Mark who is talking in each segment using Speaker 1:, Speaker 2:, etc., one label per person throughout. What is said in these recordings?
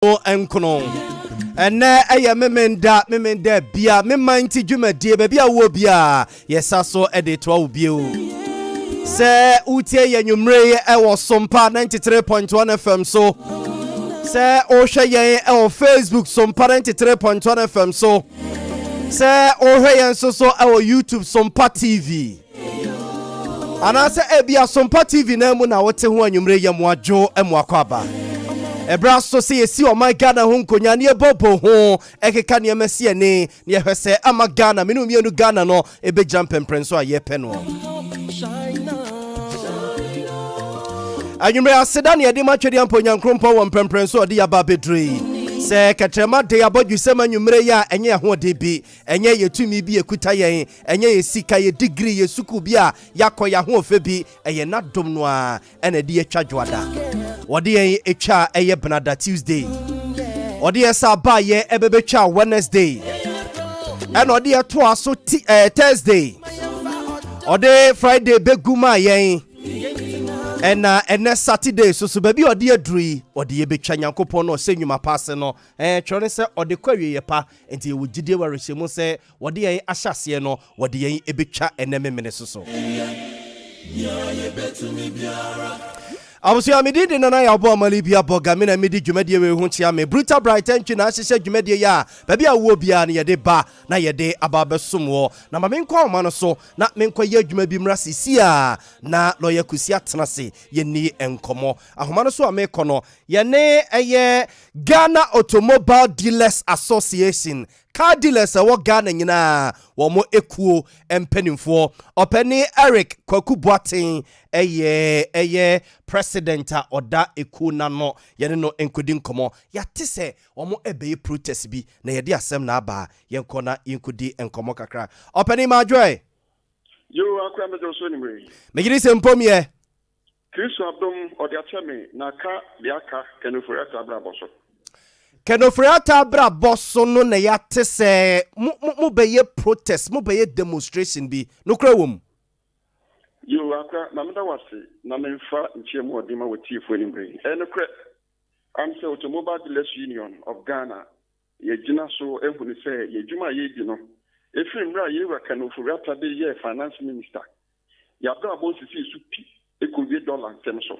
Speaker 1: enkono ene eye memenda bia me manti dwumadie ba bia wo bia yesaso ede to wo bio se utie yanwumre e wo sompa 93.1 FM so se o hwe yen e wo Facebook sompa 93.1 FM so se o hwe yen so e wo YouTube sompa TV anase e bia sompa TV na mu na wote ho anwumre ye mo adwo e mo akwaba Ebra so say yesi o my Ghana ho nkonya ne ebobo ho ekeka ne mase ne ne hwese ama Ghana me no mienu Ghana no ebe jump emprenso a ye pe no Anyumre aseda ne de matwede amponya nkrompo wo emprenso de yaba bedrei se ketrema de abodwu sema anyumre ya enye ho de bi enye yetumi bi ekuta yen enye yesika ye degree ye suku bi a yakoya ho ofe bi eye nadom no a ene de yetwa dwoada Wadi ye echa eye Benada Tuesday. Wadi ye saba ye ebebecha Wednesday. And wadi ye to aso Thursday. Wadi Friday beguma ye. And Saturday so baby wadi ye dri. Wadi ye becha nyankopon no se nyuma passe no. Chone se wadi kwa ye pa. Enti ye wujide wa reshemu se wadi ye ashasiye no. Wadi ye ebecha eneme menesuso. Abusu amidi na na ya obo Libya Borga me na midi dwumadie we hu tia me brutal bright and na ahye dwumadie ya baby awo bia na yede ba na yede ababesomwo na ma menkwa oma no so na menkwa ye dwuma bi mra sisi a na lawyer kusi atenase ye ni enkomo ahoma no so a mekono ye ne eye Ghana Automobile Dealers Association car dealers a wo Ghana nyina wo mo ekuo empanimfo opani Eric Kwaku Boaten eye president oda eku na no yene no enkodi nkomo yate se omo ebe protest bi na yede asem na aba yenko na yenkodi enkomo kakra opani madwe
Speaker 2: yo akwa mejo so nimwe
Speaker 1: megiri se mpomye
Speaker 2: Kristo abdom odi acheme na ka biaka kenofura tabra boso
Speaker 1: Kenofriata bra bosso no na yate se mu beye protest mu beye demonstration bi no kra wom
Speaker 2: yo akwa na meda wase na memfa nchiemu odima wotifo nimbre eno kra am se Automobile Dealers Union of Ghana ye gina so ehuni se ye dwuma ye di no efiri mra ye wa Kenofriata de ye finance minister ya bra bo sisi su pi ekowie dollar nsem so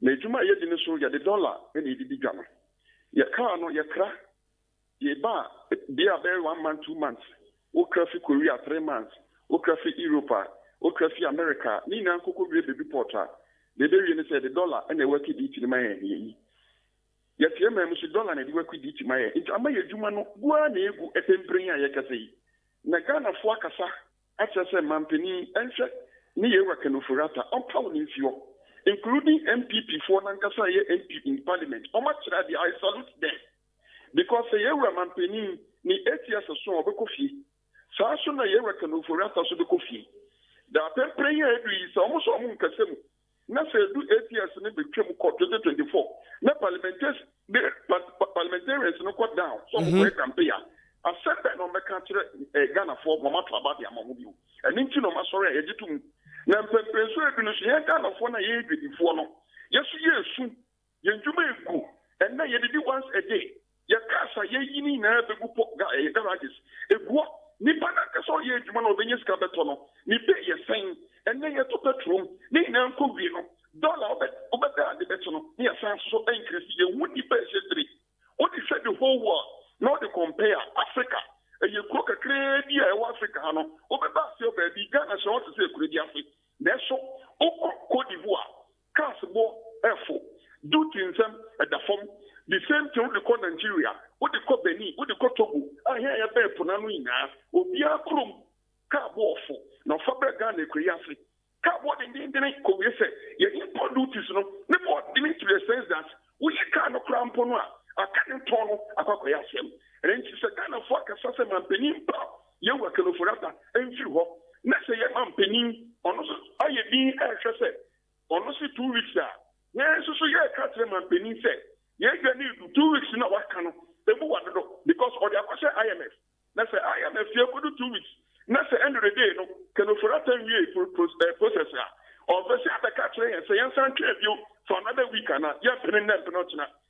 Speaker 2: na dwuma ye di no so ya de dollar e na di dwama ye car no ye kra ye ba dia be 1 month 2 months o krafi Korea 3 months o krafi Europe o krafi America ni na nkoko bi baby porta de be wi say the dollar and the work di ti ma ye ye tie ma musu dollar na di work di ti ma ye nti ama ye dwuma no bua na egu etempren a ye kasa yi na Ghana fo akasa akyese mampani enhwe ni ye work no furata on power ni fio including MPP for Nankasa MP in Parliament. I salute them. Because the year mampeni ni 8 years or so of coffee. Sasuna year can for us also the coffee. The prayer is almost a monk. Nasa do 8 years in the Beckham Court 2024. Na parliamentarians no cut down. Some way campaign. I said that no country Ghana for Mama Tabadi among you. And into no sorry, I na mpempenso ebinu so ye Ghana fo na ye edwedifo no yesu yesu ye ndwuma egu and na ye didi once a day ye kasa ye yini na begu garages egu nipa na kaso ye edwuma no benye ska beto no ni be ye sen and na ye to petrol ni na nko wi no dollar obeda de beto no ni asan so increase ye wudi pe se 3 what is the whole world not to compare Africa you cook a crazy Africa no obeba se obebi Ghana so to say kuredi Africa Neso Cote d'Ivoire, Casbo, Efo, do things at the form, the same thing we call Nigeria, what they call Benin, what they call Togo, I hear a bear Punanuina, Obia Krum, Carbofo, no Faber Ghana, Kriasi, Carbon in the internet, Korea say, you import duties, no, never limit to the sense that we can't cramp on a cannon tunnel, a Koyasem, and then she's a kind of fuck assassin and Benin, you were Kalofurata, and you hope. Next year, I'm penning on us. I have been say on us 2 weeks. Yes, so you can't say my penning say. Yes, you need 2 weeks in our canal. They move on because of the IMF. Let's say IMF, you could do 2 weeks. Let's say end of the day, no, can offer a 10 year processor. Or the catcher and say, I'm you for another week. And you're penning them,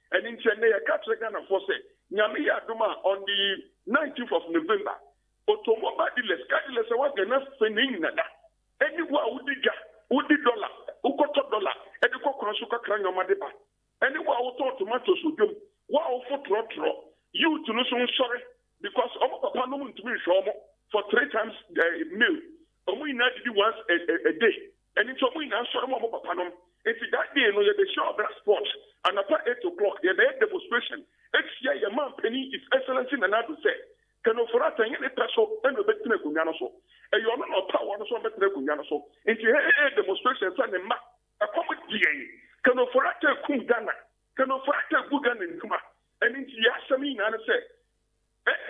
Speaker 2: and in Chennai, a catcher Ghana for say, Nyamiya Duma on the 19th of November, automobile dealers, car dealers, what they're not spending nada. Anywhere would the dollar, ukoto dollar, and the Kokosuka Kranga Madeba. Anywhere auto tomatoes would do, wow, for trotro. You to listen, sorry, because Papa no to me for 3 times the meal. We need to do once a day. And it's a win and sorry, Papa. It's that day, no, the show of that sports. And about 8 o'clock, the demonstration. It's your man penny is excellence in another say. Can offer us any peso and the better Gunyanoso. And you're not power on some better Gunyanoso. Into a demonstration and a map. A common DA. Can offer us a Kungana. Can offer us a Gugan in Kuma. And into Yasami and say,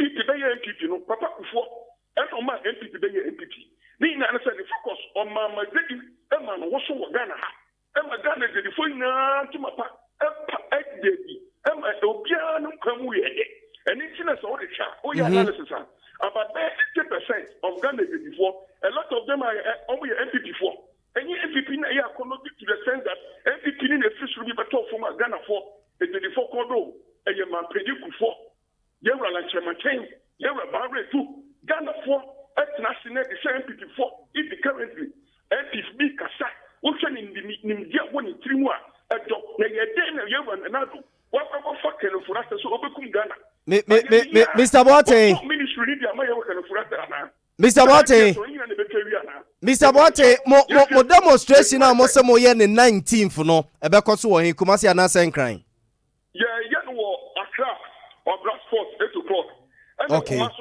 Speaker 2: MPP, MPP, no, Papa before. And on my MPP, MPP. Me, I said, focus on my digging, and man, what's over Ghana. And my Ghana did the phone to my papa, and my Obiano come with it. And it's in a sort of chat. Oh, yeah, analysis. About 80% of Ghana did before, a lot of them are only MPP for. And your MPP now cannot be to the sense that MPP in the fish will be better from a Ghana for, and the 4 cordo, and your man paid you for. You were like Chairman Chain, you were Barry too. Ghana for, at national, the same MPP for, if the currently, MPP Kasa. Ocean in the India one in 3 months. A dog, another. What fucking for us so open Ghana?
Speaker 1: Mr. Boate. Mr. Boate. Mr. Boate, mo demonstration na mo se mo ye ne 19th no. Ebe ko so wo hin Kumasi Anasen Kran.
Speaker 2: Yeah, no Accra or Bradford 8 o'clock.
Speaker 1: Okay.
Speaker 2: I'm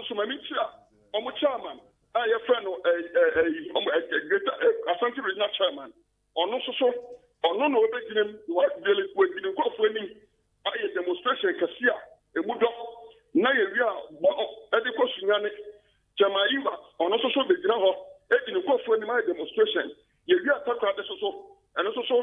Speaker 2: chairman. I have friend Asante Regional Chairman. Ono so ono no obeginem what daily we didn't go for any demonstration kasia emudo na yewia ediko sunyane jamaiva ono so begina ho edin go for any demonstration yewia takwa de so eno so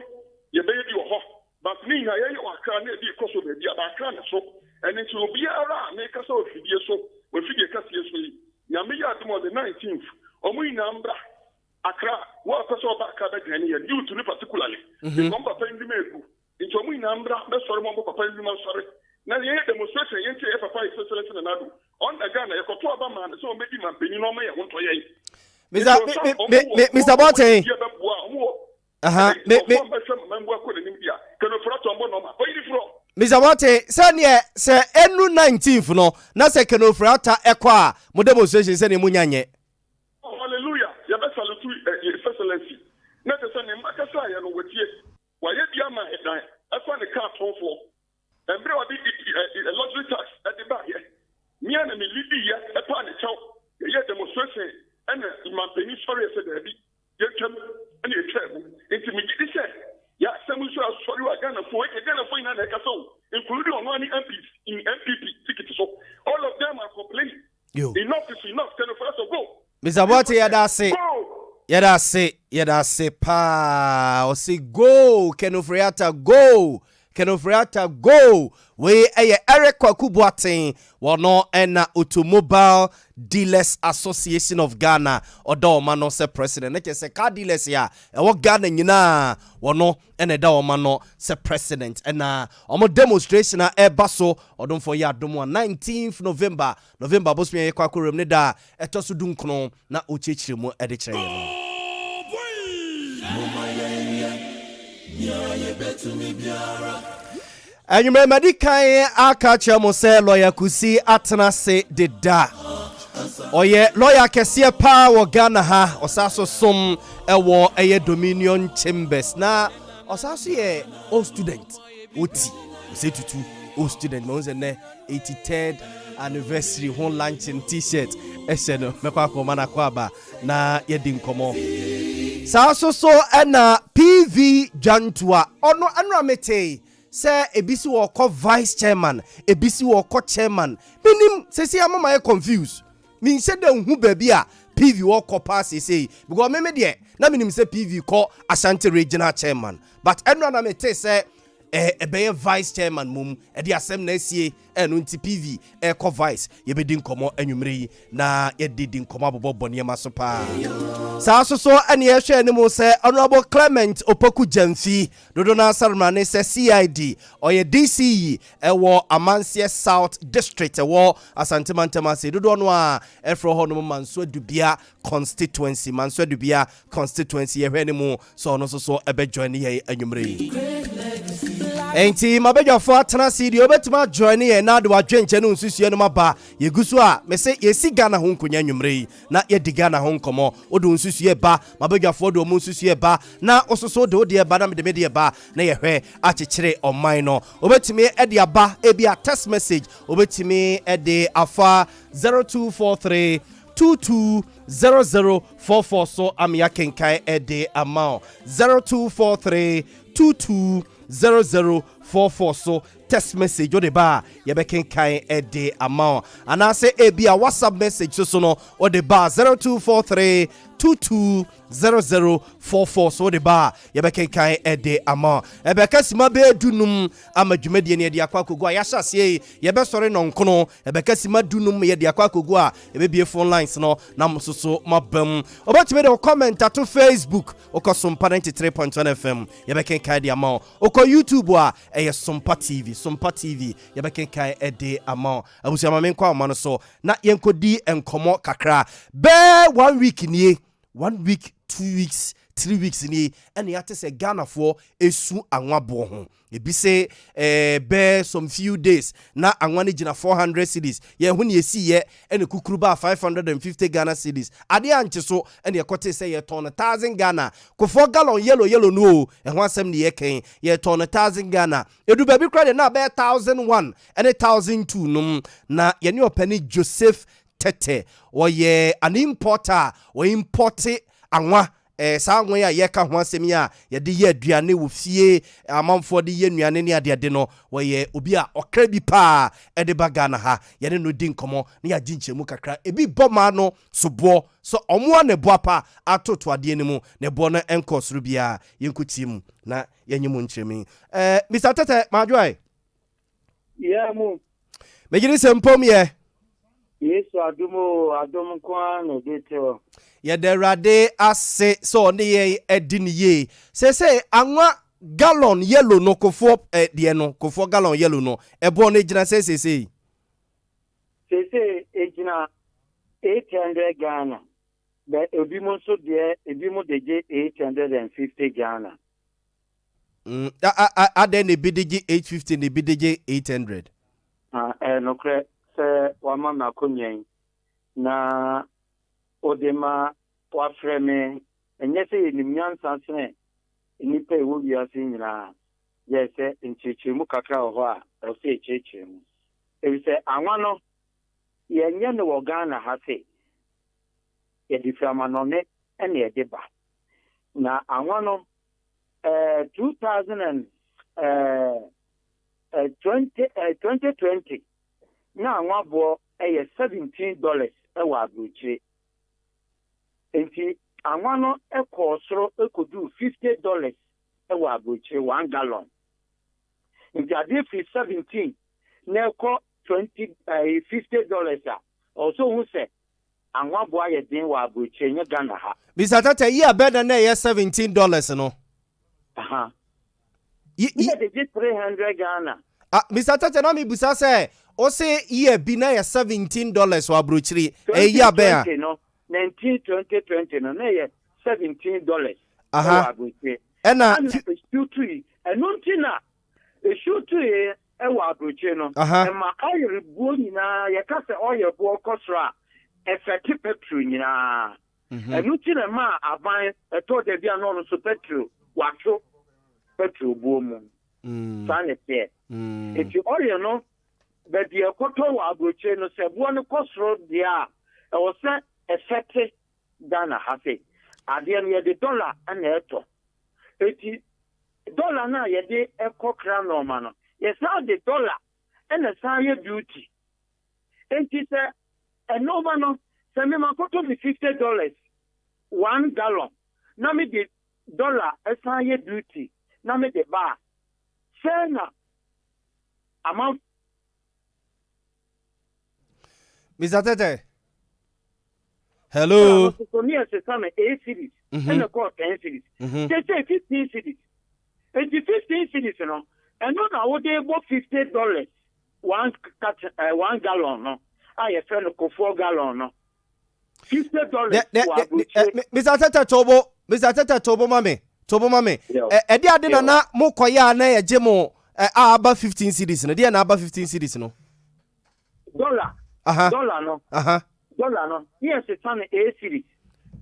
Speaker 2: ye be di ho but me na ye wakra na di koso be bia ba kra na so and into obiara na kasa ofidie so we fidie kasie so yi nyamiya demo the 19th omu inambra Accra, what person of Accra here due to me particularly. The number of things made into a win number, that's sorry, Papa, sorry. Now, the demonstration, you say, Papa is selection and Adu. On the Ghana, you got 2 man, so maybe my opinion on me, I want to
Speaker 1: Mr. Bote. Mr. Bote, Sanya, say, Enu 19th, no, na se Kenofrata Equa, mo demonstration, send Munyanye.
Speaker 2: Hallelujah. You better salute Excellency. Not the son in Makasai and with you. Why, yet Yama at night. I find the car for. And bro, I did a luxury tax at the back here. Me and me Libya upon the chow. Yet demonstration and my penny sorry, I said, you come and you travel. It's immediately said. Yeah, some will sorry, I got a for in a castle, including on one MPs in MPP tickets. So all of them are complaining. Enough is enough. Tell for us to go.
Speaker 1: Mr. Bote, yada se pa o si go Kenofriata go we Eric Kwakubuatin wono ena Automobile Dealers Association of Ghana odo mano se president na se car dealers ya wo Ghana nyina wono ena da mano se president ena omo demonstration na ebaso odon for ya domo 19th November bosu ye kwakurem ne da etoso dunkono na ochechire mu ede kire ye and you remember the kind aka chemo say lawyer Kusi Atenase deda oye lawyer kese pa wo Ghana ha osaso som ewo eye Dominion Chambers na osaso ye old student oti say tutu old student mo nze ne 83rd anniversary hon launching t-shirt ese no mekwa ko mana kwa ba na yedi nkomo so na PV Jantua ono anramete say ebisi wo ko vice chairman ebisi wo ko chairman minim sesi amama e confused min se de hu baby a PV wo ko pass say because me de na minim say PV ko Ashanti regional chairman but anramete say be vice chairman mum e de asem na asie eno nti PV ko vice ye be din komo anwumre yi na ye din komo abobobone ma so pa sa so ene ye hwe anim se honorable Clement Opoku Jamfi dodo na sarmane se CID oye DCE wo Amansie South District wo Asante Mantama se dodo no a efro ho no manso adubia constituency ye hwe anim so no so ebe join ye anwumre yi enti mabedwafo atena CD obetima join ye na de wadwenche no nsusue no maba yegusu a me se yesi Ghana ho nkonya nwumre na ye diga na ho nkomo odo nsusue ba mabedwafo do mo nsusue ba na ososo de ode ba na me ba na ye hwe achechire oman no obetimi e de aba e bia text message obetimi e de afa 0243 220044 so amia kenkai e de amount 0243 220044 so text message ode ba ye be kenkan e de amount anase e bia WhatsApp message so no ode ba 0243 220044 so de ba ye be kenkan e de amount e be kasima be dunum amadwumade ne de akwakogu a ya hyase ye be sore no nkono e be kasima dunum ye de akwakogu a ye be bie phone lines no na msoso mabam obetime de comment to Facebook okosompa 93.1 FM ye be kenkan de amount oko YouTube a ye Sompa TV ye be kenkan e de amount abusu amamenkwa amano so na yenkodi enkomo kakra be 1 week nie 1 week, 2 weeks, 3 weeks ni and yate se Ghana for esu anwabo ho ebi se be some few days na anwane gina 400 cedis ye hu ne esi ye ene kukuru ba 550 Ghana cedis ade anche so ene yekote se ye ton 1000 Ghana ko 4 gallon yellow no e ho asem ne ye ken ye ton 1000 Ghana edu baby credit na be 1001 ene 1002 num na ye ne opani Joseph Tete oye an importer o importe anwa sa nwe ya ye ka ho asem ya ye de ye aduane wo fie amanfo de ye nuane ne ade no oye obi a okra bi pa e de baga na ha ye ne no din komo ne ya ginchemu kakra ebi boma no sobo so omo na bo pa atoto ade ne mu ne bo no enkosuru bia yenkutim na yenyimu nchemi Mr. Tete madwai
Speaker 3: yeah mu
Speaker 1: mejiri sempom ye
Speaker 3: Yesu adum kwa no detail.
Speaker 1: Ye de rade ase so ne ye edin ye. Se anwa gallon yellow no kofo de no kofo gallon yellow no ebo ne gina se.
Speaker 3: Se ejina 800 Ghana. But ebi mo so de ebi mo deje 850 Ghana.
Speaker 1: Ade ne bideje 850 ne bideje 800.
Speaker 3: No kre se wama na konyen na odema wafreme enye se enimnyansa sene nipa ewo wiase nyina ye se nchichimu kakra ho a o se echichimu e se anwa no ye nye no wo Ghana ha se ye difama no ne ene ye deba na anwa no 2020 na anwa bo $17 ewa abrochire enti anwa no ekosoro ekodu $50 ewa abrochire 1 gallon enti ade fi 17 na eko $50 a also hu se anwa bo aye den wa abrochire nye Ghana ha
Speaker 1: Mr. Tata ye abeda na ye $17 no
Speaker 3: aha ye de $300 Ghana
Speaker 1: Mr. Tata na mi busa se o se ye bi na ye $17 wa abrochire ye abea
Speaker 3: no 2020 no na ye $17
Speaker 1: aha
Speaker 3: abrochire
Speaker 1: ena
Speaker 3: shootui enuntina shootui ewa abrochire no ma ayre buo nyina ye ka se oye buo kosra effect petrol nyina enuntina ma aban eto de bia no so petrol wato petrol buo mu sanete eti oye no be de ekoto wa abrochire no se buo no kosro dia e wo se effect Ghana hafe ade no ye de dollar ana eto eti dollar na ye de ekokra normal no ye sa de dollar ena sa ye duty enti se enova no se me makoto bi $50 1 gallon na me de dollar esa ye duty na me de ba Sena amount.
Speaker 1: Mr. Tete. Hello.
Speaker 3: So near the summer 8 cities and a court 10 cities. They say 15 cities. And the 15 cities, you know, and no, I would about $50 one gallon, no. I have friend of 4 gallon, no. $50.
Speaker 1: Mr. Tete Tobo, mame. Edi adena na mo koya na eje mo aba 15 cities no. Dia na aba 15 cities no.
Speaker 3: Dollar. Dollar no. Dollar no. Yes, it's on 8 cities.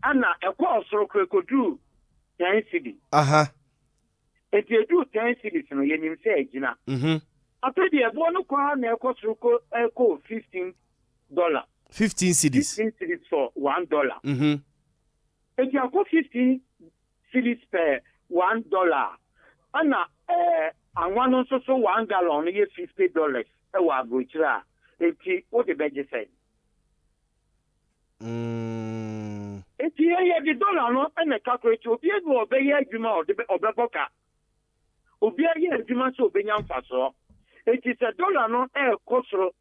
Speaker 3: And a course for do 10 cities. If you do 10 cities no, you say jina. After the one kwa na cost echo $15.
Speaker 1: 15 cities.
Speaker 3: 15 cities for $1. If you go 15 cities per $1. And one also so 1 gallon is $50. Ewa buchra. What the budget said. If you hear the dollar no and the calculate you be able to be a juma or the Boka. Obi a juma so be nyam faso. It is a dollar no kosro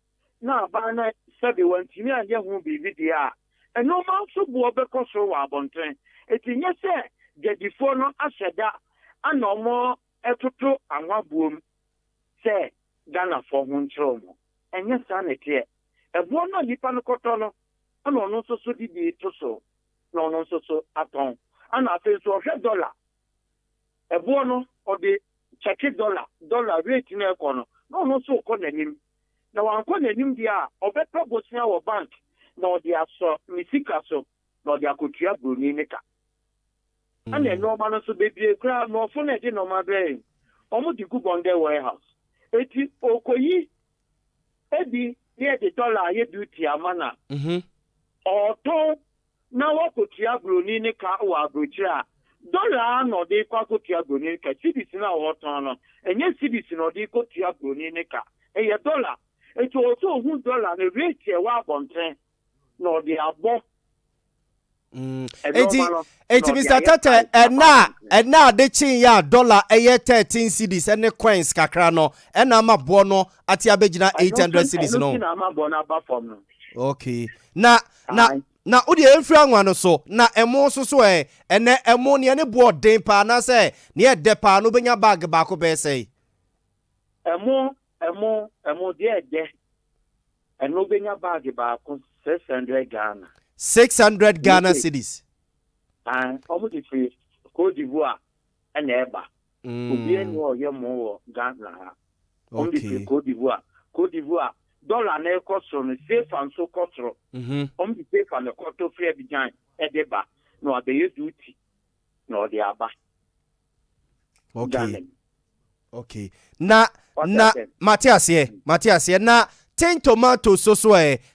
Speaker 3: na ba na sabi wantimi anye hu bibi dia. And no man so bo be kosro wa abonten. It is say get before no aseda and no more etoto anwa buom say Ghana for hunchro mo. Enye sanete e bo no nipa no koto no ana no so di to so no so aton ana fe so $1 e bo no o de check dollar rate na ekono no so ko nanim na wan ko nanim dia obeto bosia wo bank na o de aso misika so na o de akotua broni nika ana no ma no so bebie kra no fo na de no ma be omo di kubonde warehouse eti okoyi ebi near the dollar ye duty amana ọtọ na wakotua broni ne ka wa abrochira dollar no de kwakotua broni ka cedis na ọtọ no enye cedis no de kotua broni ne ka eye dollar eto oto ohun dollar na rate e wa bonten no de abo
Speaker 1: eti Mr. Tete ena de chin ya dollar eye 13 cedis ene coins kakra no ena mabo no ati abegina 800 cedis no
Speaker 3: na mabo na ba form no.
Speaker 1: Okay. Na odi enfri anwa no so na emo so ene emo ne ne bo den pa na se ne e de pa no benya bag ba ko be sei
Speaker 3: emo de eno benya bag ba ko 600 Ghana
Speaker 1: 600 Ghana cedis
Speaker 3: omo di free Cote d'Ivoire ene eba obi eni o ye mo Ghana omo di Cote d'Ivoire dollar na ekosoro no safe and so kosoro di safe and koto free bijan edeba no abeye duty no de aba.
Speaker 1: Okay na Matthias na tin tomatoes so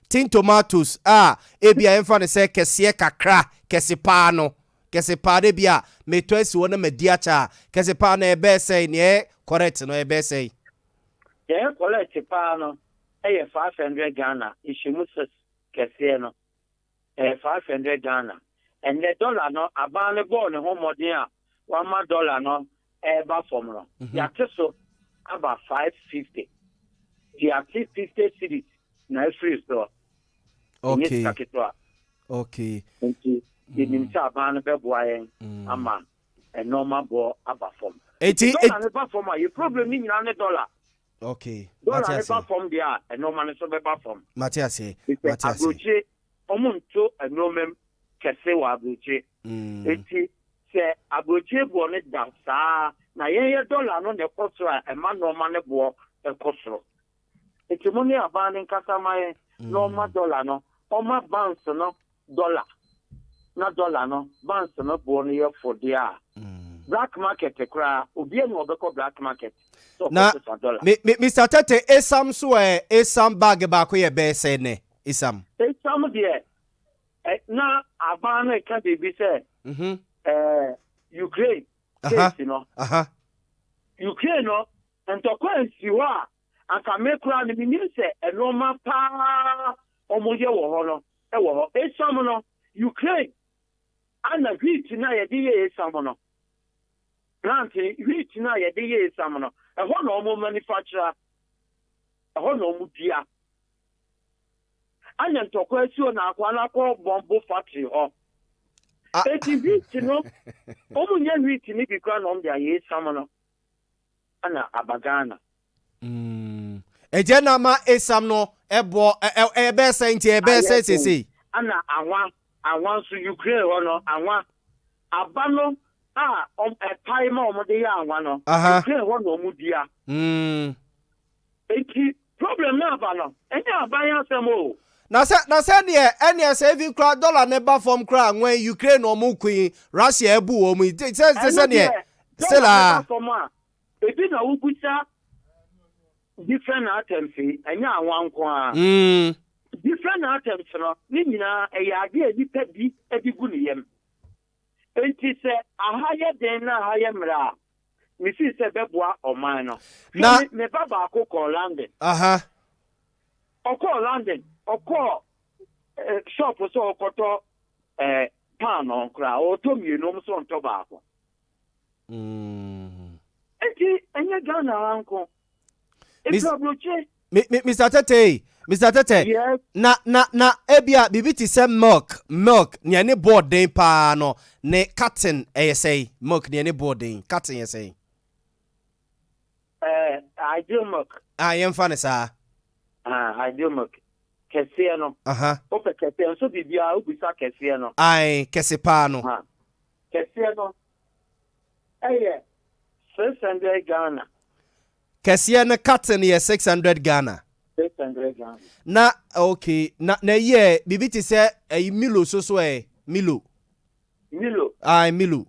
Speaker 1: tin tomatoes ebia emfa ne se kese kakra kese pa de bia meto asi wona mediacha kese pa na ebe sei ne correct no ebe sei
Speaker 3: correct pa no 500 Ghana ishimuses kese no 500 Ghana and the dollar no abane bo ne homodin $1 no eba from no ya teso about 550 the active 50 cities na free store
Speaker 1: okay
Speaker 3: thank you the nimsa abane be boyen ama a normal bo aba from
Speaker 1: 80
Speaker 3: aba from your problem ni na dollar.
Speaker 1: Okay.
Speaker 3: Dollar never from there, and no man is over from.
Speaker 1: Matthias.
Speaker 3: Abuche, omuntu and no mem kesewa abuche. Eti se abuche bo ne dansa na ye dollar no ne kosra e man no man bo e kosro. Eti mo ne abane nkasa mai no ma dollar no, o ma bounce no dollar. Na dollar no, bounce no bo ne ye for there. Black market kra obi enu obeko black market.
Speaker 1: Na Mr. Tete esam so esam bag ba ko ye be se ne esam
Speaker 3: de na abana ka be say Ukraine you know Ukraine no ntoko ensiwa aka mekura ni mi se enoma pa omoje wo ho no e wo ho esam no Ukraine ana wheat na ye de esam no plant wheat na ye de esam no ɛhɔ na ɔmo manufacturer ɛhɔ na ɔmo dua anya ntɔkwa asuo na akwa na akɔ bɔmbo factory hɔ eti wheat no ɔmo nyɛ wheat ni bi kora na ɔmo de ayɛ esam no ana abagana
Speaker 1: eje na ma esam no ebo ebe senti ebe sesi
Speaker 3: ana anwa nso Ukraine hɔ no anwa aba no a epai ma ɔmo de yɛ anwa no Ukraine hɔ na ɔmo dua eti problem na aba no enye aban asɛm o
Speaker 1: na se ne ene saving crowd dollar ne ba form crowd when Ukraine no ɔmo kuin Russia ebu ɔmo se ne sela
Speaker 3: ebi na wubusa different items enya anwa nko a different items no ni nyina ade nipa bi gu ne yam enti se ahaya den na ahaya mra mi si se beboa oman no na me baba akọ London ọkọ London ọkọ shop so ọkọtọ pan on kra o to mi no so nto ba akọ enti enye Ghana anko
Speaker 1: Mr. Tete, yes. na ebia bibi ti se milk ni any board den pa no ne cotton say milk ni any board den cotton say
Speaker 3: ideal milk
Speaker 1: yem fa ne sa
Speaker 3: ideal milk kese no o pe kese so bibia o bisa kese no
Speaker 1: kese pa no
Speaker 3: kese no 600 Ghana
Speaker 1: Kesiya na cotton ye 600 Ghana.
Speaker 3: 600 Ghana.
Speaker 1: Na okay, na ye bibi ti se Milo so Milo.
Speaker 3: Milo.
Speaker 1: Milo.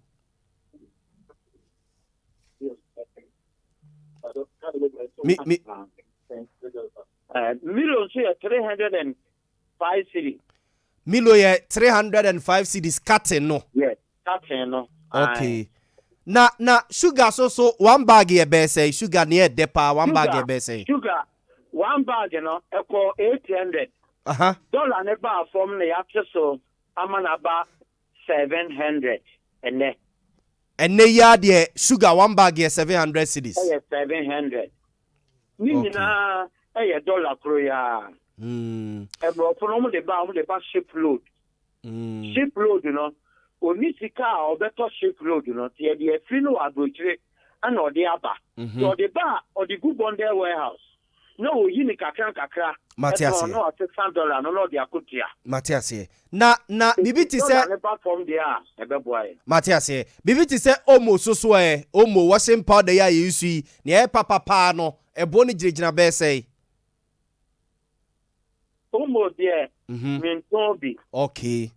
Speaker 3: Milo so 305 cedis.
Speaker 1: Milo ye 305 cedis cotton no.
Speaker 3: Yes, cotton no.
Speaker 1: Okay. Na sugar so one bag ye be say sugar near depa one bag ye be say
Speaker 3: sugar one bag no equal 800 dollar ne ba from ne yache so amana ba 700 ene
Speaker 1: ya de sugar one bag ye 700 cedis
Speaker 3: 700 ni na dollar kro ya bro for no de ba ship load no oni sika obeto ship road no tie de free no abrochire ana ode aba so ode ba ode good bond warehouse no yi ni kakra
Speaker 1: Matias
Speaker 3: no $600 no de akotia
Speaker 1: Matias na bibi ti se
Speaker 3: na platform there ebeboae
Speaker 1: Matias bibi ti se omo so omo washing powder ya yesu yi ne papa no ebo ni girigina be say
Speaker 3: omo there mintobi
Speaker 1: okay.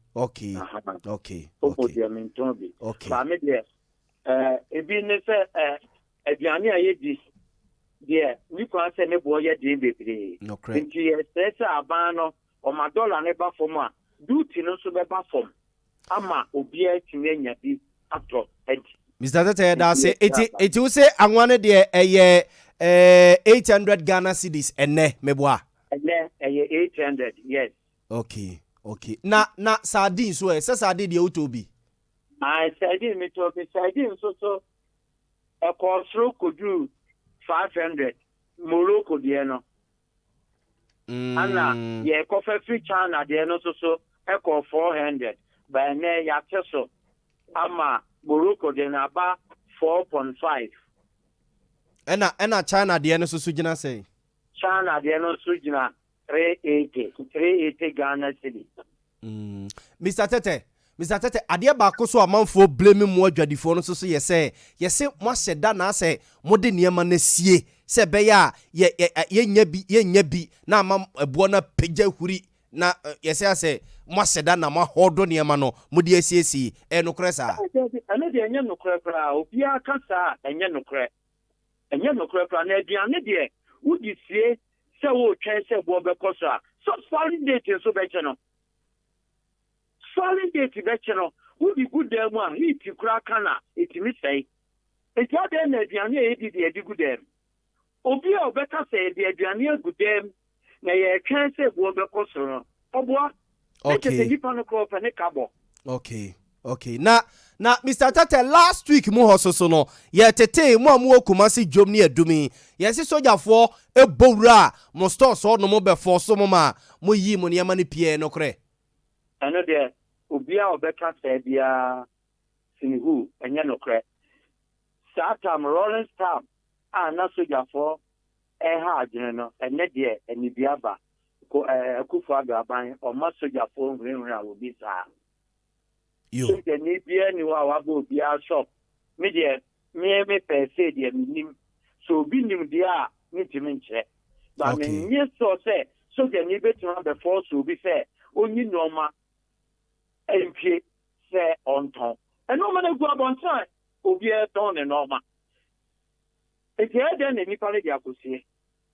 Speaker 1: Ba
Speaker 3: me de ebi ne se aduane ayedi de ni kwa se ne bo ye de bebre nti se aban no o ma dollar ne ba fom a duty no so be ba fom ama obi a timi anya bi ato edi
Speaker 1: Mr. Tete da say it will say anwane de 800 Ghana cedis ene meboa
Speaker 3: ene 800 yes
Speaker 1: okay na sardine so se sardine de otobi
Speaker 3: sardine me to be sardine so e control kodu 500 Morocco de no ana ye ko fa free China de no so e ko 400 ba ne ya teso ama Morocco de na ba 4.5
Speaker 1: ena China de no so gina say
Speaker 3: China de no so gina 380 Ghana cedi.
Speaker 1: Mr. Tete ade ba ko so amanfo blame mu adwadifo no so yese mo hyeda na se mo de niema na sie se be ya ye nya bi na ama ebo na pegya huri na yese ase mo hyeda na mo hodo niema no mo de asiesie enokre sa
Speaker 3: ane de enye nokre kra obi aka sa enye nokre kra na aduane de wudi sie se wo twen se bo be koso so solid date so be cheno wudi good dem a hit kura kana etimi sei eti ade na aduane e di good dem obi a obeka se di aduane good dem na ye twen se bo be koso no oboa
Speaker 1: okay
Speaker 3: nipa no ko fa ne kabo
Speaker 1: okay Okay, na Mr. Tete last week mu hoso so no ye tete mu amu Kumasi dwom ne adumi ye se sojafo ebowura mo store so no mo be force mo ma mo yi mo ne ma ne pie no kre
Speaker 3: eno de obia obeka se bia sinihu enye no kre satam rolling stamp na sojafo ha adwene no ene de eni biaba ko akufo agaban o ma sojafo nwrenwren a obi sa
Speaker 1: yo
Speaker 3: so the Libya ni wa go bia shop me de me per se de minim so bi nim de a me timi nche ba me nye so say so the ni betuma be force obi say onyi normal empie say on ton and no man go abontan obi e ton ne normal e je de ne ni pare dia kosie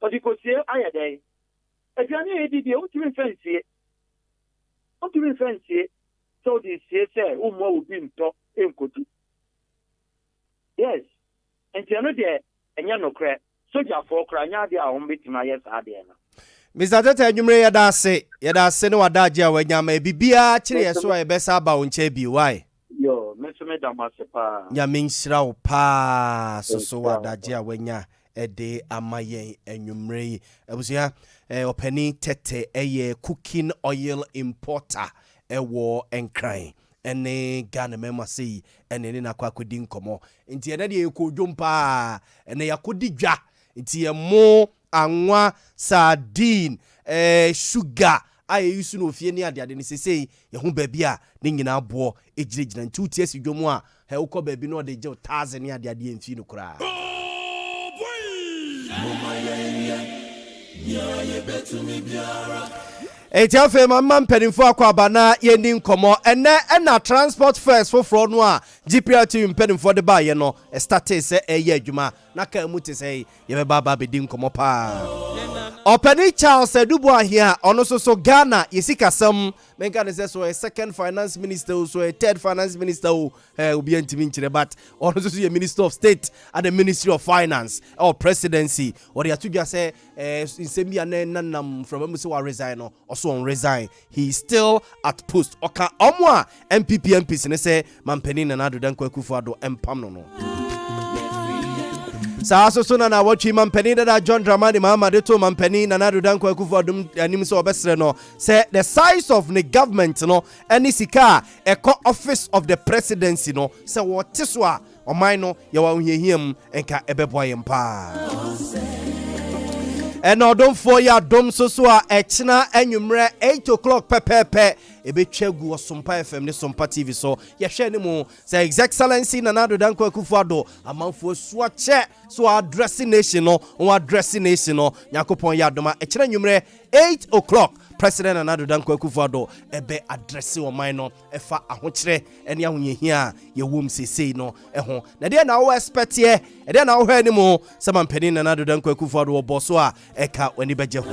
Speaker 3: o di kosie ayede e je ni edi de o timi fancy so the say umo obi nto enkotu yes and you know there enya no kre soja for kra nya de a hom betima yes ade na
Speaker 1: Mr. Tete anwumre yada ase ne wada age a wanya ma bibia kire yeso a yebesa ba wo nche bi why
Speaker 3: yo me da masepa
Speaker 1: nya menhyira wo pa so wada age a wanya ede amayen anwumre abusia opani Tete cooking oil importer ewo enkran ene Ghana mema sei ene ne nakwa kodi nkomo nti ene de ekodwompa ene yakodi dwa nti emo anwa sardine sugar aye yusu no fie ni ade ne sesei ye ho ba bia ne nyina abo ejirejina nti utie si dwomu a he ukọ ba bi no de je 1000 ne ade emfi no kura Etiafe mamma mpedinfo akwaba na yendi nkomo ena transport first for no a GPRT mpedinfo de ba ye no start se eye adwuma na ka mu te se ye be baba be di nkomo pa Openi Charles Edubu ahia ono so Ghana yesikasam menka ne se so a second finance minister so a third finance minister obi antimi nchire but ono so ye minister of state at the ministry of finance or presidency or ya tudwa se insembia nanam from am se wa resign no also on resign he is still at post oka omo a MPs ne se mampeni na nado dan kwakufu ado empam no so na watchi mampeni da John Dramani Mahama de to mampeni na nado dan kwakufu adum anim so obesre no say the size of the government no any sika eko office of the presidency no say what so a oman no ye wa ohiehiam enka ebeboa yempa and odom for ya dom so a echina anwumre 8 o'clock pepepe ebetwagu osompa FM ne sompa TV so ye hwe ne mu say his excellency Nanado Danko Akufo-Addo amanfo so che so address nation no yakopon ya doma echina anwumre 8 o'clock President Nanado Danko Akufo-Addo ebe address oman no efa ahokyere ene ahoyehia ye wom sesei no eho na de na wo expect ye de na wo hwe ne mu samampeni Nanado Danko Akufo-Addo oboso a eka wani beje ho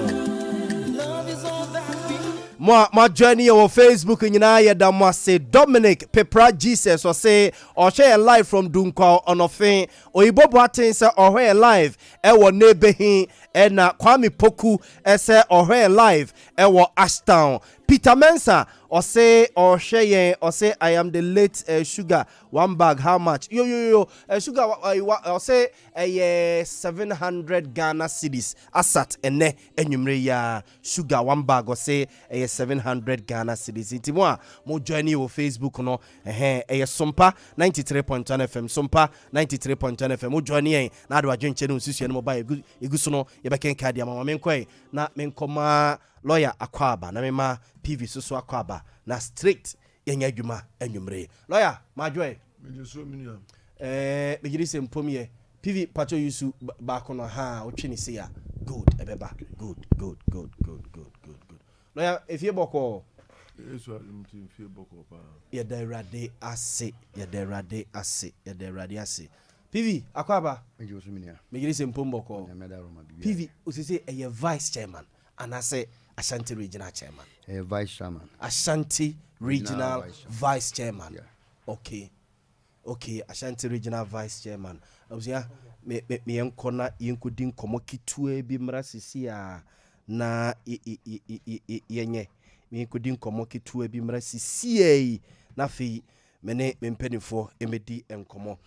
Speaker 1: ma journey on Facebook nyina ye da mo say Dominic Pepra Jesus or say or share live from Dunkwa on ofen oyibo boaten say or share live e wo nebehin e na Kwame Poku e say or share live e wo Ashtown Peter Mensa or say or share or say I am the late sugar one bag how much yo sugar or say 700 Ghana cedis asat ene enwumre ya sugar one bag or say 700 Ghana cedis intimo mo join you Facebook no sompa 93.1 FM sompa 93.1 FM mo join yen na ado adwenche no susu no ba eguso no ye beken card ya mama menkoi na menkoma lawyer akwaba na mema PV so akwaba na straight yenya adwuma anwumre lawyer majoy begiri se mpomie PV pacho yusu ba kono ha otwini se ya good ebeba good lawyer efie boko
Speaker 4: Eso alumti fie boko pa
Speaker 1: ya derade ase PV akwaba begiri se mpomboko PV usise eye vice chairman anase Ashanti regional chairman
Speaker 5: vice chairman
Speaker 1: Ashanti regional vice chairman
Speaker 5: yeah.
Speaker 1: Okay Ashanti regional vice chairman obia me enkona yenkodi nkomo kitua bi mra sisi a na yenye me yenkodi nkomo kitua bi mra sisi na fi mene mempenifo emedi enkomo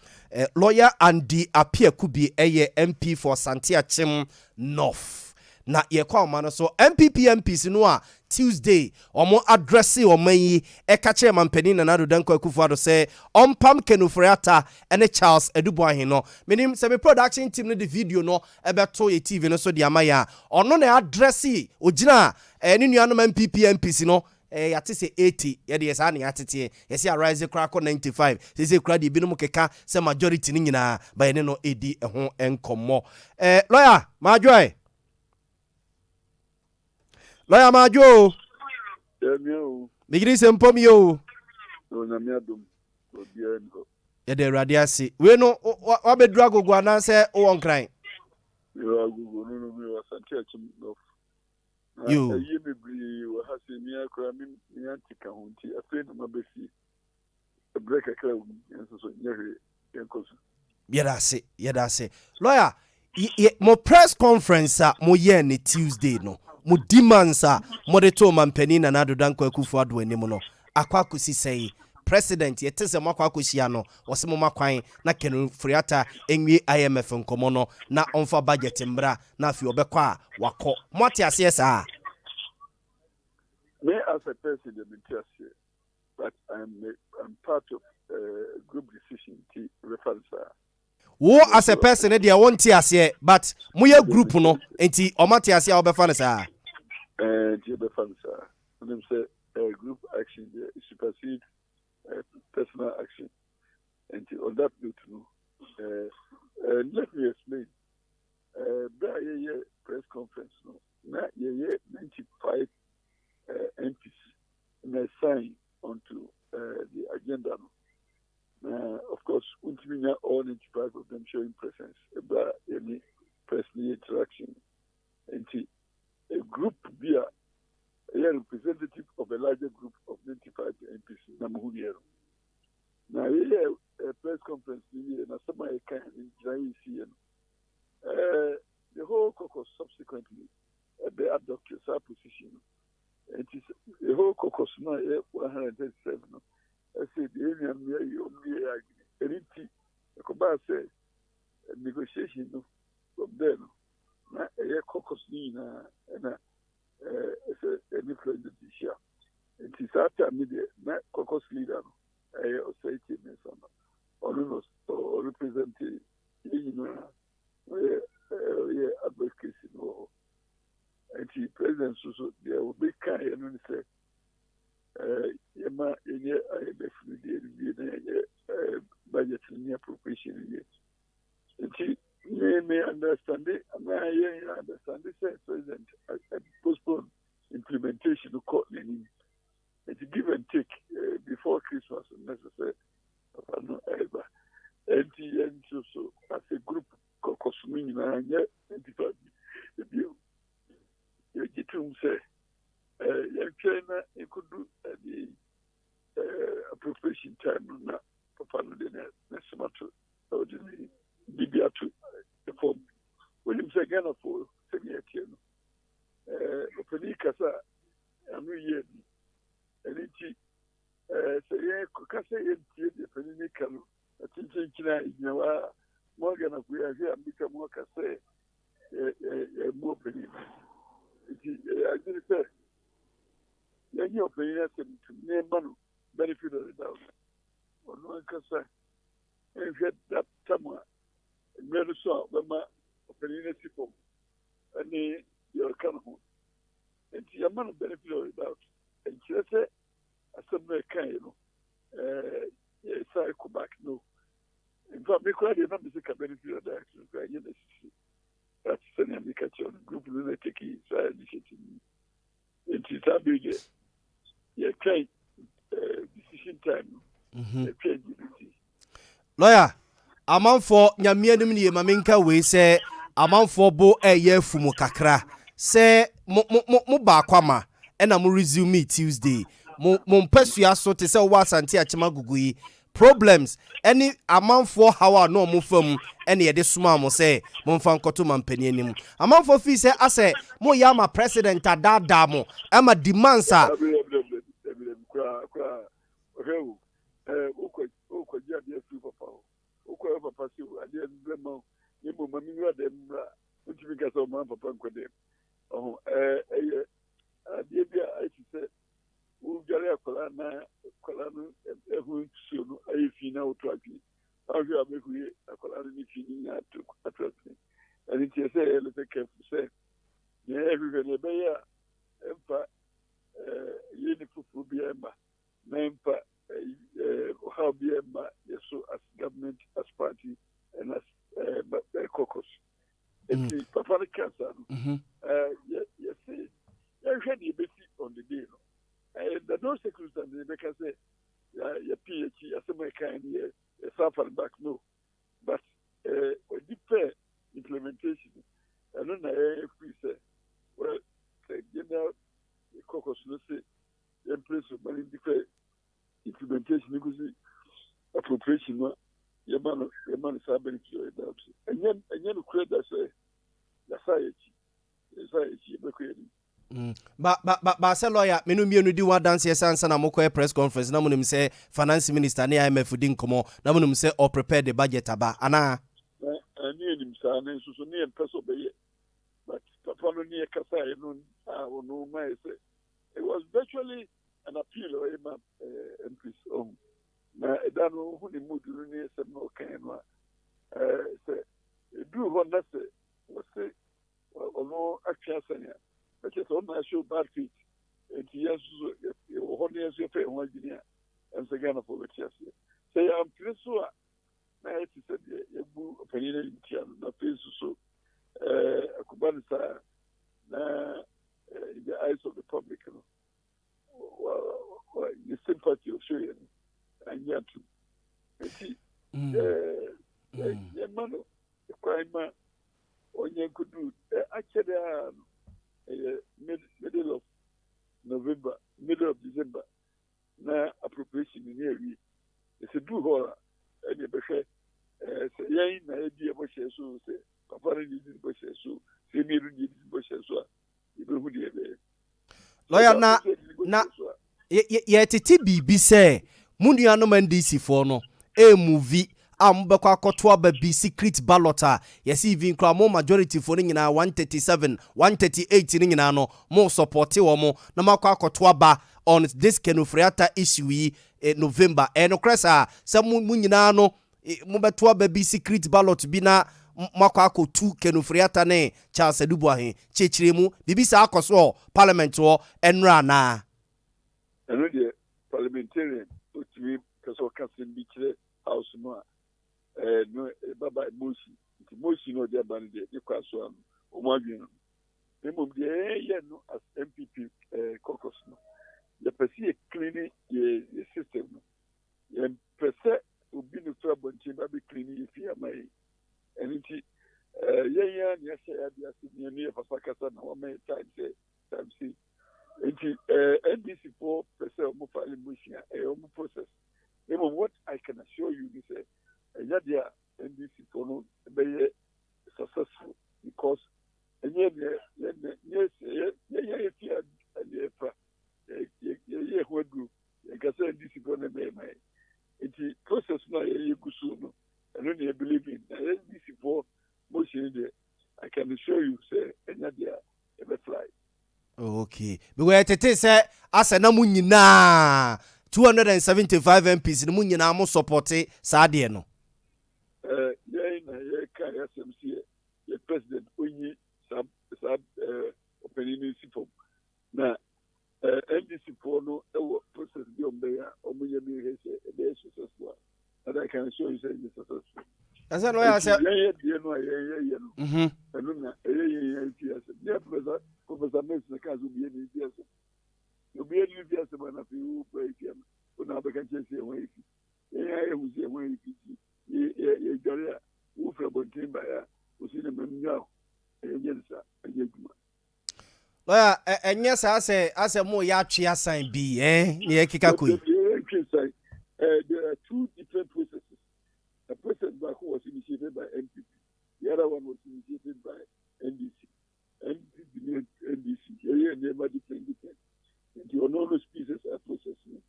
Speaker 1: lawyer Andy Apiakubi MP for Santiachim North na yekwa omano so MPs no a Tuesday omo address omanyi ekache mampani na nado danko akufuado say ompam kenufreata ene Charles Edubuahin no menim se me production team no the video no ebeto ye TV no so di amaya ono na address ogina ni nuanom MPs no yate se 80 yede yesa na yatete yesi arise kra ko 95 se kra di binum keka se majority ni nyina ba ne no edi ho enkomo lawyer majoy lawyer majo migiri se mpom yo
Speaker 4: na mi adom obia nko
Speaker 1: yede radiasi we no wa bedru agogo anan se wo nkran
Speaker 4: yo agogo no mi wasanti achim no
Speaker 1: you
Speaker 4: ayi mebri wa hase mi akra mi antika honti afi no mabesi break akra enso so nyere enkoso
Speaker 1: yeda se lawyer mo press conference mo ye ne Tuesday no mo demands mo de to mampani na nado danko akufuado anim no akwakosi sei president yetese makwakosia no wose mo makwan na kenu friata enwie IMF nkomo no na onfa budget mbra na afi obekwa wako moti ase saa
Speaker 4: me as a president but I'm part of group decision to reference
Speaker 1: wo as a person e dia won ti ase but mo ye group no enti omati ase a obefa ne saa
Speaker 4: the reference them say group action supersede personal action and on that note let me explain press conference no na 95 MPs may sign onto the agenda no. Of course all 95 of them showing presence about any personal interaction and a group be a representative of a larger group of 95 MPs. Now, a press conference and somebody can enjoy the whole caucus subsequently they adopted our position. It is the whole caucus now 137. I said the area say negotiation from there. Now, a caucus and a different issue. It is after media, not caucus leader, or say, or representing, advocacy, and the president, so there will be kind and say, Yama, budget and appropriation. May understand it, I understand this president postpone implementation of court learning. It's give and take before Christmas necessary. And so as a group cosming and yet the view you say China it could do the appropriation time not for next month or the Libya to the form. William Sagana for 7 years. Openica, I'm here. And it's say, the Penicano, a teaching China in your Morgan of we are here and become more say, more penny. I didn't say, your penny to name money, benefit of the doubt. Or no one can say, and get that somewhere. Many saw when my opinion is people and your kind of and your man benefit without and she said, as some kind, yes, I go back. No, in fact, we could not be a benefit of that. That's sending me catch on group will take it. So I it is a big, kind decision time.
Speaker 1: Lawyer. Amanfo nyamianim ni mamenka we se amanfo bo eye fumu kakra se mo ba kwama e na mo resume Tuesday mo mpasua so te se wo asante achema guguyi problems any amanfo hawa no mo fam e na ye de suma mo se mo mfa nkoto mampani anim amanfo fi se ase mo yama president adada mo ama demands a
Speaker 4: them. Oh, Libya, I said, who Jaria Colana, who soon a final tracking. How you have a colony to attract me. And it is a little careful say, yeah, everybody, Empa, Unifu Biema, Mempa, how Biema, yes, so as government, as party, and as caucus. It's Papa Cancer. Yes, you're ready on the day. And the no circumstances, they can say, your PhD, as a kind, suffer back, no. But deeper implementation, and then if we say, well, you know, the caucus, let's say, in place of money, deeper implementation, because appropriation, your man is happening to your doubts. And then create that society,
Speaker 1: But say lawyer, me no mienu di wa dance sansa na moko press conference na munum say finance minister na IMF din komo na munum say or prepare the budget aba ana
Speaker 4: ani nim sa na so ne peso be but papa no ne kasa no no my say it was virtually an appeal or increase na da no hu ni mudu ne se no kan no say do what na say was say no action sanya. It's on my show bad feet. And yes, only as you pay 1 guinea and the Ghana for the chess. Say, I'm pretty sure. Now, it's said, you opinion in Tian, the face so Kubanisa in the eyes of the public. Well, the sympathy of Syrian and yet, the man, the crime, on you could do actually. Middle of November, middle of December, na appropriation in here. It's a do horror, and you say, Yain, I idea what she so say, Papa did what she so, say me did what she so, you know who they are.
Speaker 1: Lawyer na ye titi bibi say, Mundia no man DC for no, a movie. Ambekwa akotoa ba bi secret ballot a yesi even kra mo majority for nyina 137 138 nyina no mo support wo mo na makwa akotoa ba on this kenofriata issue yi November no kresa se mu nyina no mo betoa ba bi secret ballot bi na makwa akotu kenofriata ne Charles Adubuahin chechiremu bibi sa akoso parliament wo enra na
Speaker 4: eno de parliamentarian otimi kaso kasin bi kire house no no baba motion no dey ban dey kwaso am omadwin no dey no as MPP caucus no the person cleaning the system no the person obi no trouble ba be cleaning if you my anything yeah ya say ya dey near fasakasa na o me time see NDC for person mo file motion mo process what I can assure you is Yadia NDC for no be successful because yes what group can say NDC for no be my it process no you no and when you believe in NDC for motion there I can assure you say Yadia ever fly.
Speaker 1: Okay, because tete say asa na mu nyina 275 MPs mu nyina mo support sa de no
Speaker 4: the president only sub opinion for na NDC for no process be on there or successful and I can show you say it's successful.
Speaker 1: That's why I said
Speaker 4: Professor Mason can be any yes. You'll be any yes when I feel break him. When I can just say away. Yeah, who's a way. Yeah, who from Timber was in a now. Yes,
Speaker 1: lawyer, and yes, I say more yachi assign B, near Kikakui.
Speaker 4: There are two different processes. The process back was initiated by NPP. The other one was initiated by NDC. NDC, never different. You know those pieces are processing.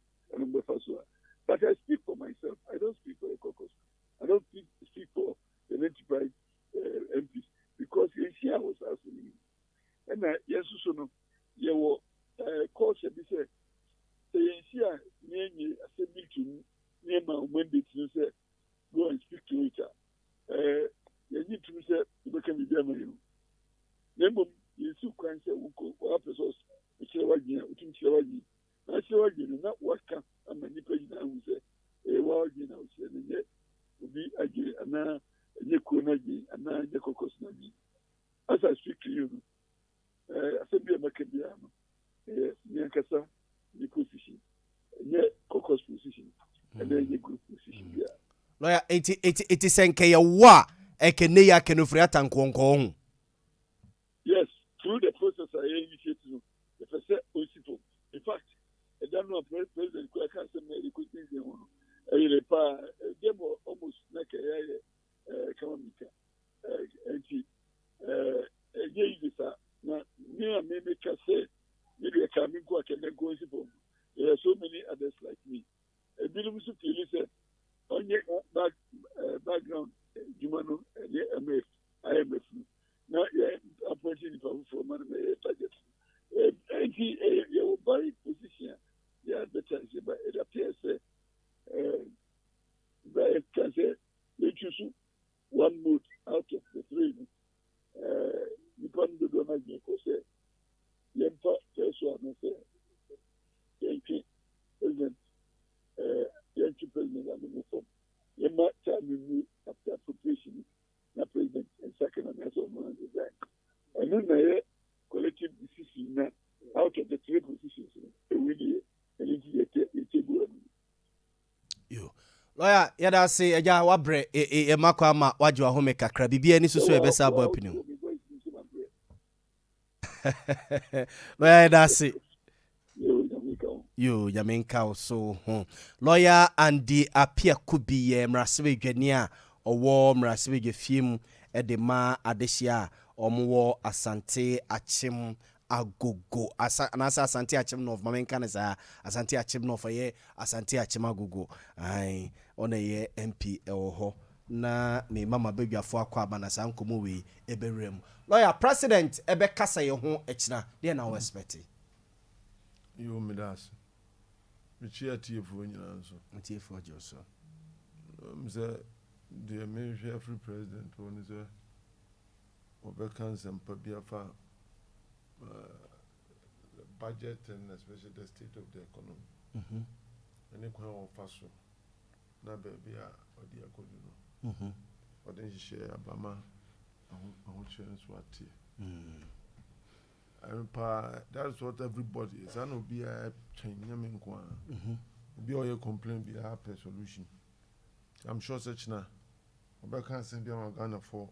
Speaker 4: But I speak for myself. I don't speak for a caucus. I don't speak for an enterprise MPs because here I was asking structure be said. Say here, near assembly to near my mandate to say, go and speak to each other. You need to say, you can be there. Remember, you see, can say, who episodes, which are wagging, which is wagging. I say, wagging, not what can a manipulation now say, a wagging out, and yet will be again, and now, Yakunagi, and now Yakokosnagi. As I speak to you, Assembly of Macabiano, Yankasa, the position, yet Cocos position, and then you good position.
Speaker 1: Lawyer, it is Enkaya wa, Ekeneya Kenufriata and Kwonko.
Speaker 4: Yes, through the process I initiated, the first principle. In fact, I don't know President Kwaka said medical things. A demo almost like a economic. Near maybe can say, maybe a coming quack and then going to boom. There are so many others like me. A bit of a on your background, Jumano, IMF. Now, appointing for money budget. And he, your body position, yeah, advertising, but it appears that can say, they choose one mood out of the three. You can't do the magic, say, Yempa, Joshua, say, Yankee President, Yankee President, and the reform. Yemma, time after appropriation, not President, and second, and that's all man design. And then the collective decision out of the three positions, really, and it's
Speaker 1: you. Lawyer, yada say eja wabre e makwa ma wajwa home kakra bibia ni susu ebesa abo opinion. Lawyer, yada say yo yamenka so lawyer and the appear could be mrasebe dwani a owo mrasebe dwafiem e de ma adehia omo asante achim agogo anasa asante achim no mamenka ne sa asante achim no faye asante achim agogo ai ona ye MP ho na me mama bedwafo akwa abana sa nkomo we eberem lawyer president ebe kasa ye ho echina dey na we expect
Speaker 5: you me das me chia tiefo nyina so
Speaker 1: tiefo joso
Speaker 5: mze the ministry free president one is obekan pa biafa the budget and especially the state of the economy any kwa on faso na baby a odi akodu no odi share abama ahun chance what that's what everybody is. I know be a change kwa be all your complaint be a solution. I'm sure such na obekan send them Ghana for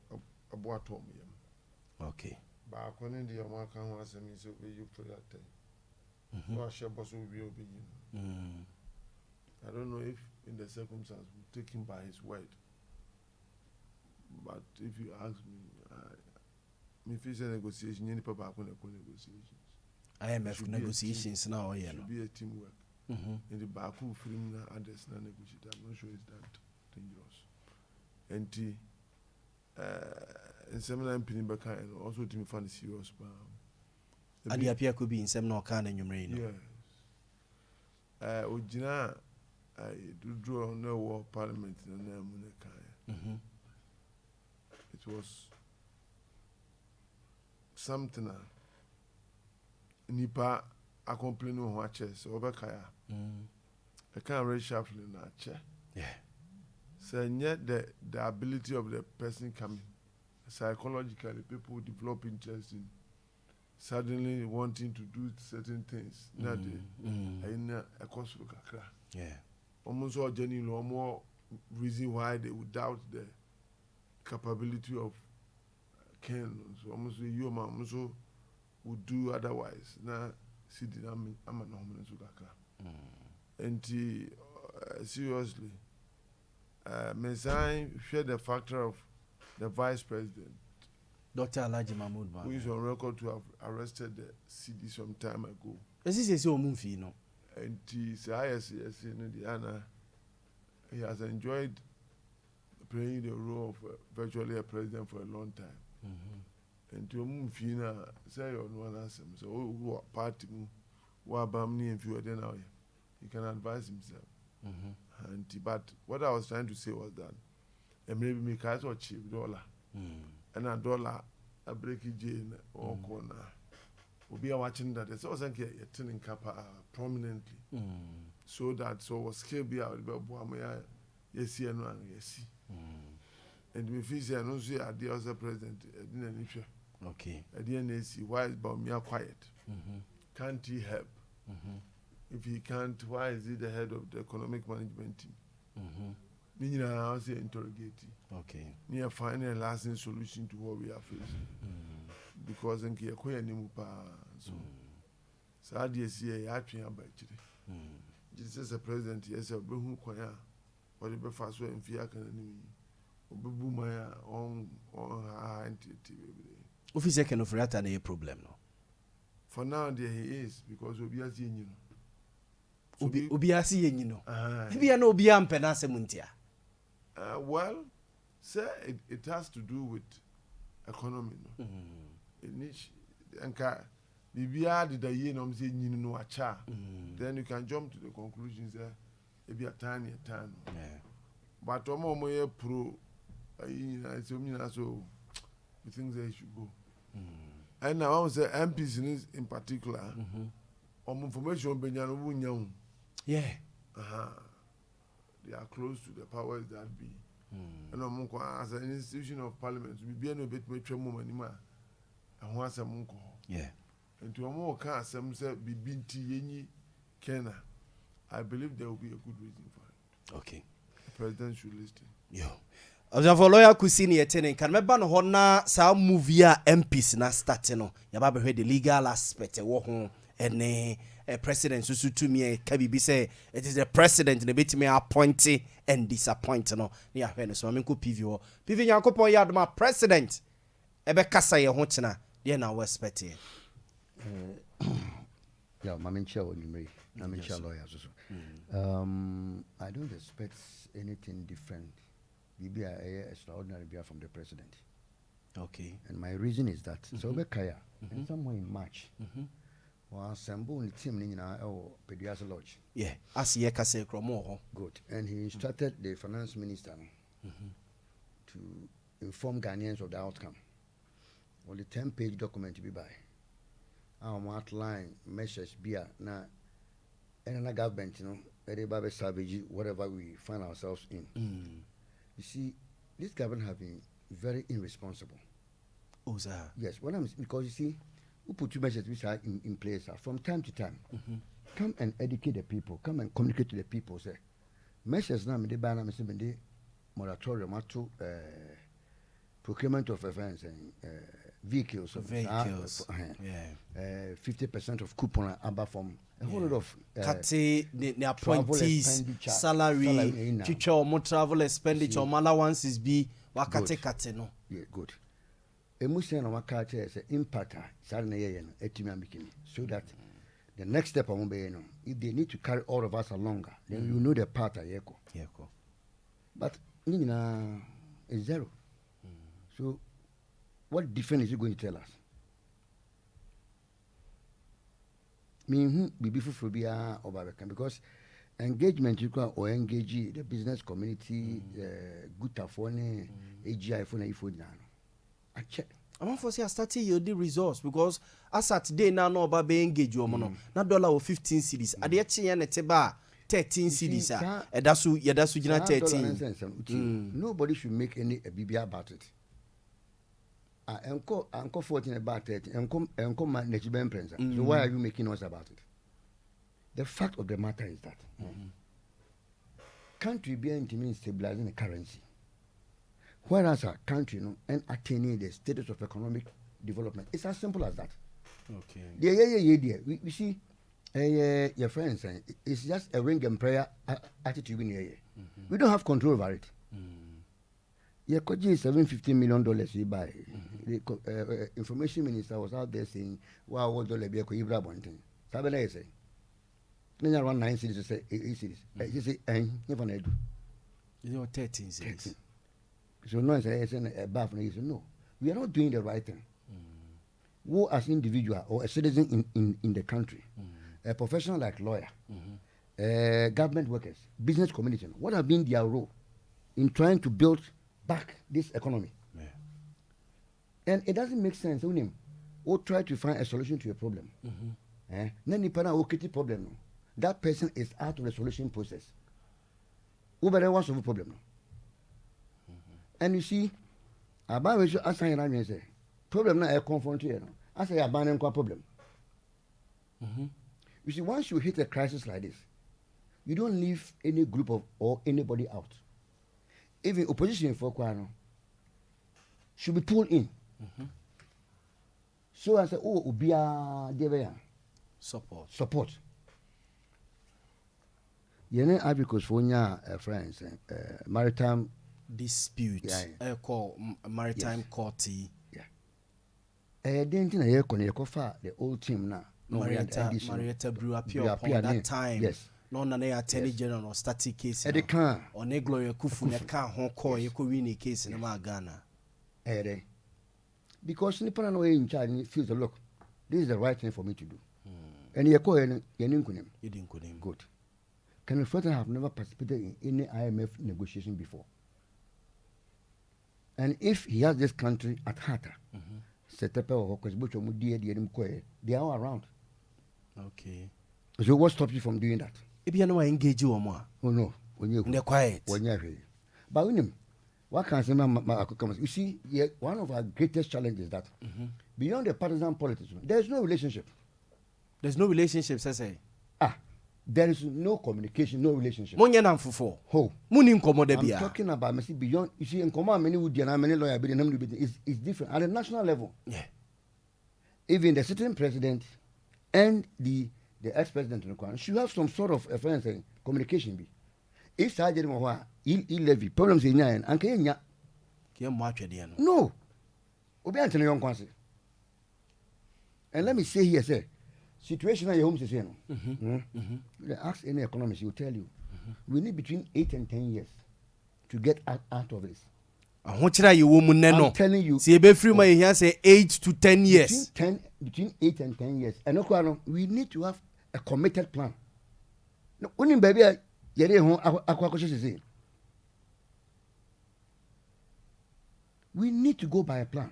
Speaker 5: a boatom.
Speaker 1: Okay.
Speaker 5: But according to your mark and was me so you for that time. So I share boss will be obeying. I don't know if in the circumstance we take him by his word. But if you ask me, me face a negotiation, any papa negotiations.
Speaker 1: IMF negotiations now, yeah.
Speaker 5: Should be a teamwork. In the Baku film others na negotiate. I'm not sure it's that dangerous. And in seminar in Baka and also to me find serious.
Speaker 1: And the appear could be in seminar can and you may know.
Speaker 5: Yes. Ojina I do draw no war parliament in the name it was something nipa a complain on what chess over kaya. I can't read sharply in that chair.
Speaker 1: Yeah.
Speaker 5: So yet the ability of the person coming psychologically, people develop interest in suddenly wanting to do certain things. Not a cost of kakra.
Speaker 1: Yeah.
Speaker 5: Almost all genuine or more reason why they would doubt the capability of Ken. So almost you man so would do otherwise. Now see the I'm a normal kakra. And seriously, Messiah share the factor of the vice president,
Speaker 1: Dr. Alhaji Mahmoud,
Speaker 5: who is on record to have arrested the CD some time ago.
Speaker 1: This is a movie, no?
Speaker 5: And he has enjoyed playing the role of virtually a president for a long time. And to movie say on one answer, so who party Wabamni and few then now. He can advise himself. And but what I was trying to say was that maybe me cash or cheap dollar. And a dollar a breaky jane or corner. We'll be watching that it's also turning kappa prominently. So that so was scale be out about Boamaya, yes, and yes. And me feel say I don't see a dear as a president, didn't issue.
Speaker 1: Okay.
Speaker 5: I didn't see why is Boamia quiet. Can't he help? If he can't, why is he the head of the economic management team? Meaning I say interrogating.
Speaker 1: Okay.
Speaker 5: Near finding a lasting solution to what we are facing. Because in Kiakoya Nimupa, so I did see a yapping about it. Just as a president, yes, a boom choir, or the breakfast in Fiakan and Bumaya on her entity.
Speaker 1: If he's a kind of rat and a problem, no.
Speaker 5: For now, there he is, because we'll be as you
Speaker 1: Ubiasi, you know. Maybe I know Biam Penasa Muntia.
Speaker 5: Well, sir, it has to do with economy. No? Libya did a year, no, saying then you can jump to the conclusions there. It be a tiny time. But Omo pro, so the things they should go. And now I would say MPs in particular, information Benjamin.
Speaker 1: Yeah.
Speaker 5: They are close to the powers that be. And as an institution of parliament, we be a bit more moment and once a monk.
Speaker 1: Yeah.
Speaker 5: And to a more cast, some say be binti yeni Kena. I believe there will be a good reason for it.
Speaker 1: Okay.
Speaker 5: The president should listen.
Speaker 1: Yo. For lawyer Kusini attending can remember no hona sa movie MPs na starting no. Yaba be the legal aspect wo ho ene president so to me kabibi say it is the president na beti me appoint and disappoint no. Na ya no so menko PV Nyankopon ya adoma president ebe kasa ye ho tena de na we expect it.
Speaker 6: Yeah, Mamincha or Nimri, Mamincha lawyers also. I don't expect anything different. Maybe extraordinary beer from the president.
Speaker 1: Okay.
Speaker 6: And my reason is that so Bekaya, and somewhere in March, was Sambo and team in our Pedias Lodge.
Speaker 1: Yeah, as ye kase kromo.
Speaker 6: Good. And he instructed the finance minister to inform Ghanaians of the outcome. On the 10-page document to be by. Outline measures beer now and a government, you know, very bad savage, whatever we find ourselves in. You see, this government have been very irresponsible.
Speaker 1: Oh, sir.
Speaker 6: Yes, because you see, we put two measures which are in place from time to time. Come and educate the people, come and communicate to the people. Say, measures now, the ban, the moratorium to procurement of events and vehicles. 50% of coupon above from a whole lot of
Speaker 1: the appointees salary, teacher more travel expenditure, allowances be wakate no.
Speaker 6: Yeah, good. Emotion on wakate is impact so that the next step if they need to carry all of us along, then you know the path yeko. But is zero. So what difference is he going to tell us? Because engagement you can or engage the business community, good phone, AGI phone, iPhone. I check.
Speaker 1: I'm for say starting your the resource because as at today now no about be engage your mono. Na dollar 15 cedis. Ade eche ya neteba 13 cedis. Edasu yedasu gina 13.
Speaker 6: Nobody should make any BB about it. Uncle 14 about 30. Uncle man nechiben prensa. So why are you making us about it? The fact of the matter is that country being to mean stabilizing the currency. Whereas a country and attaining the status of economic development. It's as simple as that.
Speaker 1: Okay.
Speaker 6: We see your friends it's just a ring and prayer attitude in here. We don't have control over it. Yeah, $750 million you buy. The information minister was out there saying, wow, what dollar be a Ibra Bontin. Sabela say, then around 9 cities to say 8 cities. You say, never do.
Speaker 1: You know, 13 cities.
Speaker 6: So no, it's a bath. No, we are not doing the right thing. Who as individual or a citizen in the country, a professional like lawyer, government workers, business community, what have been their role in trying to build back this economy? Yeah. And it doesn't make sense when him or try to find a solution to a problem. Then the problem. That person is out of the solution process. Who better wants solve a problem? And you see, about which I say, problem na I confront you. I say abandon problem. You see, once you hit a crisis like this, you don't leave any group of or anybody out. Even opposition for Kwano should be pulled in. So I say, oh, ubia devaya support. Yene advocates for friends, maritime
Speaker 1: dispute. Call maritime court.
Speaker 6: Didn't you know the old team now?
Speaker 1: Marietta Brew appear upon that time.
Speaker 6: Yes.
Speaker 1: No, attorney general or static case.
Speaker 6: They can.
Speaker 1: Or Negro Kufu, you can't Hong Kong, you could win a case in Ghana.
Speaker 6: Because Nippon away in charge feels the look. This is the right thing for me to do. And you call you didn't good. Can you further have never participated in any IMF negotiation before? And if he has this country at heart, set up they are around.
Speaker 1: Okay.
Speaker 6: So what stops you from doing that?
Speaker 1: If you know I engage you or more.
Speaker 6: Oh no. When you're
Speaker 1: quiet.
Speaker 6: When you're ready. But when what can I say? You see, one of our greatest challenges is that beyond the partisan politics, there is no relationship.
Speaker 1: There's no relationship, say.
Speaker 6: There is no communication, no relationship.
Speaker 1: I'm
Speaker 6: talking about beyond. You see, in command, many would many lawyers, it's different at the national level.
Speaker 1: Yeah.
Speaker 6: Even the sitting president and the ex-president should have some sort of communication. Be if I did he levy problems in Yan and Kenya. No. And let me say here, sir. Situation at your home is ask any economist, he will tell you we need between 8 and 10 years to get out of this.
Speaker 1: I'm telling you. See, say 8 to 10 years.
Speaker 6: Between 8 and 10 years. And we need to have a committed plan. No, only baby, we need to go by a plan.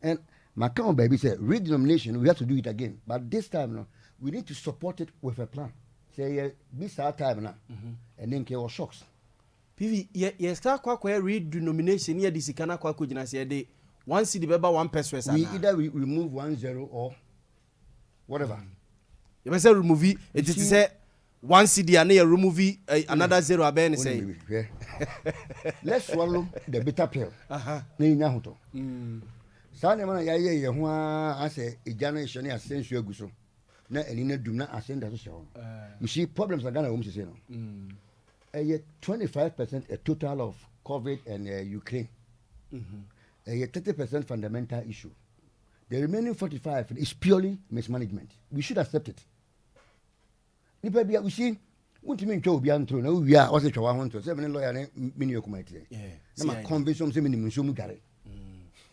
Speaker 6: And Macau baby said, redenomination, we have to do it again. But this time, no, we need to support it with a plan. Say, this our time now. And then there was shocks.
Speaker 1: PV, yes, redenomination here, this Ikana Kwakujina said, one city, one person.
Speaker 6: We either we remove 1-0 or whatever.
Speaker 1: You must say remove it. It is say one city and you remove another 0. Aben say.
Speaker 6: Let's swallow the bitter pill. Sane man ya ye ho ase ejana ehye na asensu aguso na enina dum na asenda so hye. You see problems are Ghana home say no. 25% a total of COVID and Ukraine. 30% fundamental issue. The remaining 45 is purely mismanagement. We should accept it. We see untimi ntwa obi antro na wi a wose twa ho ntro se me lawyer ne mini okumati. Na ma convention se mini nso mu gare.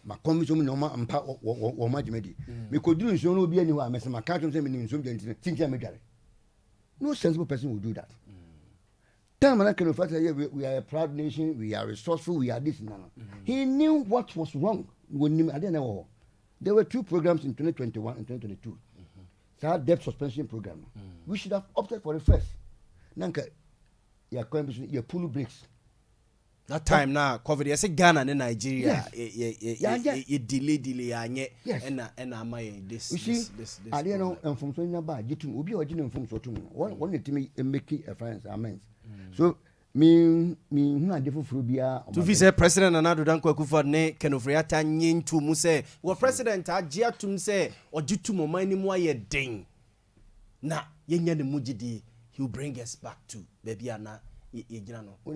Speaker 6: Ma commission no ma mpa wo ma jimedi me koduru nso no obi ani ho amese ma ka twem se me nso mjanti tintia me dware. No sensible person will do that. Time and I can fact we are a proud nation, we are resourceful, we are this and He knew what was wrong when I didn't know. There were 2 programs in 2021 and 2022. So debt suspension program. We should have opted for the first. Nanka ya pull breaks.
Speaker 1: That time now, COVID. I say Ghana and Nigeria. Delay. And am I this?
Speaker 6: You see, I don't know. And from Sonia Bar, you to Ubi or Jim from Sotum. One to me make a friends amends. So me not different Frubia.
Speaker 1: To visit President Anadu Danko Kufa ne Kenofriata Yin to Muse. Well, President Ajiatum say or Jutumo mining why a ding. Na Yenya the Mujidi, he'll bring us back to Babyana.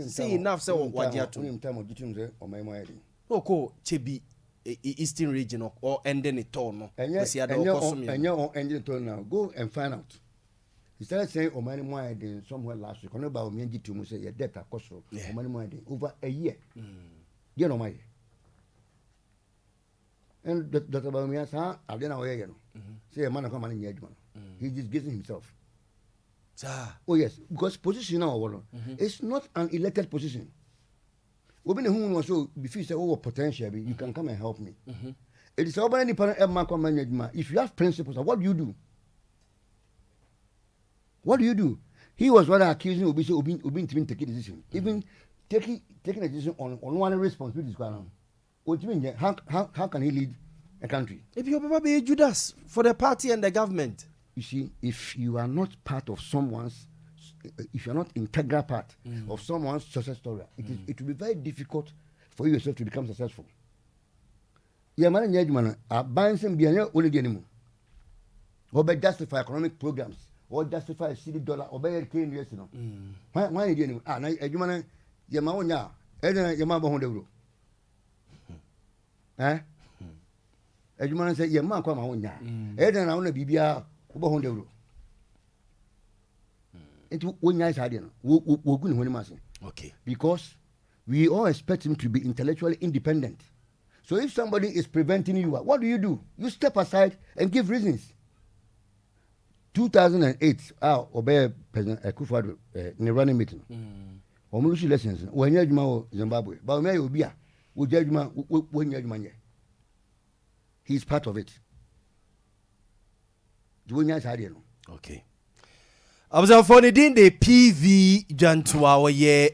Speaker 1: Say enough, so what you have to
Speaker 6: time of Jitum or my wedding.
Speaker 1: Oko Chebi Eastern region or ending a tone.
Speaker 6: And your ending tone now. Go and find out. He started saying, oh, money more than somewhere last week. I know about me and Jitum say, your debt are cost money more than over a year. You know, my. And that about me, I didn't know. Say a man of money in Yedman. He's disgracing himself.
Speaker 1: Sir.
Speaker 6: Oh yes, because position now, it's not an elected position. Women who want to be feel say, oh, potential, you can come and help me. It is about any management. If you have principles, what do you do? What do you do? He was rather accusing Obi to take a decision. Even taking a decision on one responsibility. How can he lead a country?
Speaker 1: If you ever be Judas for the party and the government.
Speaker 6: You see, if you are not part of someone's, if you are not integral part of someone's success story, it will be very difficult for you yourself to become successful. Yeah, man, buying some bianya only the anymore. Or by justify economic programs, or justify city dollar, or by $10 years, you know. Why did you? Ah, you man, Yamaonia, Eden Yamaba Honda. Eh? As you man say, Yamaka Mahonia, Eden I want to be Bibia.
Speaker 1: Okay.
Speaker 6: Because we all expect him to be intellectually independent. So if somebody is preventing you, what do? You step aside and give reasons. 2008, obey President Akufo-Addo in a running meeting. Omurushi lessons. When you Zimbabwe, but me Obia, we judge when he's part of it.
Speaker 1: Okay. Observe for the PV Jantua,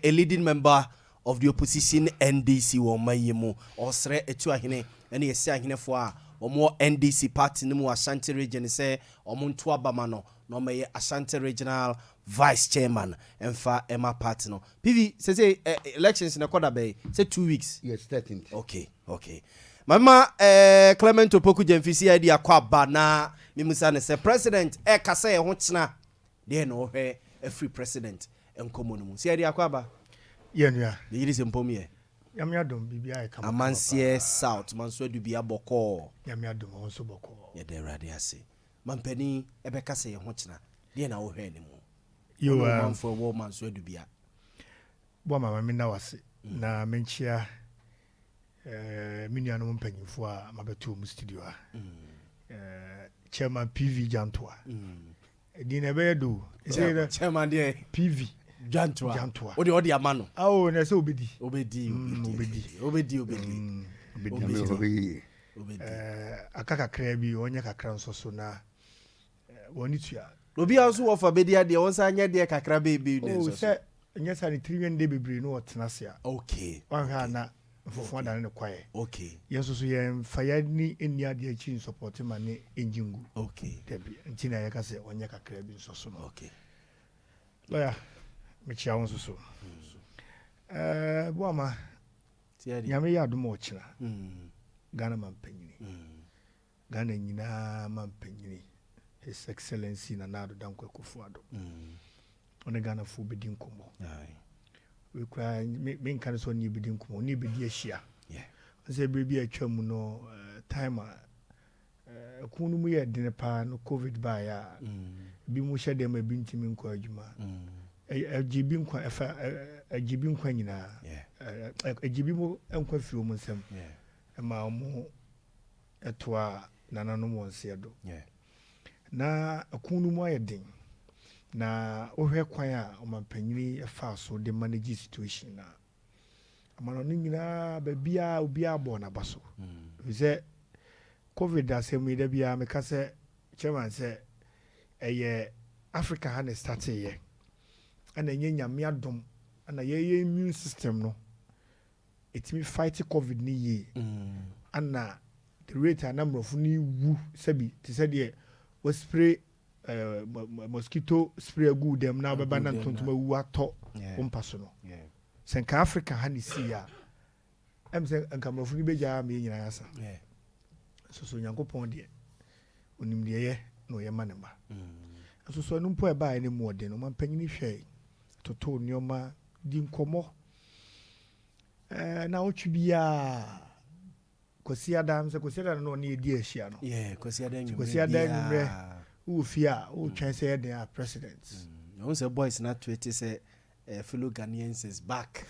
Speaker 1: a leading member of the opposition NDC or Mayemo or Sre Etuahine, and he is saying for or more NDC party no more Ashanti region say or Muntua Bamano, no may Ashanti regional vice chairman and fa Emma Patino. PV says elections in a quarter bay, say 2 weeks.
Speaker 6: Yes, 13th.
Speaker 1: Okay. Mama Clement Opoku Jemfisi idea kwa bana mimusane say president kasa ho kyena de no hwe a free president enkomo no mu si idea kwa ba
Speaker 7: ye nua
Speaker 1: de yiri sempom ye
Speaker 7: yamya dom bibia e kama
Speaker 1: amansie south manso adubia boko
Speaker 7: yamya dom onso boko
Speaker 1: ye de rade ase mampani ebekasa ye ho kyena de na wo hwe ne mu
Speaker 7: yo
Speaker 1: manfo wo manso adubia
Speaker 7: bo mama mi na wase na menchia miniano mpanyifo a mabeto mu studio a chairman PV Jantua di na be do
Speaker 1: chairman de
Speaker 7: PV
Speaker 1: Jantua odi amano
Speaker 7: awo na se obedi akaka kra bi onye kakra nso so na woni tua
Speaker 1: obi aso wo fa bedi ade won sa nya de kakra be nso
Speaker 7: so nya sa ni triwen de bebre no otenase a
Speaker 1: okay
Speaker 7: wan ha na for than the quiet.
Speaker 1: Okay.
Speaker 7: Yes, so you fire ni in the idea chin support money engine.
Speaker 1: Okay.
Speaker 7: Debbie, and Tina Yakase, on Yaka Crab in so.
Speaker 1: Okay.
Speaker 7: Lawyer, Michia also so. Wama, Yamia Dumochina, Ghana man penny. Ghana Nina man penny. His Excellency Nanado Danko Kufuado. On a Ghana for bidding combo. We cry main kind of so ni bidin ko ni bidi ahia yeah say baby atwam no time kunu mu ye dine pa no covid ba ya bi mu hye dem abi ntimi nko adwuma agibi nko afa agibi nko nyina agibi mu enko firi mu nsem ma mu etoa nananom wonse do na kunu mu ayedin na ohwe kwan a omampanyini efa so de manage situation na amano nyina ba bia obi abo na baso ze covid asemi da bia me ka se chairman se eye Africa ha na start ye ana nyame adom ana ye immune system no etimi fight covid ni ye ana the rate a number of ni wu sabi ti said ye we spray mosquito spray good dem na beba na tontoma wu ato umpaso no senka Africa ha ni sia em se nkamrofo ni beja me nyina yasa so nyankopon de onim de ye no ye manema so no mpo e ba ni mu ode no mampanyini hwe toto nioma di nkomo na otwi bia Kosi Adam se Kosi Adam no ni di ahia no
Speaker 1: Kosi Adam
Speaker 7: nyumre ufia o twen say dey president
Speaker 1: no say boys na tweet say fellow Ghanaians is back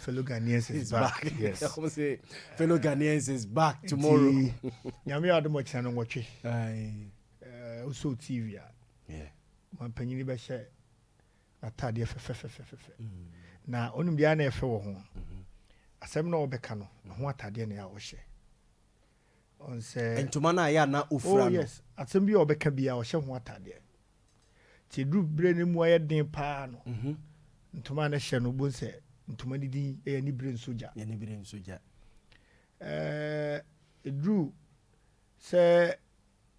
Speaker 7: yes
Speaker 1: I say fellow Ghanaians is back tomorrow
Speaker 7: nyame adom chana no wotwe also TV mampanyini bɛhyɛ atadeɛ fɛfɛfɛfɛfɛ na onim deɛ na ɛfɛ wɔ ho asɛm na wɔbɛka no ho atadeɛ na wɔhyɛ on sɛ
Speaker 1: ntoma na ya na ofura no
Speaker 7: yes asɛm bi wɔbɛka bia wɔhyɛ ho atadeɛ ti duru bere ne mu ayɛ den paa no ntoma na hyɛ no bon sɛ ntoma didi ɛyɛ ni bere nsoja duru sɛ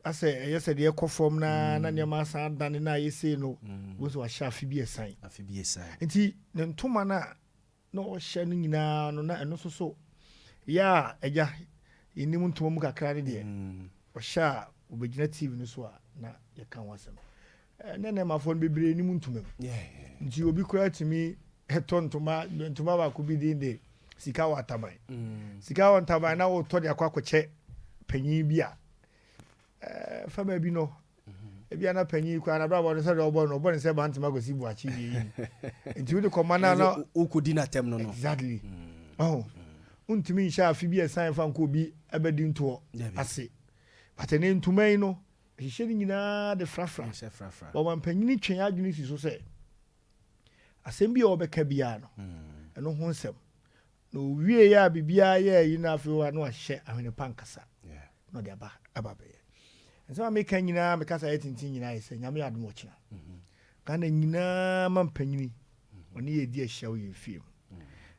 Speaker 7: asɛ ɛyɛ sɛ deɛ kɔ fam na nneɛma asan dane na ayɛsei no wo sɛ wahyɛ afe bi ɛsan nti ne ntoma na ɔhyɛ no nyinaa no na ɛno so yɛ a agya yɛnim ntoma mu kakra ne deɛ ɔhyɛ a wobɛgyina tv no so a na yɛka ho asɛm ne nɛmafoɔ no bebree nim ntoma mu nti obi koraa tumi ɛtɔ ntoma baako bi din de sika wɔ ataban na wotɔ de akɔ akɔkyɛ panyin bi a fama bi no ebia na panyin kwa na bra bo se de obo no se ba ntema gosi bu achi bi nti wo de komanda na
Speaker 1: ukudi na tem no
Speaker 7: exactly untumi nsha afi bi esan fa nko bi abedi nto ase patene ntumai no hihye ni nyina de frafra bo man panyin twen adwene si so se asem bi obeka bia no eno ho nsem no wie ya bibia ya yi na afi wa no ahye ahwene pankasa no de aba be nso ameka nyina meka sa yetintin nyina yese nyame adom ochina kana nyina mampanyini oni ye di ahia wo ye fiem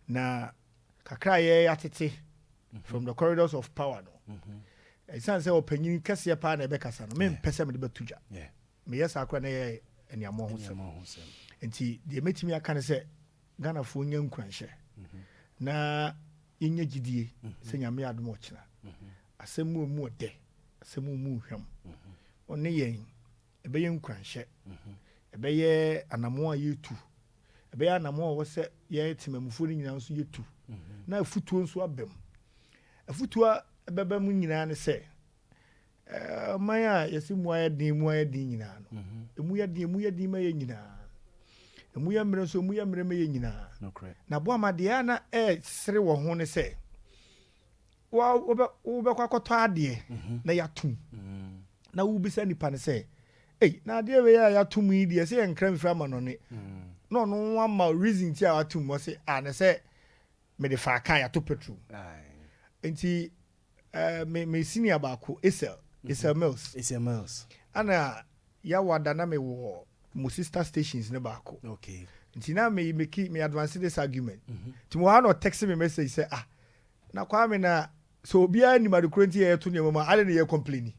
Speaker 7: na kakra ye atete from the corridors of power no esan se opanyini kase pa na ebekasa no me mpese me de betuja me yesa akra na ye eniamo ho sem enti de metimi aka ne se Ghana fo nya nkwanhye na yenye gidie se nyame adom ochina asemu mu ode asemu mu hwam one yen ebeye nkwanhye ebeye anamo a yetu ebeye anamo a wo se ye timamufo ni nyina nso yetu na afutuo nso abam afutuo ebebam nyina ne se man a yesimu ayedin nyina no emu yedin ma ye nyina emu ya mre nso emu ya mre ma ye nyina na bo amade na sere wo ho ne se wo be kwakoto ade na yatum na wo bisa nipa ne se na ade we ya yatum yi de se enkra mfra ma no ne no no ma reason ti a yatum mo se ne se me de fa kan yato petrol enti me senior baako Esel Mills ana ya wada na me wo mo sister stations ne baako
Speaker 1: okay
Speaker 7: nti na me advance this argument ti mo ha no text me message say na kwa me na so obia ni madukronti ye to ne mama ale ne ye complain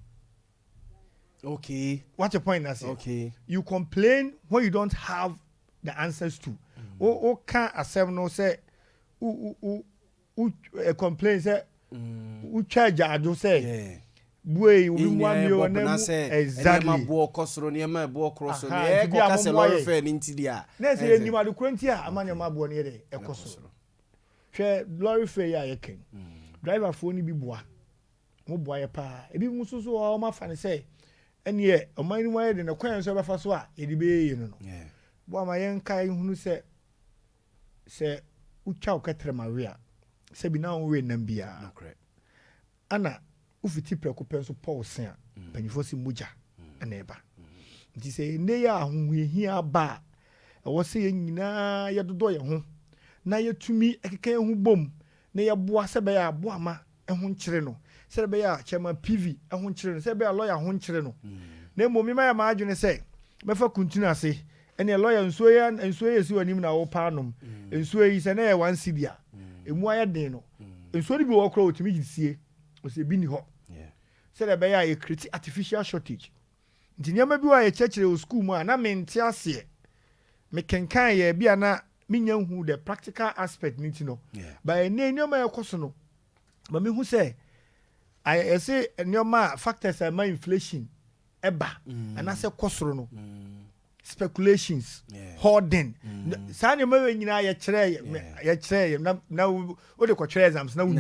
Speaker 1: okay
Speaker 7: what's your point now
Speaker 1: okay
Speaker 7: you complain when you don't have the answers to o can asem no say u complain say u charge ado say buey we mwami o na exactly
Speaker 1: ma bo kosoro ne ma bo kroso ne ko ka se lorry fare ni ntidi a
Speaker 7: na say ni madukronti a amanya ma bo ne de ekosoro hwe lorry fare ya yeken driver fo ni bi boa mo boa ye pa ebi mususu o ma fa ne say ene ye o man ni mo ye de ne kwan so be fa so a e di be ye no boa ma yen kai hunu se ucha uketre maria se bi na onwe nam bia ana ufiti preko penso Paul sen panifo si muja na eba nti se ne ya ahohia ba e wo se ye nyina ye dodo ye ho na ye tumi ekeka ho bom na ye boa se be ya boa ma ho nkyere no se be ya chema PV ho nkyere no se be ya lawyer ho nkyere no na momi ma ya ma adwene se me fa kuntinu ase ene lawyer nsuo ye si wanim na wo pa anom nsuo yi se na ye 1 cedi a emu aye den no nsuo ni bi wo kro otimi gisie o se bi ni ho se be ya e create artificial shortage nti nyama bi wa ye chechire o school mu a na mente ase me kenkan ye bia na minya hu the practical aspect niti no by ne nyoma ye koso no ba me hu se I say nyoma factors are my inflation eba and I say kosoro no speculations hoarding sa nyoma we nyina ye kire na wo de ko kire exams na wu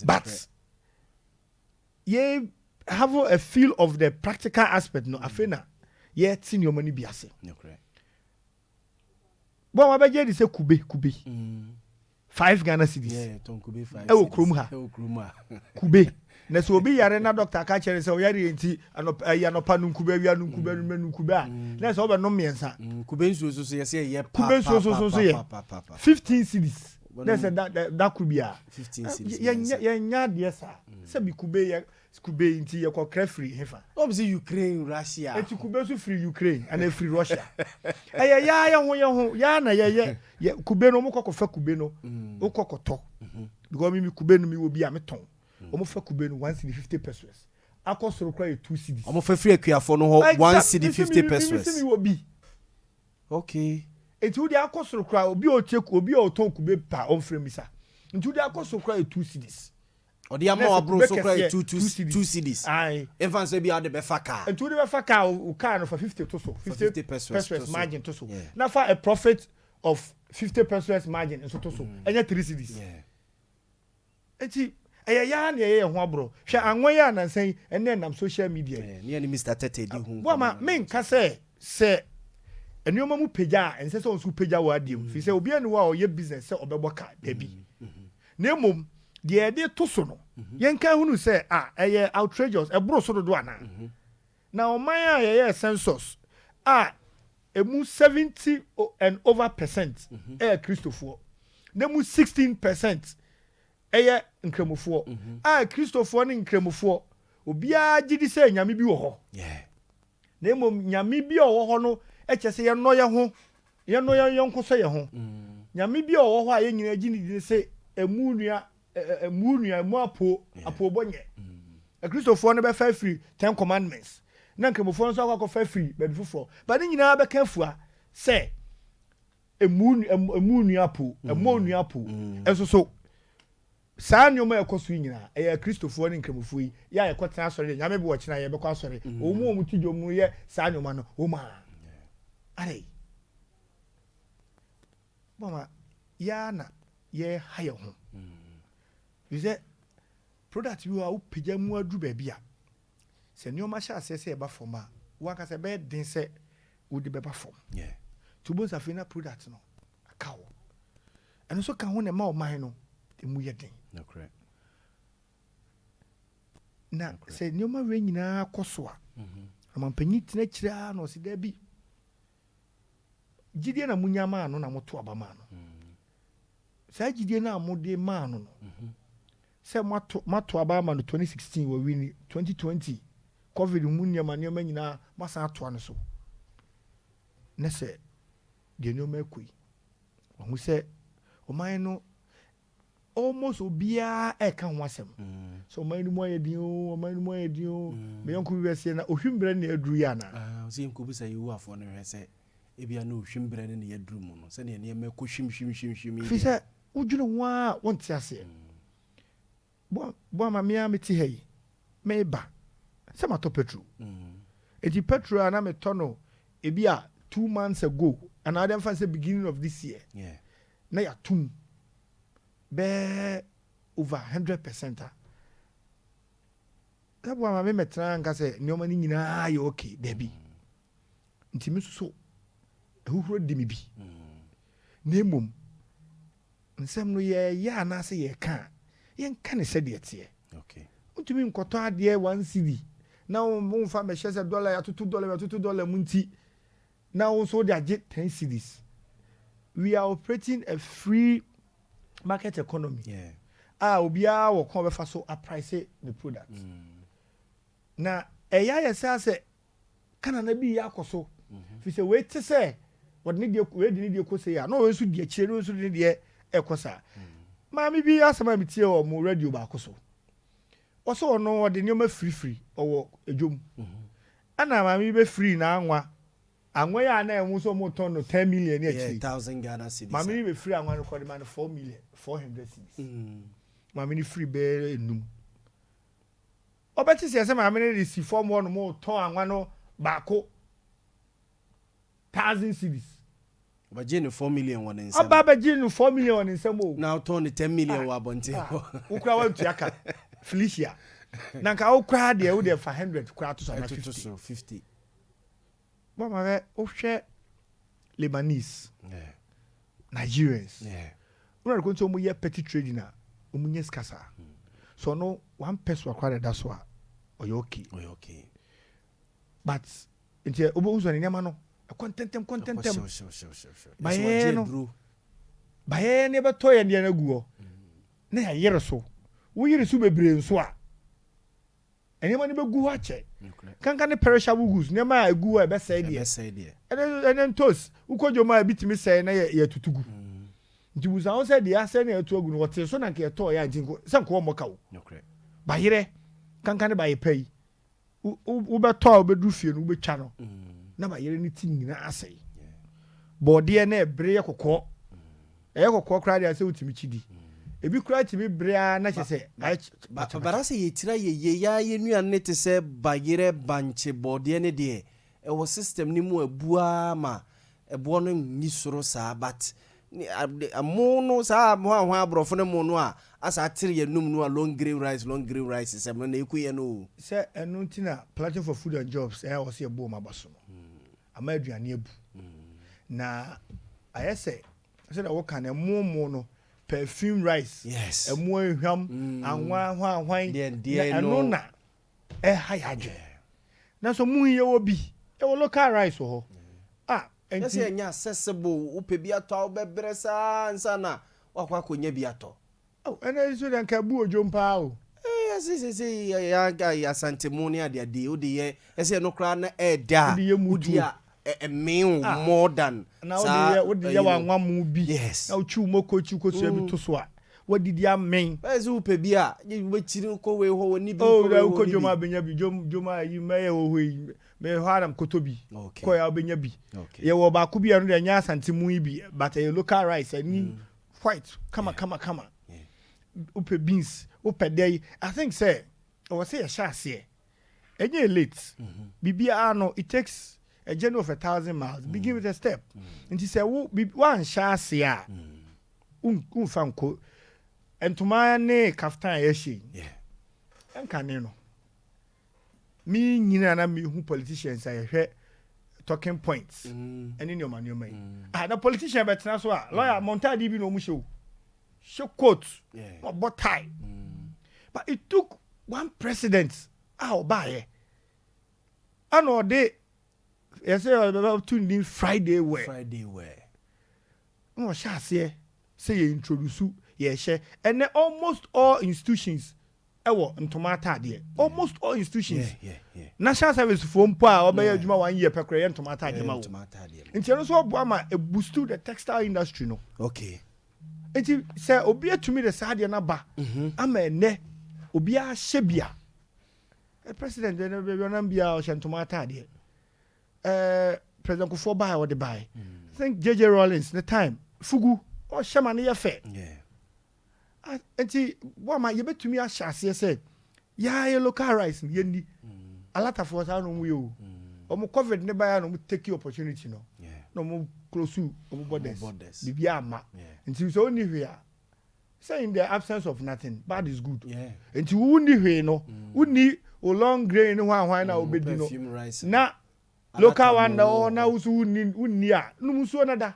Speaker 7: but ye have a feel of the practical aspect no afena ye tin your money biase bon wa beje di se kube 5 Ghana cedis
Speaker 1: yeah ton kube 5
Speaker 7: e wo krom ha kube na so obi yare na doctor ka kire say o yare enti anopa no nkuba wi anu nkuba no nkuba na so obe no miensa
Speaker 1: kube nsuo so ye say ye pa
Speaker 7: kube nsuo so ye 15 cedis na say that could be
Speaker 1: 15 cedis
Speaker 7: ye nya de sa say bi kube enti ye ko free hefa
Speaker 1: obviously Ukraine Russia
Speaker 7: enti kube so free Ukraine and free Russia ya ho ya na ye kube no mo kokofa kube no o kokoto because me kube no mi wo bi a meton omo fa kube no 150 pesos akosoro kra 2 cedis
Speaker 1: omo fa free akuafo no ho 150 pesos okay
Speaker 7: enti wo di akosoro kra obi o check obi o ton kube pa on free mi sa enti wo di akosoro kra 2 cedis
Speaker 1: odi ama abro so kra 2 cedis ai even say bi ade be fa car
Speaker 7: enti wo di be fa car o car no for 50 to so
Speaker 1: 50 pesos
Speaker 7: margin to so na fa a profit of 50 pesos margin so to so enya 3 cedis enti ya na ye ho abro hwe anwo ya na nsan ene nam social media
Speaker 1: ne Mr Tete di hu
Speaker 7: bo ma men ka se enioma mu pagya ense se onsu pagya wa adiem fi se obi anu wa o ye business se obebo ka baby na mom de de to so no yen kan hunu se eye outrageous ebro so do ana na oman a ye census emu 70 and over percent Christopher na mu 16% eye nkremofo Christopher ne nkremofo obia gidi se nyame bi wo ho na mom nyame bi wo ho no echese ye no ye ho ye no ye yonko so ye ho nyame bi wo ho a ye nyina gidi ni se emunua mu apo bonye Christopher ne be fa free 10 commandments na nkremofo nso akwa fa free be fufo ba ni nyina be ka fua se emunua apo enso so saa nyoma ekoso nyina Christopher ne nkremofo yi ya ekotena asore nyame be wo kina ye be kwa asore omu tidwo mu ye saa nyoma no o ma are mama ya na ye haye ho bize product bi wa upija mu adu ba bia se nyoma sha asese e ba forma wa ka se be din se wo de be ba form tubo sa fina product no akawo eno so ka ho ne ma o man no emu ye din
Speaker 1: no correct
Speaker 7: na se nyoma we nyina koso a amampanyi tena kira na o se da bi jidie na munyama no na moto aba ma no sa jidie na amode ma no se mato aba ma no 2016 we win 2020 covid munyama nyina masa ato an so ne se de nyoma akui wo se o man no almost obia e kan ho asem so man no moye din me yonko wi se na ohwimbre na aduru ya na
Speaker 1: o se yonko bi say wu afo no hwe se ebia na ohwimbre na ye aduru mu no se ne ne me ko hwim
Speaker 7: fi se udwunu wa wonte ase bo ma me ti hei me ba se ma to petrol eti petrol na me tono ebia 2 months ago and I don't fancy beginning of this year na ya tum be over 100%. That one me metra nka se nyoma ni nyina ya okay debi. Ntimi so huhuro de mi bi. Na emom nsem no ye ya na se ye ka. Ye nka ne se de ete.
Speaker 1: Okay.
Speaker 7: Ntimi nkoto ade 1 cedi. Na mo mfa me hye se dollar ya $2 munti. Na also they are 10 cedis. We are operating a free market economy. Obia wo kon be fa so a price the product. Na eya yesa se kana na bi yakoso. Fi se we te se wode ne die ko se ya. No we so die kire no so ne die ekosa. Ma mi bi asema mi tie o mo radio ba koso. Oso no wode ne ma free owo ejom. Ana ma mi be free na anwa ya na enwu so mo ton no 10 million e achi
Speaker 1: 1000 Ghana cedis.
Speaker 7: Ma mi be free anwa no call man 4 million 400 cedis. Ma mi ni free be enum. Obeti se ma mi ni receive form one mo ton anwa no baako 1000 cedis.
Speaker 1: Ba je no 4 million won nsem.
Speaker 7: Aba ba je no 4 million won nsem o.
Speaker 1: Now ton 10 million wa bonte.
Speaker 7: Ukra wa tuaka Felicia. Nanka ukra de wo de 500 kra to so 50. Mama we Lebanese, Nigerians. Una ko nto mo ye petty trading na omunye skasa. so no one person acquired that's why okay but into obo so nyama no contentem baye ne beto ye ne aguo na ya yere so wo yere so bebre nso a enyama ne begu ho ache kanka ne perishable goods ne ma agu e be say de enen tos ukojo ma bitimi say na ye tutugu nti busa on say de ase na etu agu no wote so na ke to ya ntinko se nko mo kawo bayere kanka ne baye pai u beto a obedu fie no ubetwa no na bayere ne tin nyina ase bode na ebre ye kokko kokko kra de ase utimi chidi ebi kura timi brea na chese
Speaker 1: barase yetira ye ya yenua ne te se bayere banche bode ne de e wo system ni mu abua ma ebo no nyi soro sa but amono sa mo ahwa abrofo ne mo no a asa atire ye num no a long grain rice se mo na ekuye no
Speaker 7: se enu ntina platform for food and jobs was se ebo ma baso no ama aduane abu na ayese se da wo kan mo no perfume rice
Speaker 1: yes
Speaker 7: emu ehwam anwan eno na hayadwe na so mu ye obi e wo local rice ho enti
Speaker 1: ese nya accessible upebi ato obebresa nsana wakwa konya bi ato
Speaker 7: ene so dan ka bu ojompa o
Speaker 1: si ya santemonia de odi ye ese no kra na eda odi a mean more than
Speaker 7: na odi ye wa nwa mu bi
Speaker 1: yes
Speaker 7: na uchu mokochu ko so bi to so a wadidi amen
Speaker 1: ese upebi a we chiri ko we ho ni bi
Speaker 7: ko joma benya bi joma yi meye ho me haram kotobi ko ya benya bi ye wo ba ku bi anu de nya santemu yi bi but a local rice ani white kama upe beans upe dey I think say o say a sha se enye late bibia no it takes a journey of 1,000 miles begin with a step nti say one sha se a fanko entuma ne kaftan ya shi enka ne no mi nyina na mi hu politicians ahwe talking points any no man the politician betena so a lawyer montadi bi no mu show coat or tie but it took one president obaye and all day yes about tune Friday where no sha say you introduce ye share and almost all institutions ntomata de almost all institutions national service for mpa obey adwuma 1 year pekre ntomata de ma wo nti no so obo ama e boost the textile industry no
Speaker 1: okay
Speaker 7: nti say obi atumi de saade na ba ama ene obi a hyebia president de no na bia o ntomata de president Kufo ba o de buy I think JJ Rawlings the time fugu o shema ne ye fe enti wama ye betumi a shase said ya local rice ye ni alata for sa no we o omo covid ne ba ya no take opportunity no no mo close omo borders bibia ama enti so ni hwe a say in the absence of nothing bad is good enti wu ni hwe no wu ni o long grain hwan na obedi no na local one na usu ni a no muso na da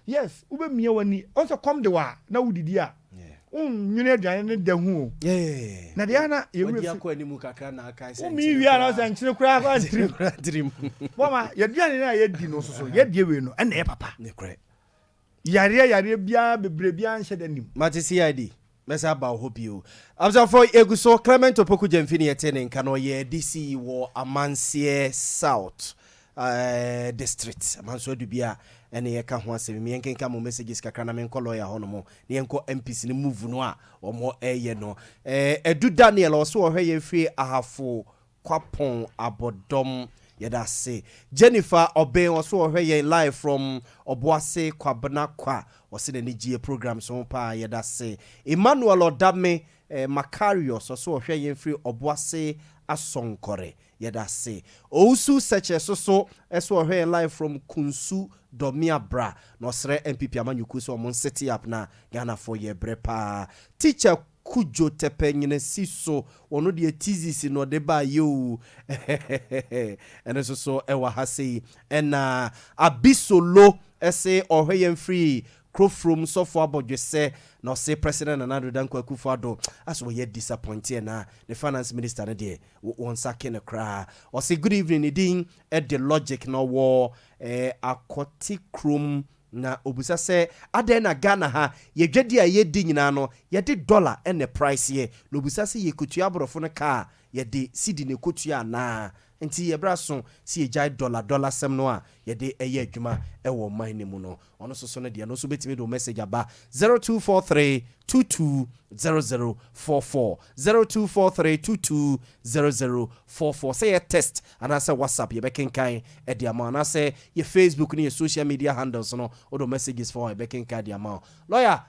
Speaker 7: yes ube mie wani also come the wa na udidi a nyune aduane ne da hu na de ana ye wi
Speaker 1: akọ animu kakra na aka
Speaker 7: se mi wi ana se nkyere kura kwa ntrim mama ye aduane na ye di no so ye die we no na ye papa
Speaker 1: ne kre
Speaker 7: yare bia bebre bia nhye da nim
Speaker 1: mate CID mesa ba hope you abza for eguso Clement Opoku Jamfini etene nka no ye DC wo Amansie South district amanso adubia ene ye ka ho asem me yenkenka mo messages kakra na men kolo ya hono mo ne yenko MPs ne move no a omo eye no Edu Daniel oso ohwe ye fie ahafo kwapon abodom yeda se Jennifer Oben oso ohwe ye live from Oboase Kwabna Kwa ose ne gie program so pa yeda se Emmanuel Odame Macarius oso ohwe ye fie Oboase Asonkore yeda se Ousu seche so eso ohwe live from Kunsu Domia Bra no sre MPP amanyuku so mon set up na Ghana for ye brepa teacher Kujo tepe nyine siso ono de tizisi no de ba yo ene so ewa hase ena abisolo ese ohwe free Krofrom Sofo Abodwese na say President Nana Dankwa Akufo-Addo as we yet disappointed na the finance minister there won sack in a cry or say good evening idin at the logic no war akoti krom na obusa se aden na Ghana ha ye dwedi a ye di nyina no ye de dollar and the price ye no obusa se ye kutua aborofo no ka ye de cedi ne kutua na nti ye braso si ye jai dollar sem no a ye de eye adwuma e wo man ne mu no ono so no de no so betimi do message aba 0243220044 0243220044 say ye test and I say WhatsApp ye bekenkan e de ama na say ye Facebook ni ye social media handles no odo messages for ye bekenkan de ama lawyer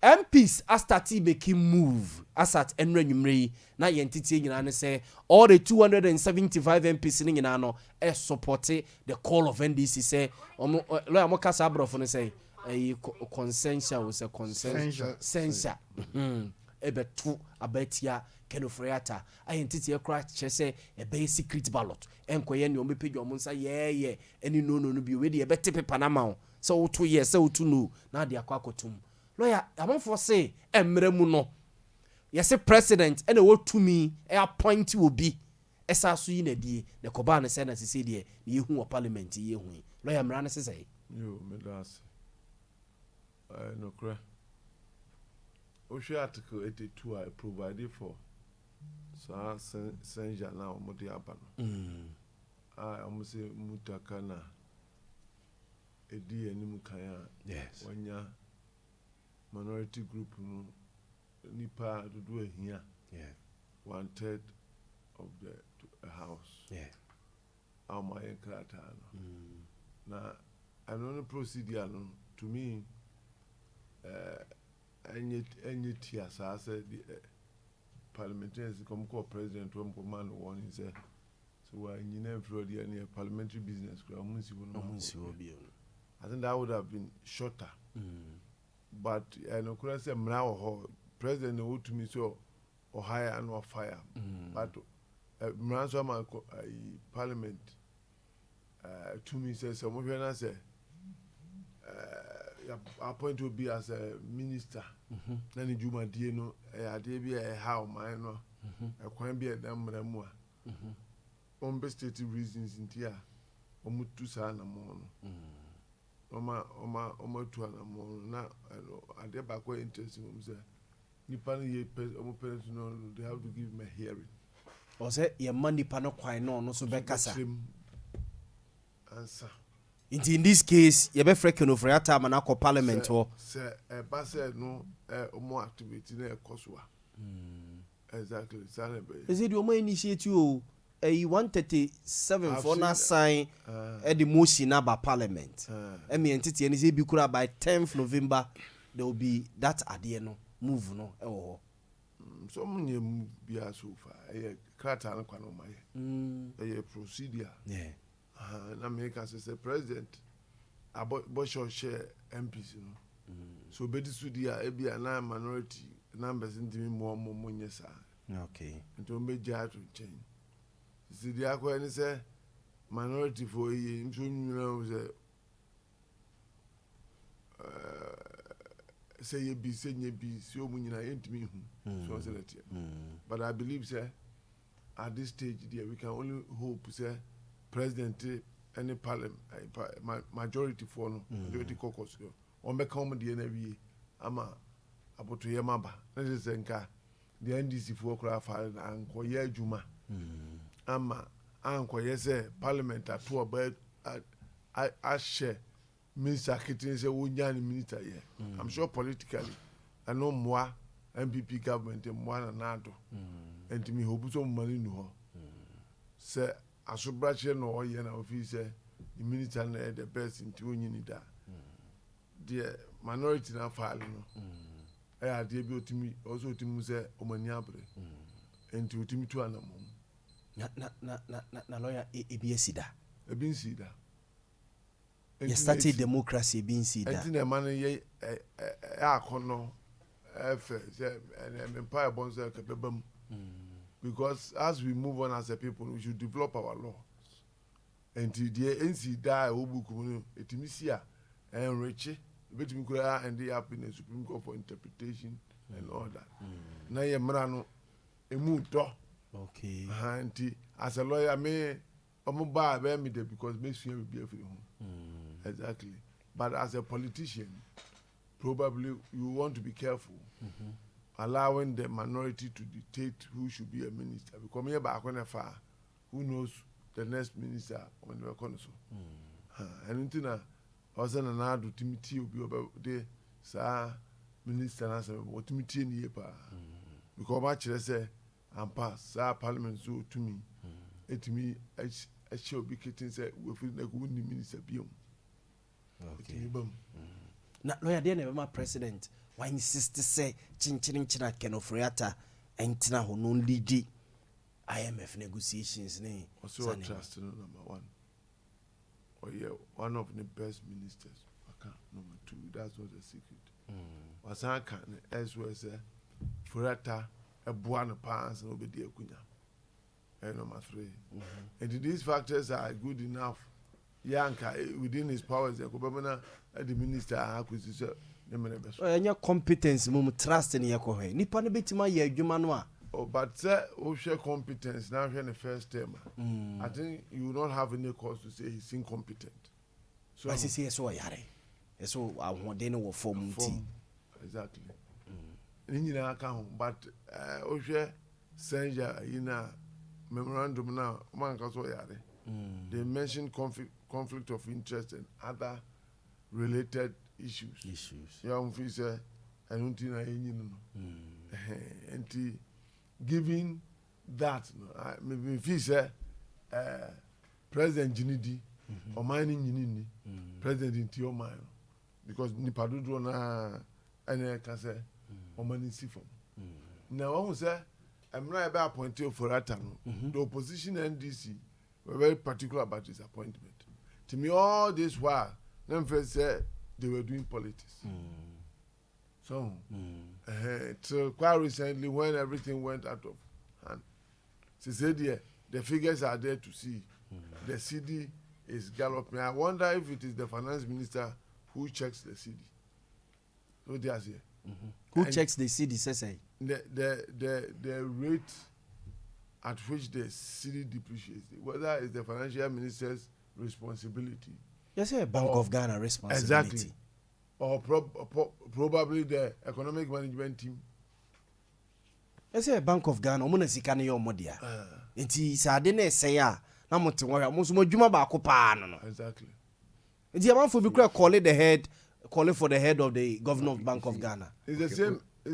Speaker 1: MPs are starting making move asat enre nwumre na ye ntiti nyina ne say all the 275 MPs ni nyina no support the call of NDC say lawyer mo kasa abrofo ne say consensus was a consensus ebetu abatia kenofreata aye ntiti ekra che say e be secret ballot enkoye ne omepegi omonsa ye eni no bi we de ebete paper na ma so to yes so to no na de akwakotum lawyer amonfo say emre mu no yes president and what to me appoint will be esa so yi na die the koba na say na sisi die ye hu parliament ye hu lawyer mra na say
Speaker 5: yo me das no kra Osha article 82 I provided for so senja na omode aba no almost mutaka na edi enimu kan
Speaker 1: yes
Speaker 5: wanya minority group no nipa do here 1/3 of the house my krata no na another procedure no to me any tia sa said parliamentarians come call president to command one is so why you never any parliamentary business I think that would have been shorter but I know could say now president would to me so or hire and or fire but Mranzo parliament to me says some say appoint to be as a minister then Juma die no be a how my no a kwan be a damramu on state reasons in tia omutu sa na mo no oma tu na mo na ade ba ko interesting say nipa no ye parents no they have to give me hearing
Speaker 1: or say your money pano kwan no so be kasa
Speaker 5: answer
Speaker 1: in this case you be freaking over at time na parliament ho
Speaker 5: say ba say no omo activity na ekosoa exactly
Speaker 1: is it the omo initiate you 137 for na sign the motion about parliament me entity any say be kura by 10th November there will be that ade no move no
Speaker 5: so munye move bia so far krata no kwa no maye procedure na make as a president about share MPs no so be this dia e bia na minority numbers ndimi mo nyesa
Speaker 1: okay
Speaker 5: nto me ja to change see the akwa ni say minority for ye nso nyina say ye bi say nye bi so mu nyina entimi hu so say that but I believe say at this stage there we can only hope say president any parliament majority for no majority caucus o me come the na wie ama aboto ye maba na say nka the NDC for kra fa anko ye adwuma ama anko ye say parliament ato oba a share minister kitin say wonya ni minister ye I'm sure politically I know moi MPP government moi na nado and me hope so money no say asobrache no ye na office say the minister na the best in onyi da the minority na file no ade bi otimi also otimi say omani abre enti otimi tu anamom
Speaker 1: na lawyer ebiesida you started democracy ebiesida
Speaker 5: enti na man ye akono efe say empire bonza kebebam because as we move on as a people we should develop our laws and the NC die obuku etimi sia enrich bet me could end up in the Supreme Court for interpretation and all that. Now you marano a mood door.
Speaker 1: Okay.
Speaker 5: Auntie, as a lawyer, may buy me there because makes you be a home. Exactly. But as a politician, probably you want to be careful, allowing the minority to dictate who should be a minister. Because me back on a far, who knows the next minister on the council. And until now, I was an adult Timothy will be about the sir minister and answer what Timothy in the because much I say and pass sir parliament so to me. It me I shall be kitten say we feel like we need minister beyond. Okay.
Speaker 1: Na lawyer dey never my president why insist to say chinchina kenofriata entina ho no lead IMF negotiations ne
Speaker 5: also trust number one. Oh yeah, one of the best ministers. Number two, that's not the secret. Was I can as well say Furata a buana pants and obedi kunya. And number three. And these factors are good enough. Yanka within his powers, the governor the minister acquisition.
Speaker 1: Your competence, mum trust in your cohe. Nippon betima ye jumanwa.
Speaker 5: Oh, but sir, share competence now in the first term. I think you will not have any cause to say he's incompetent.
Speaker 1: So I say so yare. So I want they know form.
Speaker 5: Exactly. But share Senja in a memorandum now, man yare. They mentioned conflict of interest and other related issues. Young officer and and given that maybe if he say President Jinidi or mining Jinini, President in Tio Mine, because Nipadudo na and can say or money see from. Now I will say I'm not about appointed for Atano. The opposition NDC were very particular about his appointment. To me, all this while, them first said they were doing politics. So, till quite recently, when everything went out of hand, she said, yeah, the figures are there to see. The CD is galloping. I wonder if it is the finance minister who checks the CD. So they are here.
Speaker 1: Who checks the CD, says
Speaker 5: the rate at which the CD depreciates, whether it's the financial minister's responsibility.
Speaker 1: Yes, sir, Bank of Ghana responsibility.
Speaker 5: Exactly. Or probably the economic management team.
Speaker 1: Yes, sir, Bank of Ghana, omuna sikane yo modia. Nti sade na ese ya na motenwa mo so modwuma ba ko pa no.
Speaker 5: Exactly.
Speaker 1: Nti amanfo bi kra calling for the head of the governor of Bank of Ghana.
Speaker 5: It's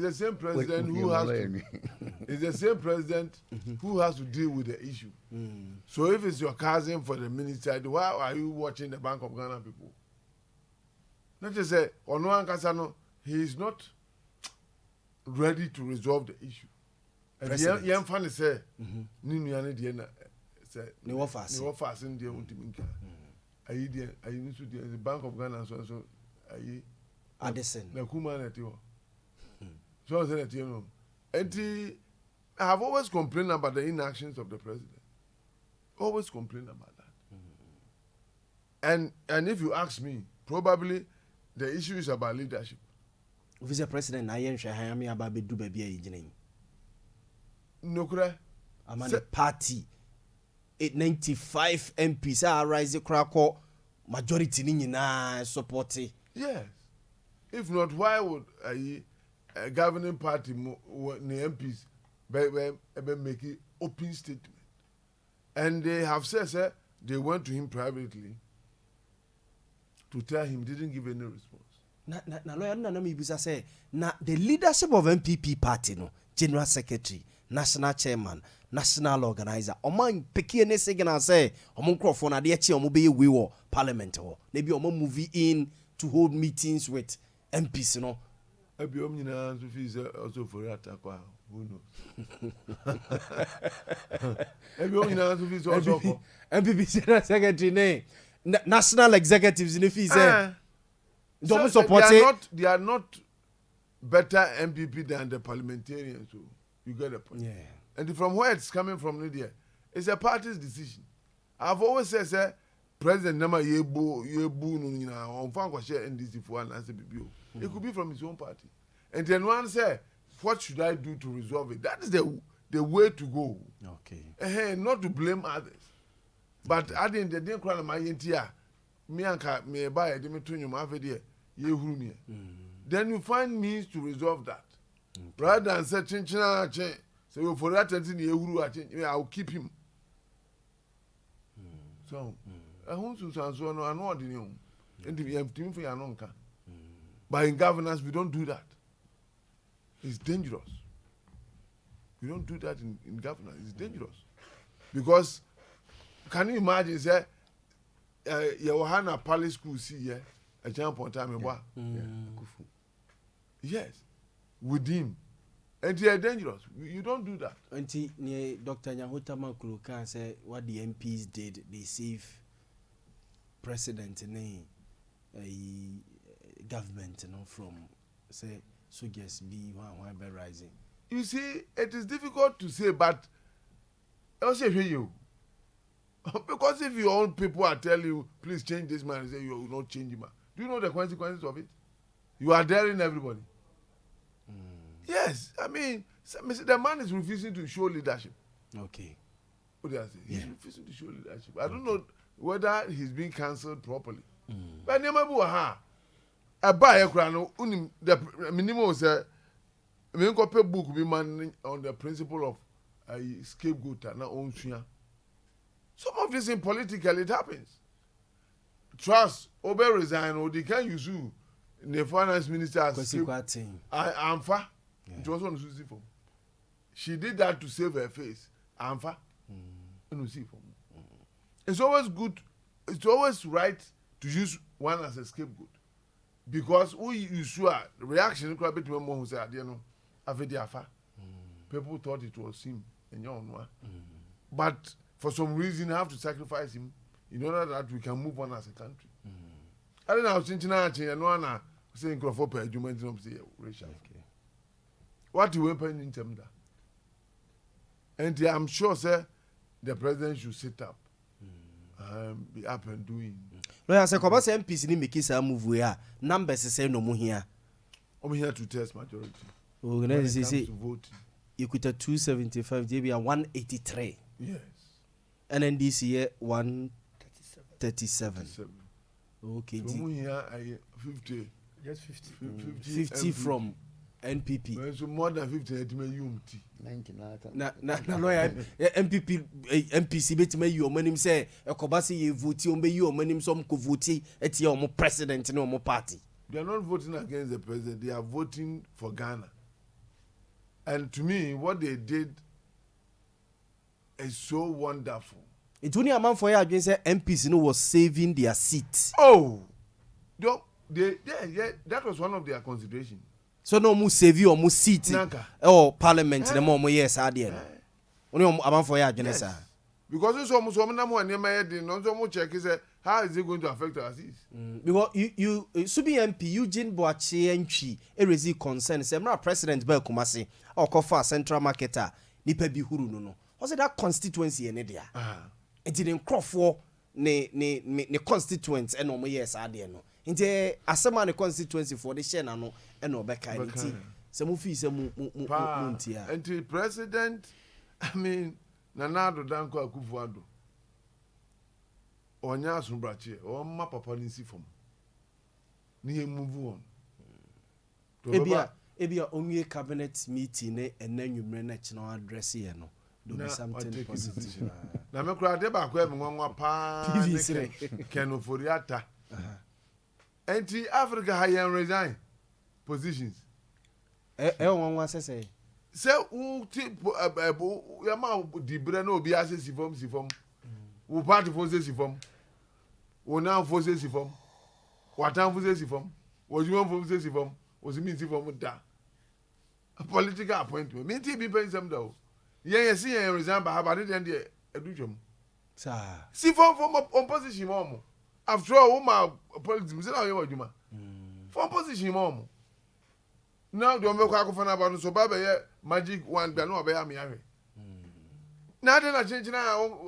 Speaker 5: the same president who has to. It's the same president who has to deal with the issue. So if it's your cousin for the minister, why are you watching the Bank of Ghana people? Not to say, Onoan Kasano, he is not ready to resolve the issue. And the young fan say, Niniani Diana said,
Speaker 1: no fast
Speaker 5: in the Untiminka. I need to the Bank of Ghana, so I
Speaker 1: Addison.
Speaker 5: The Kuman. So I said, you know, and I have always complained about the inactions of the president. Always complain about that. And if you ask me, probably the issue is about leadership.
Speaker 1: Vice President Nayen Shahayami Ababe do baby evening.
Speaker 5: No kura.
Speaker 1: I'm the party. 895 MPs are rising cracker majority nina support.
Speaker 5: Yes. If not, why would a governing party the MPs make an open statement? And they have said they went to him privately to tell him, didn't give any response.
Speaker 1: Na lawyer na me bisa say na the leadership of MPP party no, general secretary, national chairman, national organizer, oman peki ne signal say omon crofo na de echi omo be we wo parliament ho. Maybe omo moving in to hold meetings with MPs no.
Speaker 5: Ebi om nyina so fi also for attack kwa who knows. Ebi om nyina so fi also
Speaker 1: MPP general secretary ne national executives in the fees don't support it.
Speaker 5: They are not better MPP than the parliamentarians. So you get the point.
Speaker 1: Yeah.
Speaker 5: And from where it's coming from, Lydia, it's a party's decision. I've always said, president nama yebu no nyina on fan ko share NDC for and answer bibio. It could be from his own party. And then one say, what should I do to resolve it? That is the way to go.
Speaker 1: Okay.
Speaker 5: Not to blame others. But I didn't the day crown my entia. Me anka me buy a dimitunium avedi ye hurumi. Then you find means to resolve that. Rather than say chinchina change. So for that ye huru I will keep him. So I want to answer no I know the and the team for Yanonka. But in governance we don't do that. It's dangerous. We don't do that in governance. It's dangerous. Because can you imagine say Yohana Palace School see here a jump on time yes, with him. And they are dangerous. You don't do that.
Speaker 1: Until Dr. Nyahota Makuluka said what the MPs did, they save president and government from say soldiers be one by rising.
Speaker 5: You see, it is difficult to say, but I'll say for you. Because if your own people are telling you, please change this man, and say you will not change him. Do you know the consequences of it? You are daring everybody. Yes, I mean, the man is refusing to show leadership.
Speaker 1: Okay.
Speaker 5: What do I say? He's refusing to show leadership. I don't know whether he's being cancelled properly. But I buy a crown, the minimum was a book be man on the principle of a scapegoat and not own share. Some of this in political it happens. Trust, Obe resign, or they can use you. The finance minister as Amfa. It was on Susie for. She did that to save her face. Amfa. It's always good, it's always right to use one as a scapegoat. Because you sure the reaction could be to who said, you know, people thought it was him and you know. But for some reason, I have to sacrifice him in order that we can move on as a country. I don't know, I was thinking, and one saying, for per argument, racial. What do you weapon in terms of that? And I'm sure, sir, the president should sit up and be up and doing.
Speaker 1: No, I say, come on, MPs ni make some move we are. Numbers say no more here.
Speaker 5: I'm here to test majority.
Speaker 1: Oh, when say
Speaker 5: voting.
Speaker 1: You could have 275, JB 183.
Speaker 5: Yes.
Speaker 1: And then this year 137. Okay.
Speaker 5: So here I 50.
Speaker 7: Yes, 50.
Speaker 1: 50 from NPP.
Speaker 5: So more than 50 it may you
Speaker 6: 99.
Speaker 1: Na lawyer MPP MPC bet me you manim say ekobasi ye vote on be you manim some ko vote etia omo president na omo party.
Speaker 5: They are not voting against the president, they are voting for Ghana. And to me what they did is so wonderful.
Speaker 1: It only a man for you against MPs no was saving their seat.
Speaker 5: Oh. They that was one of their considerations.
Speaker 1: So no mu save you or mu seat or parliament the more yes idea. Only a man for you against her.
Speaker 5: Because it's almost one more near my head, not so much check is how is it going to affect us?
Speaker 1: Because you Subi MP Eugene Boachi entry a receive concern say na president Bel Kumasi or Kofa central marketer nipa bi huru no. Was it that constituency in there? It didn't crop for ne constituents and no yes idea no. Inte asema ne constituency for the share no and no beka nti se mu fi se mu ntia.
Speaker 5: And the president I mean Nanado Danko Akufo-Addo onya asumbrache o ma papa ni si fom ni move on
Speaker 1: ebia onye cabinet meeting ne enanwumre na chino address here no do be something positive
Speaker 5: na me kura de ba ko e nwanwa pa kenoforiata enti Africa high resign positions
Speaker 1: nwanwa sese
Speaker 5: se u ti ya ma dibre na obi ase si fom wo party for say si fom wo na for say si fom wo tan for say si fom wo juma for say si fom wo si mi si fom da a political appointment me ti bi pen sam da o ye si ye resign ba ba de de edutwom
Speaker 1: sa
Speaker 5: si fom opposition mo after all wo ma politics say na ye wa juma for opposition mo now do me kwa ko fana ba no so ba be ye magic one gba no be ya me ahwe na de na chinchina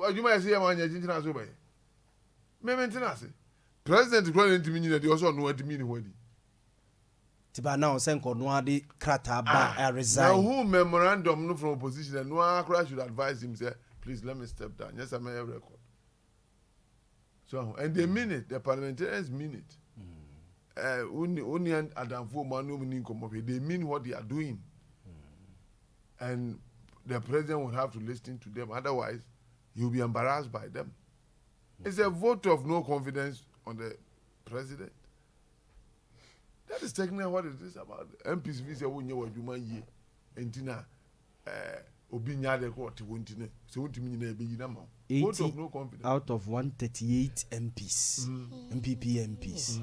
Speaker 5: adwuma yesi ye ma nya chinchina so be Me maintenance. President President Minina, they also know what the meaning word.
Speaker 1: Tiba now send Konwadi Krataba resign.
Speaker 5: Now who memorandum no from opposition and no crash should advise him say, please let me step down. Yes, I may have record. So and they mean it, the parliamentarians mean it. Only and Adam for Manu come up. They mean what they are doing. And the president will have to listen to them. Otherwise, he'll be embarrassed by them. It's a vote of no confidence on the president. That is technically what it is about. MPs visa won't know what you mean. Entina, Obinya de court, won't know. So, what you mean, vote of no confidence.
Speaker 1: Out of 138 MPs, MPP MPs,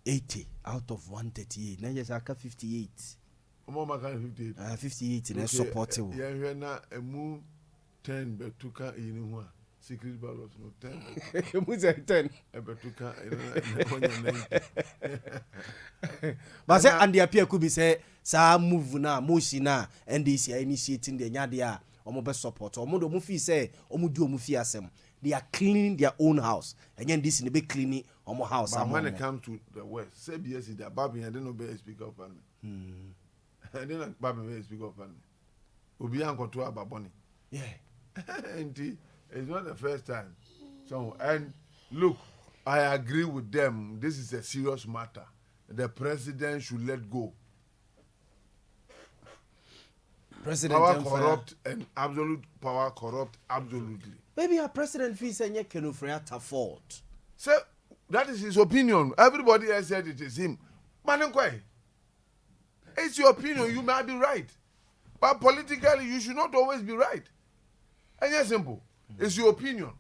Speaker 1: 80 out of 138. Now, yes, I got 58. 58 in a supportable.
Speaker 5: Yeah, now a move 10, but to cut in one. Secret ballots, no 10.
Speaker 1: Who's a 10?
Speaker 5: But to cut
Speaker 1: But and the appear could be say, some move now, Moshina, and this initiating the Yadia, or mobile support, or Modo Mufi say, or Mudu Mufiasem. They are cleaning their own house. Again, this in the big cleaning on my house.
Speaker 5: But when it comes to the West, say BS is that Bobby, I don't know better speak up on me. I didn't Bobby speak up on me. Ubi uncle to Baboni.
Speaker 1: Yeah.
Speaker 5: And it's not the first time. So, and look, I agree with them. This is a serious matter. The president should let go.
Speaker 1: President
Speaker 5: power corrupt and absolute power corrupt absolutely.
Speaker 1: Maybe our president feels saying Kenufreata fault.
Speaker 5: So that is his opinion. Everybody else said it is him. Manenkwe, it's your opinion. You might be right, but politically you should not always be right. And it's simple. It's your opinion.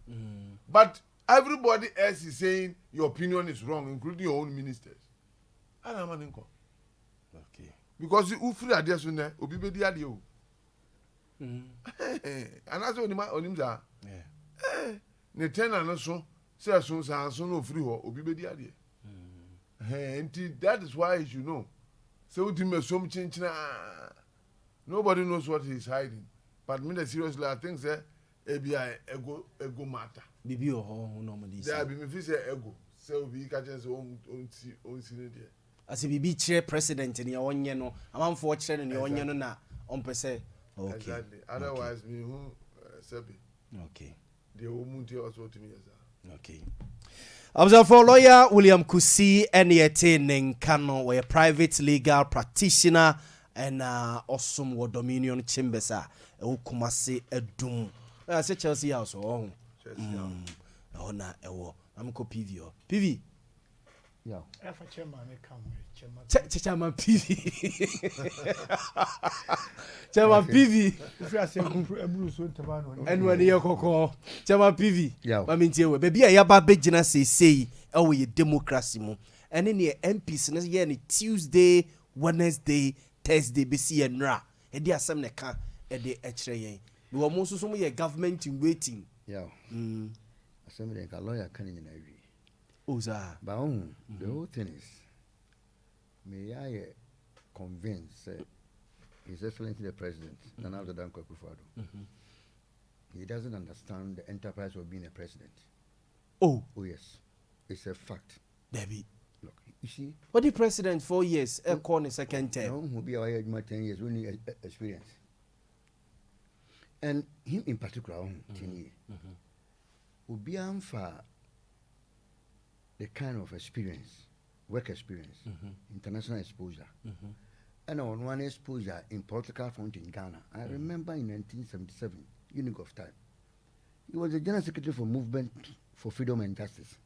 Speaker 5: But everybody else is saying your opinion is wrong, including your own ministers. Okay. Because you free ideas on there, obi be dia dio. And that's what onim za. Ne ten na so say so no free ho obi be dia dia. And that is why you know. So ultimate so chinchina. Nobody knows what he is hiding. But me seriously I think say ABI ego matter.
Speaker 1: Bibi o no mo dis.
Speaker 5: There be me fi say ego. Say obi ka chen say on there.
Speaker 1: As if be chair president in your own, no, I'm for chair in your own, na on per se. Okay.
Speaker 5: Exactly. Otherwise, me who Sebi.
Speaker 1: Okay.
Speaker 5: The woman also to me as
Speaker 1: okay. Observe for lawyer William Kusi and yet Kano, where private legal practitioner and awesome war dominion chambers are Kumasi Edum. I say Chelsea House or oh, na ewo. I'm ko PV.
Speaker 7: Yeah.
Speaker 1: Chairman PV. Chairman PV. And when you call Chairman PV.
Speaker 6: Yeah.
Speaker 1: I mean, baby, I have a big say, oh, you democracy. And in the MPs, and yeah, Tuesday, Wednesday, Thursday, BC and Ra. And there are some that can't at the H.A. We were most of some government in waiting.
Speaker 6: Yeah. Assembly like a lawyer can in every.
Speaker 1: Oza.
Speaker 6: But the whole thing is, may I convince His Excellency the President, Nana Danko Akufo-Addo. He doesn't understand the enterprise of being a president.
Speaker 1: Oh yes,
Speaker 6: it's a fact.
Speaker 1: Debbie,
Speaker 6: look, you see.
Speaker 1: What the president 4 years? A corner second term.
Speaker 6: No, who be our 10 years, we need experience. And him in particular, 10 years. Will be for the kind of experience, work experience, international exposure, and on one exposure in political front in Ghana. I remember in 1977, unique of time, he was the General Secretary for Movement for Freedom and Justice.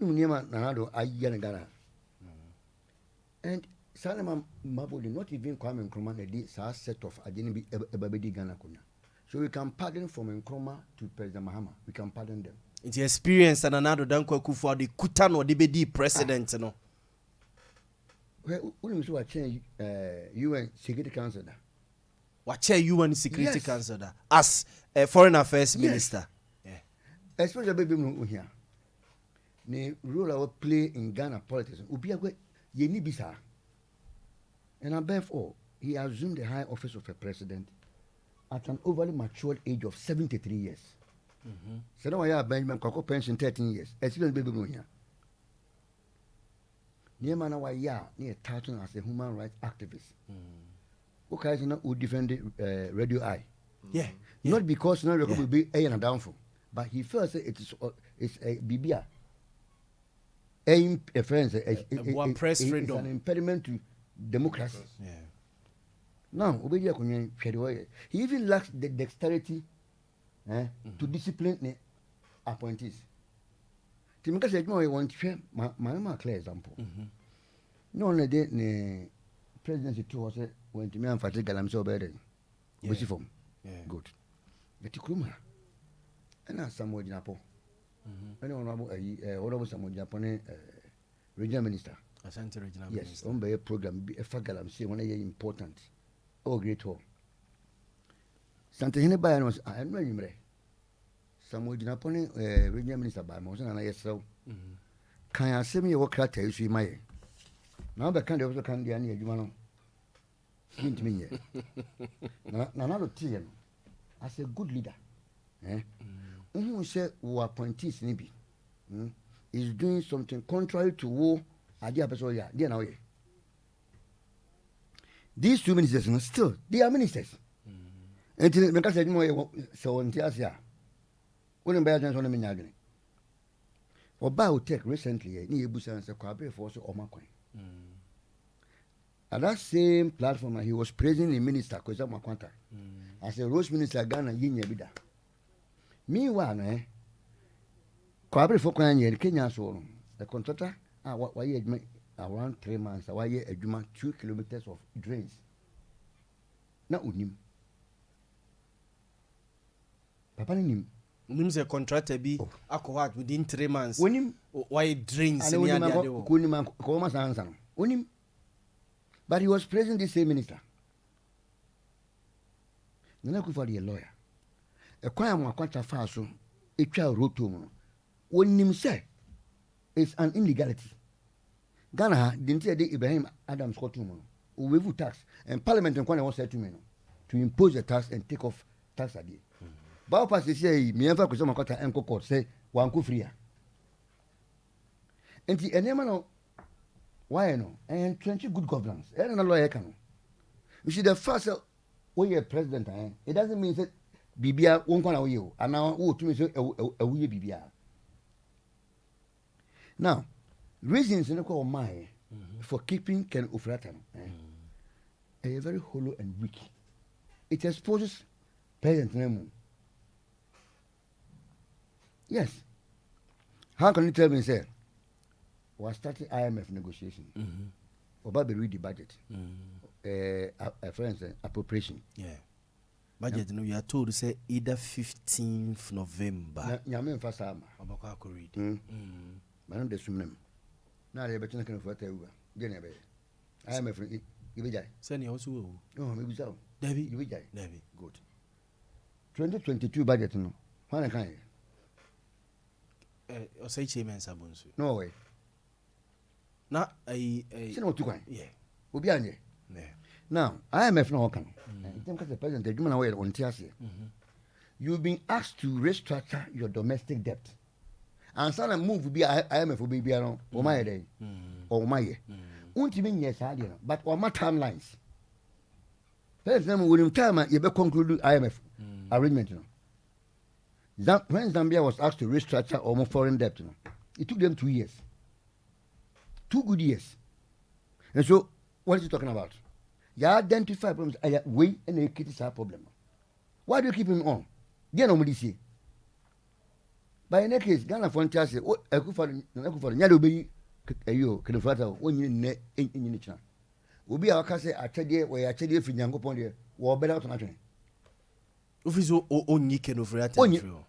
Speaker 6: And Salama Mabudi, not even Kwame Nkrumah, did a set of Adenibi Ebabedi Ghana Kunya. So we can pardon from Nkrumah to President Mahama. We can pardon them.
Speaker 1: It's experience and another Danko Akufo the Kutano the BD president, no.
Speaker 6: Well, we should change UN Security Council.
Speaker 1: What chair UN Security Council as a foreign affairs minister?
Speaker 6: Yeah. Especially baby here. The role I will play in Ghana politics will be a great Yeni Bisa. And above all, he assumed the high office of a president at an overly matured age of 73 years. So now I have Benjamin Coco pension 13 years. Experience baby boy here. Near man why near touting as a human rights activist. Okay, so now who defend the radio eye.
Speaker 1: Yeah.
Speaker 6: Not because now will be a downfall, but he first said it's a BBA. A friends,
Speaker 1: press freedom.
Speaker 6: It's an impediment to democracy.
Speaker 1: Yeah.
Speaker 6: Now, he even lacks the dexterity to discipline the appointees. Timika said, "No, I want to share my clear example. No, only the presidency too was when to me and Fatih Galam so bad. Which form? Good. But Kuruma, and now somewhere in Apo. Anyone about someone Japanese regional minister.
Speaker 1: Asante regional
Speaker 6: minister. Yes, on by a program, a fagalam say one important. Oh, great hall. Santa Hene was I am not remember. Samuel Japan regional minister by Mosan and I so. Can I send me a work at you my now the kind of can be any Jumano. Hint me. Another team as a good leader. Who said who appointees Nibi is doing something contrary to war. Idea person, yeah, they are now. These two ministers still they are ministers. Until because I know so on Tiasia. Wouldn't bear than on the Minagani. Or biotech recently, near Busan and Sakwabe for so or Macoin. At that same platform, he was praising the minister, Kosa Makwanta, as a Rose Minister Ghana Yinya Bida. Meanwhile, Kwabe for Kenya so the contractor, why around 3 months, why a Juma 2 kilometers of drains. Not with him. Papa him.
Speaker 1: Nims a contractor be acquired within 3 months.
Speaker 6: When him,
Speaker 1: why drains in
Speaker 6: the other. But he was praising the same minister. Nana for the lawyer. A choir more quite fast, a child wrote to him. When him say it's an illegality. Ghana didn't say Ibrahim Adams got to we will tax and Parliament and Kwana was said to me to impose a tax and take off tax idea. Baupas is say me ever could some quarter and court say one coup free. And the enema why no and 20 good governance. And a lawyer can. You see the first way a president it doesn't mean that Bibia won't go away and now to me say a wee Bibia. Now reasons in the call my for keeping Ken Ufratan a very hollow and weak. It exposes President Nemu. Yes. How can you tell me, sir? We're starting IMF negotiation. About the read the budget. Friends, appropriation.
Speaker 1: Yeah. Budget, no, you are told to say either 15th November.
Speaker 6: Yamin Fasama.
Speaker 1: Abaka could read.
Speaker 6: Madame de Sumnem. Now they're better than for Teruba. Jenny, I am a friend.
Speaker 1: Send you also.
Speaker 6: No, maybe so.
Speaker 1: Debbie,
Speaker 6: Debbie. Good. 2022 budget, no. When I can.
Speaker 1: Or say Chairman Sabonsu.
Speaker 6: No way.
Speaker 1: Not a.
Speaker 6: Yeah. We'll be on you. Now, IMF no can. Because the president, the human away on TSA. You've been asked to restructure your domestic debt. And some move will be IMF will be on my day or my year. Won't you mean yes, I didn't, but on my timelines. President William Time, you better conclude IMF arrangement. When Zambia was asked to restructure almost foreign debt, it took them 2 years. 2 good years. And so, what is he talking about? You identify problems, we and the kids have problem. Why do you keep him on? Get on with this. By in that case, Ghana Frontier say, "Oh, I go for Nyado be you can flatter when you net in China." Will be our case at Chadi where I tell you if you go upon the war better out on that.
Speaker 1: Officer own you can over at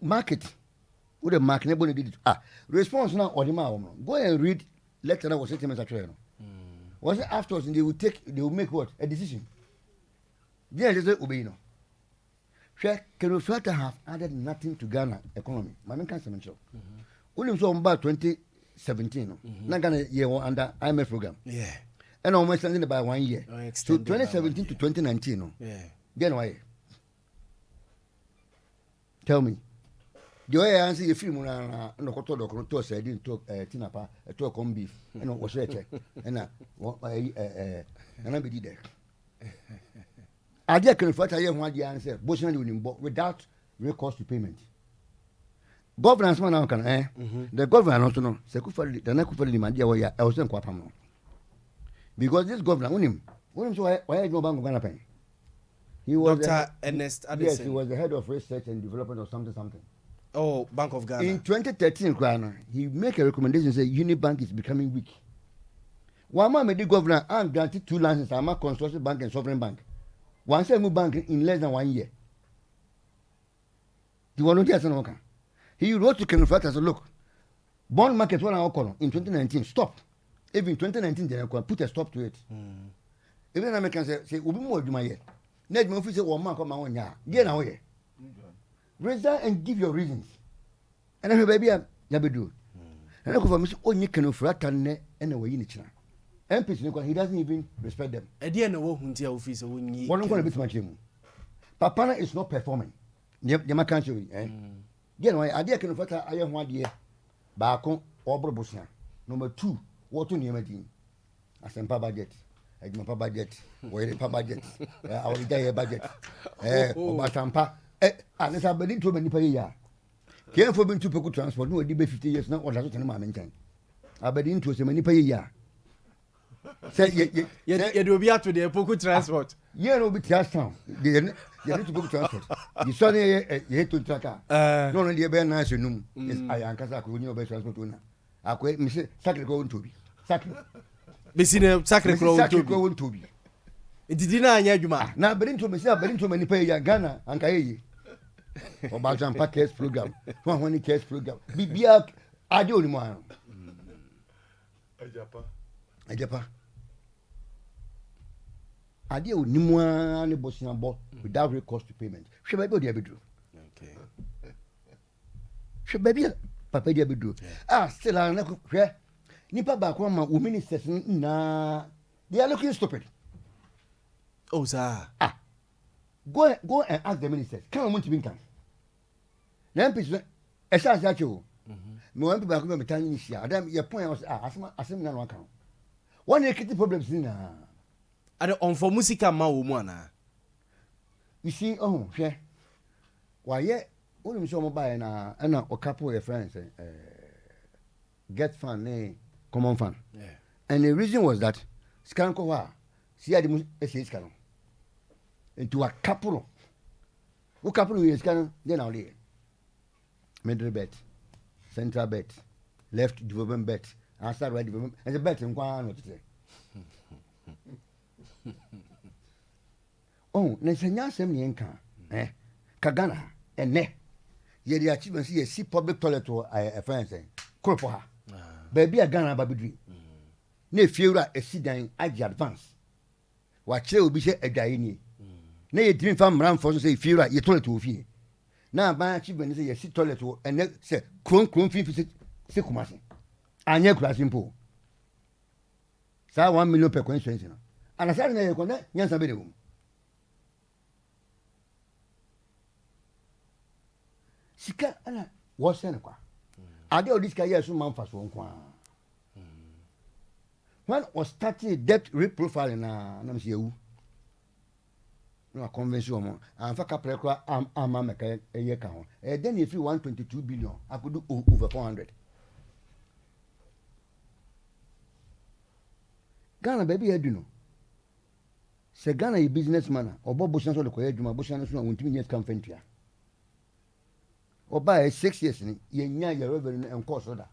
Speaker 6: market. What a market nobody did. Response now or the man. Go and read letter that was sent at trail. Was it afterwards and they will make what? A decision. Yeah, they say obey no. Can Flatter have added nothing to Ghana economy? My main cancer mention. Only so about 2017. Not Ghana year under IMF program.
Speaker 1: Yeah.
Speaker 6: And almost standing by 1 year. So 2017 to 2019.
Speaker 1: Yeah.
Speaker 6: Then why? Tell me. the way I answer your film no koto do koto say din to tinapa to corn beef and was check and I be there. I just can fight I want the answer without recourse to payment. Governance man now can the governor also know se kufali the na kufali man dia why I was in kwapam because this governor unim so why no bank gonna pay. He was
Speaker 1: Dr. Ernest Addison.
Speaker 6: Yes, he was the head of research and development or something.
Speaker 1: Oh, Bank of Ghana.
Speaker 6: In 2013, he make a recommendation say Unibank is becoming weak. One man made the governor and granted 2 licenses. I'm a consortium bank and sovereign bank. One say move bank in less than 1 year. The one who he wrote to Kenneth Flat and said, look, bond market one in 2019 stop. Even in 2019 they put a stop to it. Even Americans say we be more do my year. Net me officer one man come my own ya. Get away. Resign and give your reasons. And I baby ya be do. And I go for me only Kenneth Flat and anyway in China. MPs he doesn't even respect them.
Speaker 1: E dey na wo huntia officer woni.
Speaker 6: One going to be too much him. Papana is not performing. The man can't show you, eh? Get away. Idea Kenneth Flat I am 1 year. Baako obrobusia. Number 2, what to name again? Asempa budget. Ejumapa budget. Where pa budget. Our day budget. Obatampa. Anesa bedi to many pay ya. Care for being to Poco transport. No, it be 50 years now or that's what I'm mentioning. I bet into so many pay ya. Say,
Speaker 1: you do be out to the Poco transport.
Speaker 6: Yeah, no, be trust town. You need to go transport. You saw you hate to tracker. No, only a very nice room. I am Casa, you know, best transport. I quit Miss Sacred going to be. Sacred.
Speaker 1: Missing Sacred
Speaker 6: going to be.
Speaker 1: It did not hear you, man.
Speaker 6: Now, but into myself, but into many pay Ghana and Kayi. About some package program. One case program. Be I do more. A Japa. I deal ni more ni bossing about without recourse to payment. Should I be able to do?
Speaker 1: Okay.
Speaker 6: Should baby Papa be do? Still I know. Nipa back one man women is na they are looking stupid.
Speaker 1: Oh, sir.
Speaker 6: Go and ask the ministers. Come on to be can. Then people, as I said you, me want people come be telling you here. Adam, your point was asem na no kan. One ekiti problems ni na.
Speaker 1: Ade on for musica ma wo mu ana.
Speaker 6: You see, hwe. Why ye, we so mo buy na o couple your friends get fun common fun.
Speaker 1: Yeah.
Speaker 6: And the reason was that scan ko wa see ade scan. Into a couple. Who couple you scan then now there. Middle bet, central bet, left development bet, answer right development, and the bet in one what say. Oh, Nessanya Sem Yanka, Kagana, and ne. Ye the achievements ye see public toilet to a friend saying, Corpoha. Baby a Ghana Babidri. Ne Fiora a sedan at the advance. What will be a gaini. Nay, dream from Ram for say Fiora, ye toilet to fee. Now, my achievement is a sit toilet and then say, Cron 50 Sikumasi. And your class simple. Sa 1 million per coincidence. And I said, I connect, yes, I will. Sika, and what's Seneca? I do this guy as soon for one. When was started debt reprofiling, I'm you. No convention and for couple I'm a year count. Then if you 122 billion, I could do over 400. Ghana baby I do know. Say Ghana a businessman or Bob Bushan or the Koyajuma Bushan won't mean yes come fentia. Or by 6 years in your revenue and cost order.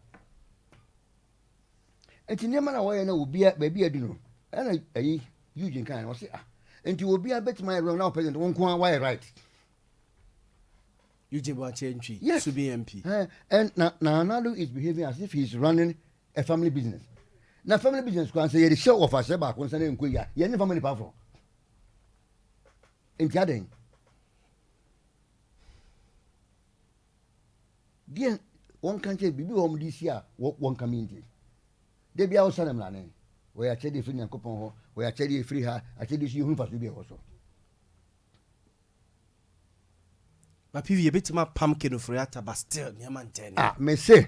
Speaker 6: And in Yamana way I know be a baby I do know. And I Eugene kind of say and you will be a bit my run now president won't come why right.
Speaker 1: You change.
Speaker 6: Yes,
Speaker 1: to be MP.
Speaker 6: And now Nadu is behaving as if he's running a family business. Now family business can say the show of us about concerning Kuya, you never family powerful. In Tiading. Dear one country be home this year, one community. They be outside of Lane. We are telling free and coupon, we are telling free her, I tell you, for to be also.
Speaker 1: But PV a bit my pumpkin for yata, but still, Yaman.
Speaker 6: Ah, me say.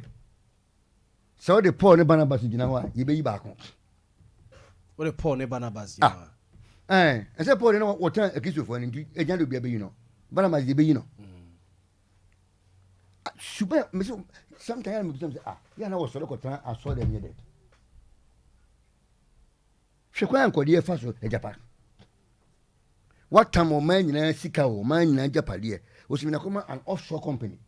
Speaker 6: So the poor ne Barnabas in Jinawa, you be back home.
Speaker 1: What a poor ne Barnabas.
Speaker 6: I said, poor, you know what time a kiss for an agent to be, you know. Barnabas, you know. Super, sometimes, yeah, I was so local time, I saw them here. Shakwan could hear fast with Japan. What time of man in a Sika, man in Japan, was in an offshore company.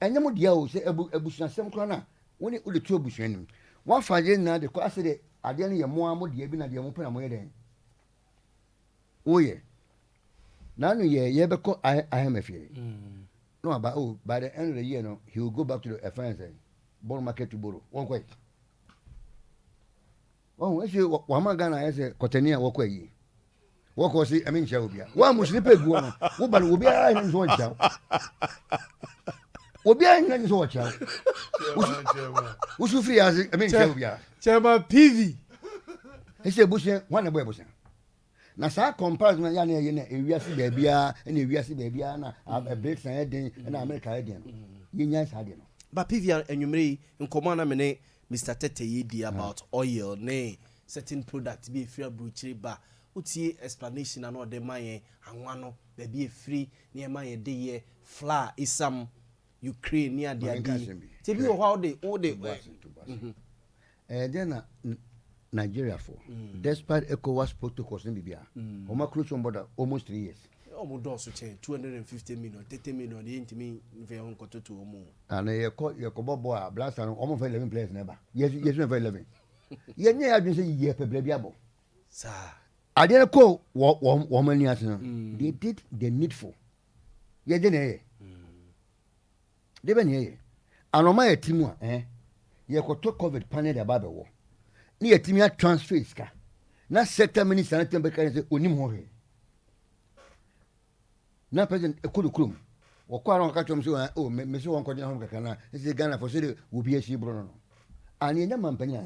Speaker 6: And no deal say a bush and some corner when it would the two bush in him. One Friday night, the class said, I didn't hear more would be able to open a way then. Oh, yeah. Now, yeah, because I am a fear. No, but by the end of the year, no, he will go back to the friends and bond market to borrow. One quite. Oh, if you one man Ghana as a Cottania walk away. Walk was it? I mean, shall be one must sleep a good one, but will be a and one child. Will be a and one child. Who's you free as I mean, shall be
Speaker 1: Chairman PV.
Speaker 6: He said, Bush, one of Bush. Now, sir, comparison, a baby, and a baby, a break and America again. Yes, I didn't.
Speaker 1: But PV and you may in command a minute. Mr. Tete yedi about oil ne certain product be free butchery ba utie explanation and all the maye anwano be be free near my day flour isam Ukraine near the tell you how they all they
Speaker 6: then Nigeria for despite ECOWAS protocols in Libya Oma close on border almost 3 years.
Speaker 1: Almost also change 250 million, 30 million. The intimate very on to Omo.
Speaker 6: And you call your Coboboa blast and almost 11 players never. Yes, never 11. Yet, I've been saying, yeah, Pebliabo.
Speaker 1: Sir,
Speaker 6: I didn't call woman yet. They did the needful. Yet, then, they been here. And on my team, you could talk COVID panel the Bible war. Near Timia transfer car. Not sector minister and because Unimore. Na president ekulu krum wo kwa ron ka chom so o me so won ko hom kaka na ese Ghana for say wo bi ashi bro no ani nya mampanya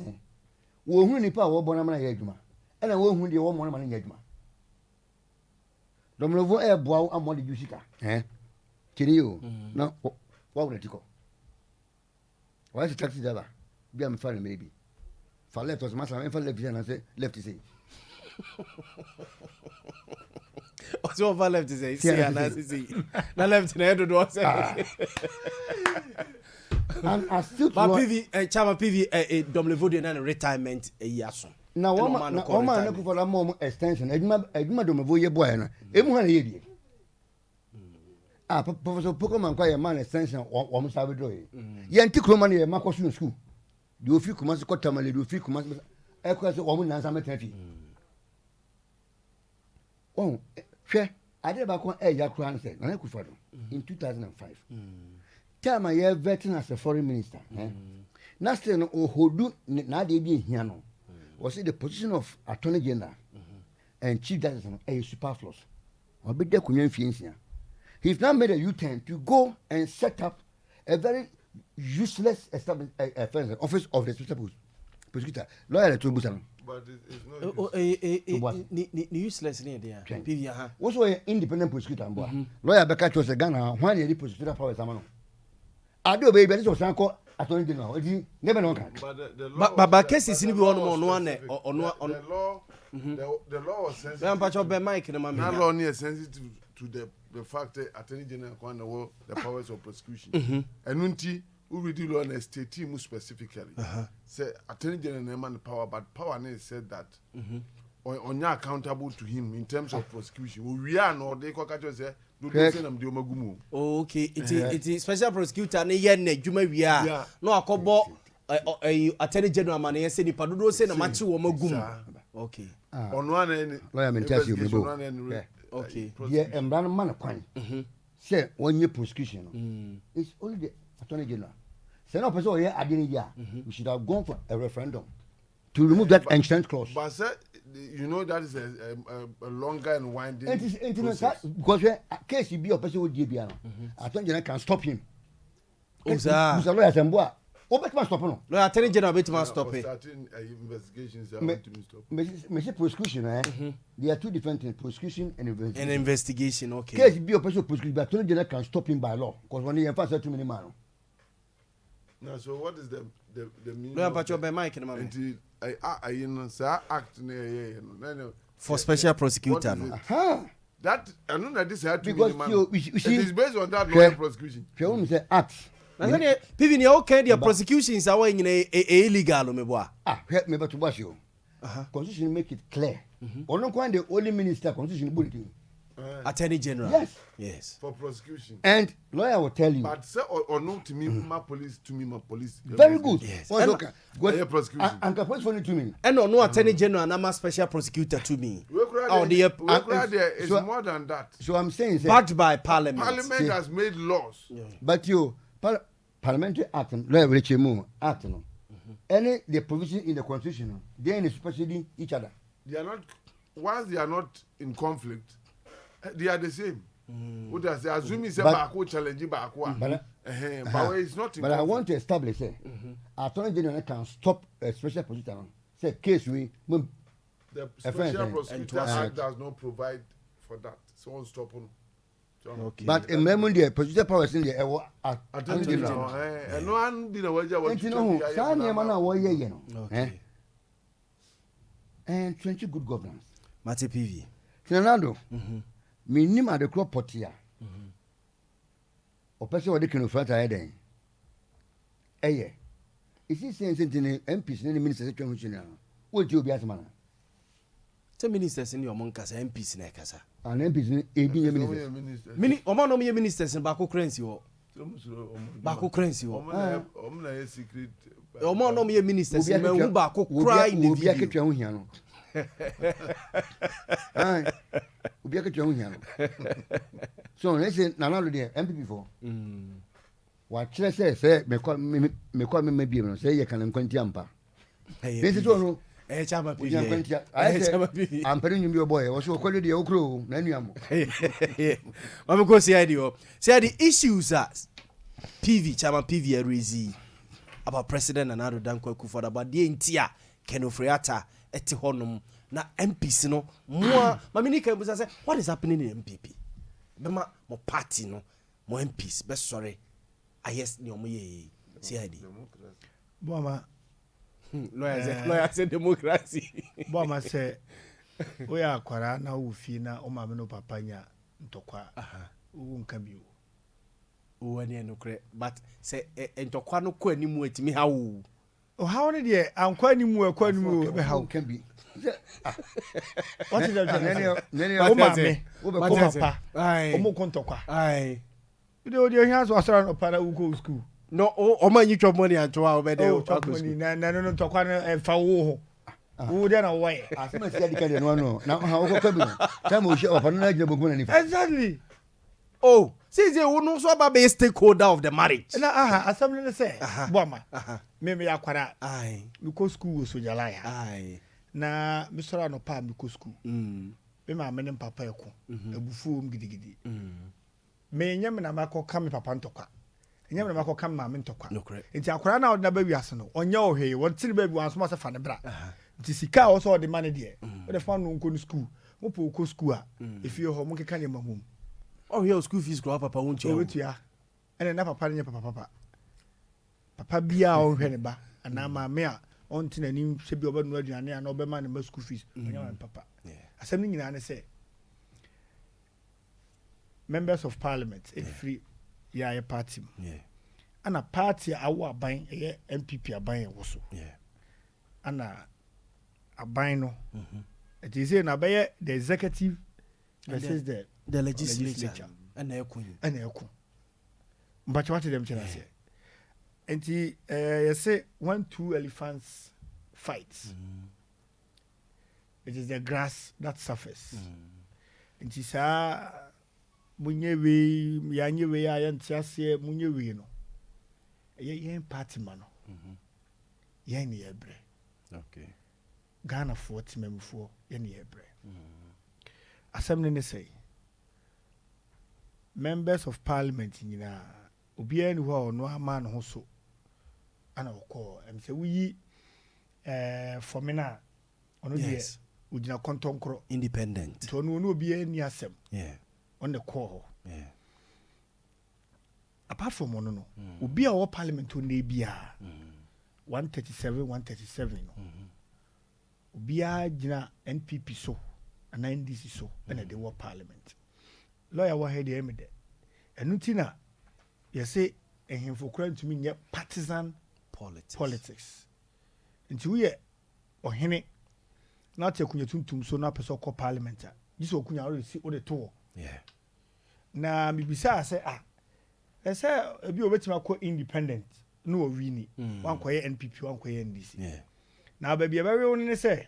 Speaker 6: wo hu nipa wo bona mana ye adwuma e na wo hu de wo mo na mana ye adwuma domlovo e boa amode jusika kiri yo na wa wo tiko wa se taxi driver bi am fa maybe fa left was masa fa left na say left say
Speaker 1: so over left to say see na left na do do say
Speaker 6: and I still
Speaker 1: but PV Chama PV Domlevo de na retirement yaso
Speaker 6: na woman na ku for mom extension eduma Domlevo ye boy na emu ha na ye die Professor Pokoman kwa ye man extension wo mo sabe do ye ntikro man ye makosu school di ofi kuma se kota male di ofi kuma e kwa se wo mo nansa metafi oh sure I did back on air Yakran said in 2005 time I have vetting as a foreign minister Nasty no Ohodu na de bi here no was it the position of attorney general and chief justice a superfluous or be there kunyan fiensia. He's now made a U-turn to go and set up a very useless office of the special prosecutor lawyer to Busan.
Speaker 5: But it's
Speaker 1: not useless near there. PV
Speaker 6: also an independent prosecutor lawyer Becca was a Ghana when he prosecutor power Samano. I do baby this was uncle attorney general never know
Speaker 5: but
Speaker 1: cases in one or no
Speaker 5: the law the law was sensitive.
Speaker 1: That
Speaker 5: law is sensitive to the fact that attorney general can the powers of prosecution and unti who read the law and state team specifically say attorney general man power but power said that on you accountable to him in terms of prosecution we are no they ko catch say
Speaker 1: okay it is special prosecutor na ye na djuma wia no akobo attorney general man ye say ni padodo say na machi wo magum okay
Speaker 5: ono an
Speaker 6: lawyer mentas you me
Speaker 1: okay
Speaker 6: yeah embrano man kwan say onye prosecution it's only the attorney general say no person here adini dia we should have gone for a referendum to remove that ancient clause
Speaker 5: but say you know that is a longer and winding
Speaker 6: process because case you be a person with DBA attorney general can stop him
Speaker 1: oza
Speaker 6: lawyer sembo Obetuma stop no.
Speaker 1: No, Attorney General Betuma stop it.
Speaker 5: Starting investigations to stop.
Speaker 6: Me prosecution they are two different things, prosecution and investigation.
Speaker 1: An investigation, okay.
Speaker 6: Case be a person prosecution, but Attorney General can stop him by law because when he enforces too many man.
Speaker 5: Now, so what is the meaning?
Speaker 1: No, but you're by Mike and
Speaker 5: until I you know say act
Speaker 1: for special prosecutor.
Speaker 5: That I know that this had to
Speaker 6: because
Speaker 5: be
Speaker 6: you see,
Speaker 5: it is based on that law prosecution.
Speaker 6: She say act.
Speaker 1: Pivi ni okay the prosecutions are when illegal me boy.
Speaker 6: Me but to wash you. Constitution make it clear. Ono kwa the only minister constitution bulletin.
Speaker 1: Attorney General. Yes.
Speaker 5: For prosecution.
Speaker 6: And lawyer will tell you.
Speaker 5: But say or no to me, my police to me, my police.
Speaker 6: Very good.
Speaker 1: Yes.
Speaker 5: Good prosecution.
Speaker 6: And can police for to me.
Speaker 1: And no Attorney General and I'm a special prosecutor to me.
Speaker 5: It's more than that.
Speaker 6: So I'm saying,
Speaker 1: backed by Parliament.
Speaker 5: Parliament has made laws.
Speaker 6: But you parliamentary act, lawyer will you act no. Any the provision in the constitution, they are superseding each other.
Speaker 5: They are not. Once they are not in conflict, they are the same. What does assuming say Baku challenging Baku? But it's not.
Speaker 6: But I want to establish Attorney General can stop a special prosecutor. Say case we.
Speaker 5: The Special Prosecutor Act does not provide for that. So on stop on.
Speaker 6: Okay. But in memory, the prosecutor powers in the
Speaker 5: Attorney General. And no one did a wager.
Speaker 6: Okay. And 20 good governance.
Speaker 1: Mate PV.
Speaker 6: Fernando. Minimum the crop potia. O person what they can offer to heading. Eh. Is he saying something MPs in the minister situation? What do you be as man?
Speaker 1: The ministers in your monkas MPs in Ekasa.
Speaker 6: And MPs in ministers.
Speaker 1: Oman ministers in Baku currency. Baku currency.
Speaker 5: Omna secret.
Speaker 1: Oman no ministers in Baku cry in the video.
Speaker 6: So let's say Nana there MP before. What say me call me maybe say you can ampa. This is all. I'm telling you, your boy. Also, call it the okro.
Speaker 1: I'm going to say the issues are PV, Chairman PV, Rizi about President and Ado Dankwa Kufuor, about the entire Kenofriata, Etihonum, na MPs, no more. Maminika was say, what is happening in MPP? Bema, more party, no more MPs. Best sorry. Yes, no more. CID.
Speaker 7: Boma.
Speaker 1: Lawyer said democracy.
Speaker 7: Boma say, we are kwara na ufi na omameno papanya ntokwa. Unkabiu.
Speaker 1: Uwani no kre, but say ntokwa no kwa ni mu etimi ha wo.
Speaker 7: O ha woni de ankwa ni mu akwa ni mu be ha
Speaker 6: can be.
Speaker 7: What is that?
Speaker 6: Nene
Speaker 7: o mame,
Speaker 6: o be
Speaker 7: ko papa.
Speaker 1: Ai.
Speaker 7: O mo kontokwa.
Speaker 1: Ai.
Speaker 7: Ide o de hian so asara no para uko school.
Speaker 1: No, o man you chop money and to obey
Speaker 7: the chop money na no ntokwa no fa wo ho. Wo de na wo ye.
Speaker 6: Asema sia dika de no. Na ha wo ko kabi no. Time o she opa no na gina bogun na ni.
Speaker 7: Exactly.
Speaker 1: Oh, see they will no so about be stakeholder of the marriage.
Speaker 7: Na assembly say, Boma. Me ya kwara.
Speaker 1: Ai.
Speaker 7: Mi ko school so jalaya.
Speaker 1: Ai.
Speaker 7: Na mi sora no pa mi ko school. Me ma me ne papa eko. Ebufu om gidigidi. Me nyam na makọ ka me papa ntokwa. Nyam na makọ ka ma me ntokwa. Nti akwara na odna ba wiase no. Onye ohwe, won tiri ba bi wan so ma se fa ne bra. Nti sika o so de mane de. O de fa no nko no school. Mo po ko school a. Efie ho mo keka ne mamum.
Speaker 1: Oh, your school fees grow up, papa won't you?
Speaker 7: And then papa and papa. Papa be our Henneba, and now my mare on tin and him should be over no and no man and school fees. Papa. Assembling in say members of parliament, a free a party. And a party our buying a MPP are buying also. And a bino. It is in a buyer the executive versus
Speaker 1: the legislature and the queen
Speaker 7: and the queen. But what them tell us? And you say 1-2 elephants fights. It is the grass that suffers. And you say, Munyewe, Yanyewe, I am just here, Munyewe, no. Ye party man. Yanny ebre.
Speaker 1: Okay.
Speaker 7: Ghana 40 member for Yanny ebre. Assembly say. Members of parliament in obian who no man also ana okọ em say we for me na ono de ugina kontonkro
Speaker 1: independent
Speaker 7: to no obi ani asem on the call apart from ono no obi a wo parliament on bia 137 no obi a gina NPP so and NDC so and the war parliament lawyer wa head em de enu tina you say ehemfo kura ntumi nye partisan politics nti we ohene na te kunya tuntum so na person call parliament a gisi okunya o si o de to na bibisa say ese ebi obetima ko independent no wini wan koye NPP wan koye NDC na ba bia bawe woni ne say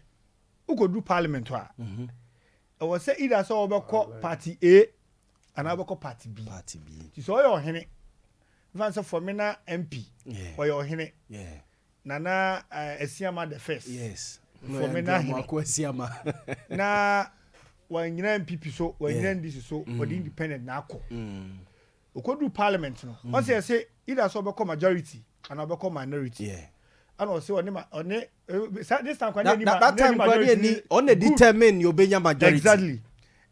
Speaker 7: ukodu parliament a e wo say either so obekọ party A and obekọ party B ti so yo ohene van say for me na MP or your ohene nana Esiama the first for me na
Speaker 1: Esiama
Speaker 7: na wa nyina MPP so wa nyina NDC so or the independent na akọ okodu parliament no o say either so obekọ majority and obekọ minority and o say on this time kwani ni
Speaker 1: that time kwani ni on determine you obenya majority
Speaker 7: exactly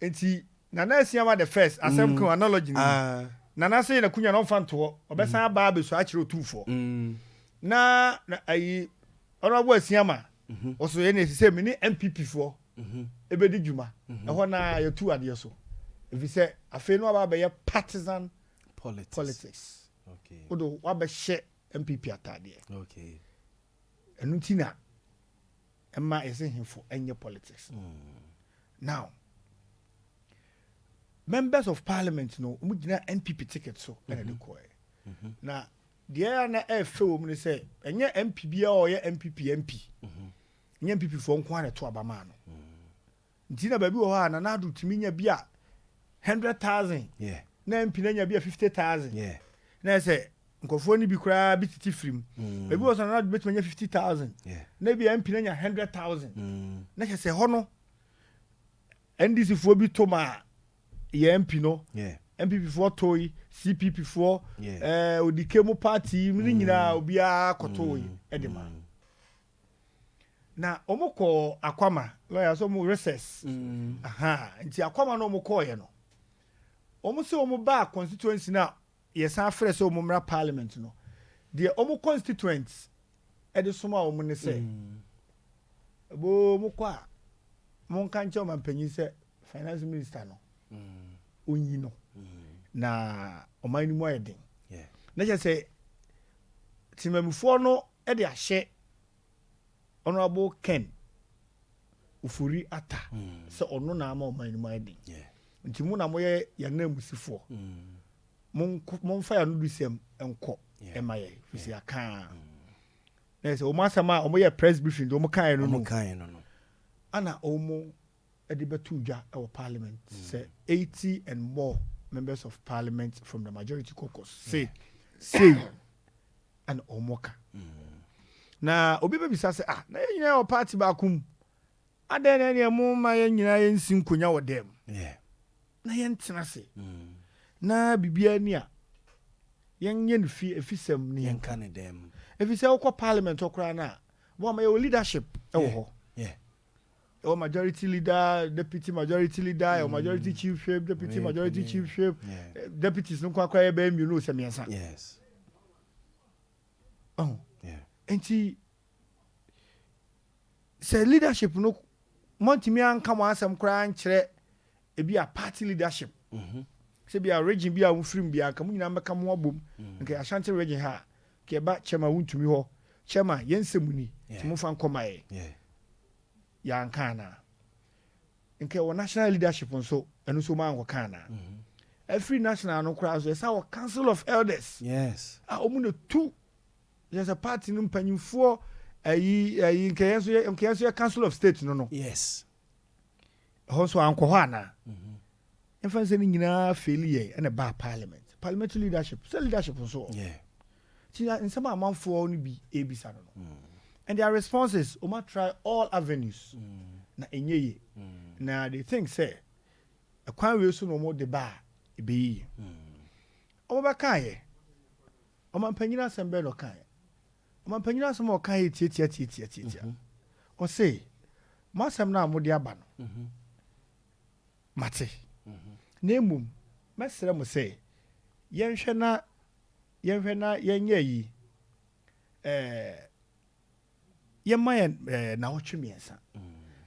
Speaker 7: enti nana Esiama the first asem ko analogy ni nana say na kunya no fanto obesan ba be so a kire otufo na ayi honorable Esiama also ye na say me ni MPP fo ebedi djuma ho na ye tu ade so if say afi no aba be partisan politics odo wa be she MPP atade enu tina emma ese himfo enye politics now members of parliament no mu gina NPP ticket so na de koy na dia na efe wo mu say enye MP bia o ye MPP enye MPP fo nko na to abama no ntina ba bi wo ha na adu timi nya bia 100,000 na MP na nya bia 50,000 na say nkofo ni bi kura bi titi frim ba bi wo so na adu betuma nya 50,000 na bia MP na nya 100,000 na say ho no NDC fo bi to ma ye MP no MPP for toy CPP for odikemu party mi nyina obi a kotoy edema na omoko akwama lawyer so mu recess nti akwama no omoko ye no omo se omo ba constituency na ye san frɛ so omo mra parliament no de omo constituents edesoma omo ne se bo omoko a mon kanche o mampanyi se finance minister no onyi no na oman ni mo yedin na je say timamufo no e de ahye honorable Ken Ufuri ata se ono na ama oman ni mo yedin nti mu na mo ye yana musifo mon fa ya no dusem enko emaye fisi aka na se o masama o mo ye press briefing do mo kan no ana o mo edi betudwa our parliament say 80 and more members of parliament from the majority caucus say and omoka na obi be bisa say na nyina o party ba kum aden na ne mu ma nyina ye nsin konya wodem na ye ntena se na bibia ni a yenye no fi efisem ni
Speaker 1: yenka ne dem
Speaker 7: efise okọ parliament okra na bo ma ye leadership e wo ho or majority leader, deputy majority leader, or majority chief whip, deputy majority chief whip, deputies no kwa BM, you know, Samiasa.
Speaker 1: Yes.
Speaker 7: Oh, and she say leadership no Montimian come on some crying chair, it be a party leadership. Say be a region be a free be a community come more boom. Okay, I shan't region her. Keba chema wun to me ho. Chema yensemuni. Timofan komae. Yankana nke wo national leadership nso enu so man wo kana every national no crowd is our council of elders omu no two there's a party no mpanyimfo ayi nke yeso council of state no ho so anko ho ana emfanse ni nyina failure and ba parliamentary leadership so leadership nso ti nsema amanfo no bi ebisa no and their responses try all avenues na enyeye na they think say akwan we so no mo de ba be omo ba kan ye omo panyina sembe no kan ɔmampanyini asɛm a ɔka yɛ tiatia ɔse masɛm no a mode aba no mate na mmom mɛsrɛ mo sɛ yɛnhwɛ na yɛnyɛ yi yɛma yɛ nawɔtwe mmiɛnsa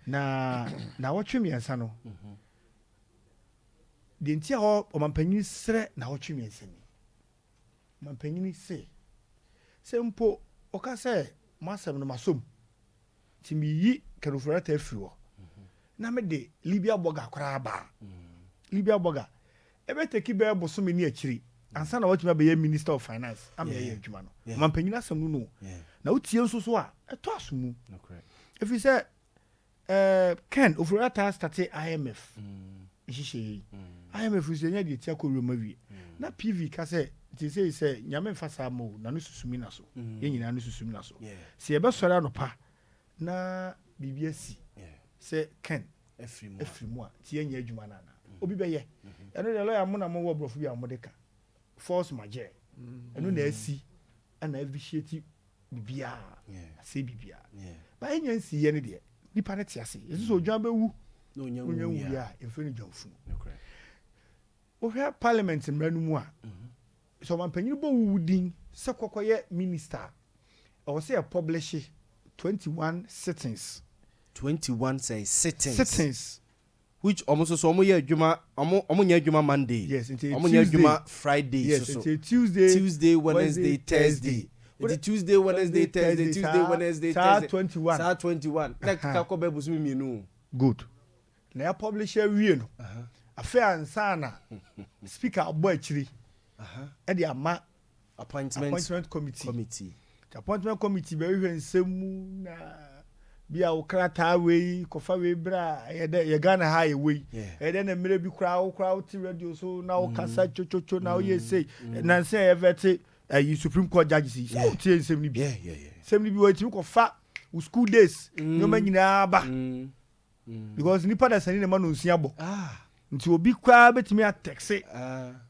Speaker 7: na nawɔtwe mmiɛnsa no deɛ nti a ɔmampanyini srɛ nawɔtwe mmiɛnsa ni ɔmampanyini se sɛ mpo ɔka sɛ masɛm no masom nti meyi kanofurata afiri hɔ na mede Libya Borga koraa baa Libya Borga ɛbɛtaki bɛɛ bosome ne akyiri ansa na watumi abɛyɛ Minister of Finance ama yɛyɛ adwuma no ɔmampanyini asɛm no no na wotie nso so a ɛtɔ aso mu ɛfiri sɛ Ken ofurata starte IMF nhyehyɛ yi IMF sɛ nyɛ deɛ tia kɔwura ma wie na PV ka sɛ nti sɛ nyame mfa saa ma o na no susumi na so yɛn nyinaa no susumi na so sɛ yɛbɛsɔre anɔpa na biribi asi sɛ Ken afiri mu a nti yɛnyɛ adwuma no ana obi bɛyɛ ɛno deɛ lɔya mo na mowɔ borɔfo bi a mode ka force majeure ɛno na asi ana avitiate biribiaa asɛ biribiaa ba ɛnya nsiyɛ no deɛ nipa no te ase ɛsɛ sɛ odwan bɛwu na onya wuyi a ɛmfɛ no dwamfunu wohwɛ parliament mmara no mu a sɛ ɔmampanyini bɔ wuwu din sɛ kɔkɔyɛ minister ɔwɔ sɛ yɛ publish 21 sittings
Speaker 1: 21 say sittings which almost so omo nya adwuma Monday omo nya adwuma Friday so Tuesday Wednesday Thursday Tuesday Wednesday Thursday 21 like ka ko be busumi mienu
Speaker 7: good na ya publish wie no afa ansa na speaker abo akiri e dey ama appointment committee the appointment committee be hwe nsemu na bia okrata we kofa we bra ye Ghana ha ye we na mere bi kra ti radio so na o kasa chochocho na o ye say na say evete Supreme Court judges so tie nsem ni bi nsem ni bi o ti ko fa school days no ma nyina ba because nipa da sani na ma no nsia bo nti obi kwa betimi atexe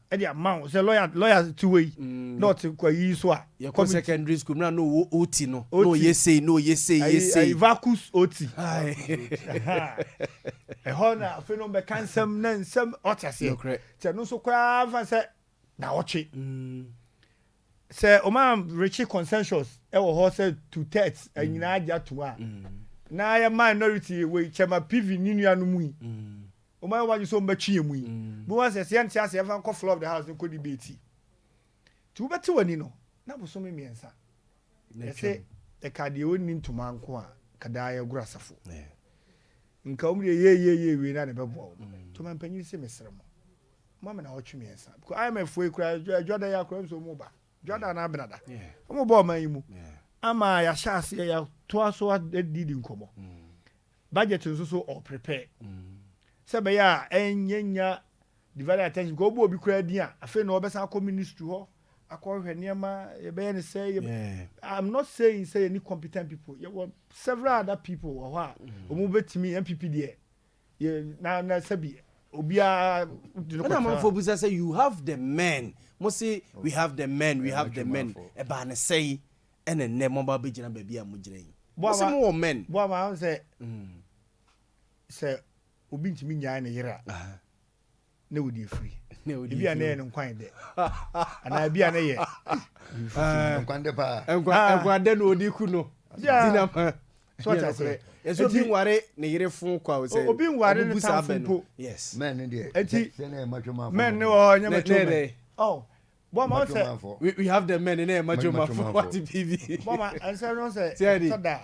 Speaker 7: e dey amount say lawyer two way not kwa yi so a
Speaker 1: your secondary school na no OT no yes say
Speaker 7: vacus OT hona phenom be kansam na nsam otase te no so kwa fa say na oche say o man reach consensus e wo ho say 2/3 anyina agya to a na ya minority we chema PV ninu anu mu o man wa so mbetwe mu yi bu wa se ntia se evan ko floor of the house ko debate ti wo beti wani no na boso me miensa na se e ka de oni ntuma nko a kada ya gura safo nka umre ye we na ne bebo to man panyi se mesremo mama na otwe miensa because I am afoi kura jwada ya kura so mu ba jwada na abnada mo bo man yi mu ama ya shase ya to aso didi nkomo budget nso so all prepare sebe ya enyenya divide attention go obi kura din a afi na obesa akọ ministry ho akọ hwe niam e be ne say I'm not saying say any competent people you want several other people ho a omo betimi MPP there na sabi obi a
Speaker 1: na man for business say you have the men mo say we have the men e ba ne say ene ne mo ba be gina ba bia mo gina yi mo say mo men
Speaker 7: bo ma say say obi ntimi nyaa ne yera na wodi free bia na ne nkwan de ana bia na ye
Speaker 6: nkwan de pa
Speaker 1: nkwan de no odi ku no dina ma
Speaker 7: so ta say
Speaker 1: eso bi nware ne yere fun kwa o say
Speaker 7: obi nware ne ta fun
Speaker 1: yes
Speaker 6: men de
Speaker 7: enti
Speaker 6: na matwoma
Speaker 7: men ne o nya matwoma oh bo ma say
Speaker 1: we have the men in there matwoma for what PV
Speaker 7: bo ma answer no say so da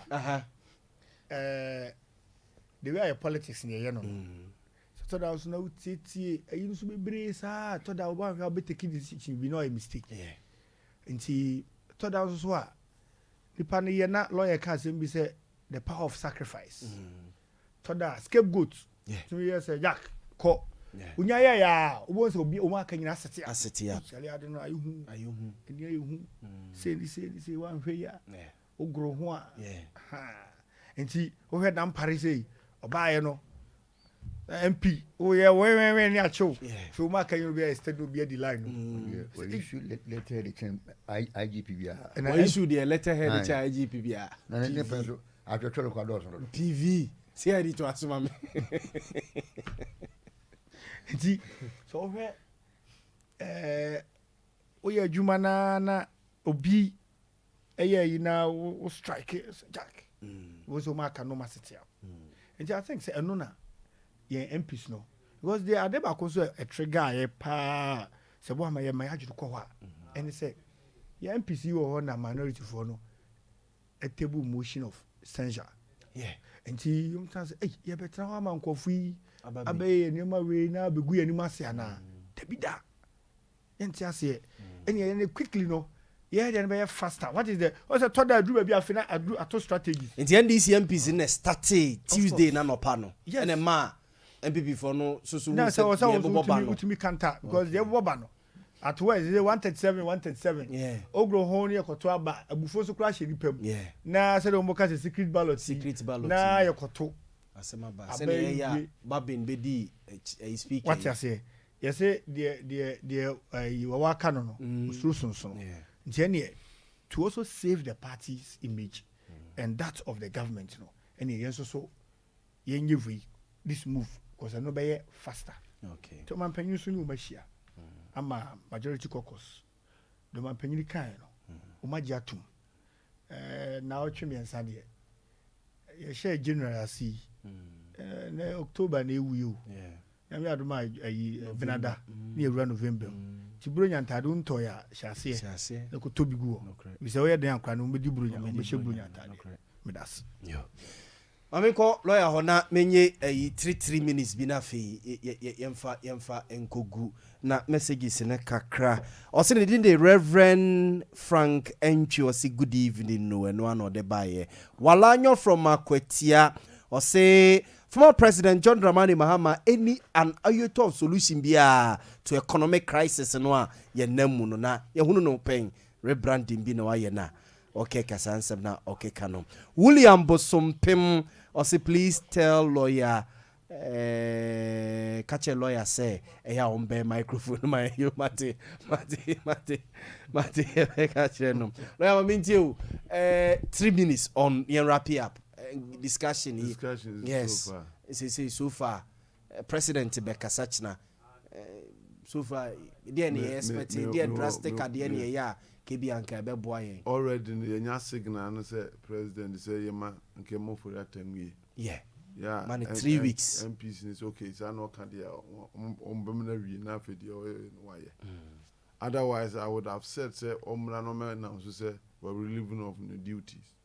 Speaker 7: the way your politics near no so that was no tie ayi so bebre sa to da oba hwa beteki decision be no a mistake nti to da so a nipa ne ye na lawyer ka sem bi say the power of sacrifice to da scapegoat to me say jack ko unya ya obo so obi o ma ka nyina
Speaker 1: aseti ya
Speaker 7: chale ade no ayu eni ayu say wan hwe ya ogro ho a ha nti o hwe dam pare say oba ye no MP. Oh yeah, when you show. So ma can you be a state be the line.
Speaker 6: Well, you should let her the IGPBR.
Speaker 1: And I issue the letterhead IGPBR.
Speaker 6: No, I try to call those.
Speaker 1: PV. See I did to ask mama.
Speaker 7: So where we are Jumana na obi you know strike Jack. Was o mark no city. And I think say no na yeah MPs no because they are there because a trigger pa say boy my age to kwa and say yeah MPs you or na minority for no a table motion of censure.
Speaker 1: Yeah.
Speaker 7: And you sometimes hey you better how man kofi abe nyama we na begu anima se ana debida enti ase and quickly no yeah then be faster what is the also thought that do be afina adu ato strategy
Speaker 1: enti NDC MPs in started Tuesday na no pa no and ma MPP for no so
Speaker 7: no so to me counter because they boba no at where is 137
Speaker 1: yeah
Speaker 7: ogro hon ye koto aba abufo so crash ni pam
Speaker 1: yeah
Speaker 7: na say dem ka secret ballot na ye koto
Speaker 1: asema ba say na ya babin be di speaking
Speaker 7: what you say you say the you waka no so yeah to also save the party's image and that of the government no and yes so yen give this move because I know be faster
Speaker 1: okay
Speaker 7: to man panyin so ni umashia ama majority caucus do man panyin kan no umaji atum na otwe ensa de ye share general asi na October na ewu yo yeah na me adoma ayi Venada na ewura November ti bronya ntado nto ya hyase na ko tobi gu wo we say we den akwa no mbedi bronya o be she bronya ntade medas
Speaker 1: yo Amiko lawyer hona menye 3 minutes bi na fe yemfa enkogu na messages ne kakra o se ne din de Reverend Frank Enchi o se good evening no eno an ode baye walanyo from Akwatia o se former President John Dramani Mahama any an ayoto of solution bia to economic crisis no a ye namu no na ye hunu no pen rebranding bi na wa ye na okay kasansem na okay kano William Bosompem also please tell lawyer catch a lawyer say yeah on bear microphone my you mate catch no lawyer mean you 3 minutes on yen wrap up discussion yes so far so far President Becca Sachna so far the any expect the drastic at the any yeah Kebianka be boy
Speaker 5: already the signal no say president say yema nke mo for that time
Speaker 1: yeah
Speaker 5: man
Speaker 1: 3 weeks
Speaker 5: MPs is okay so no can there ombemna wi na afedi why otherwise I would have said say omra no me now so say we're relieving of the duties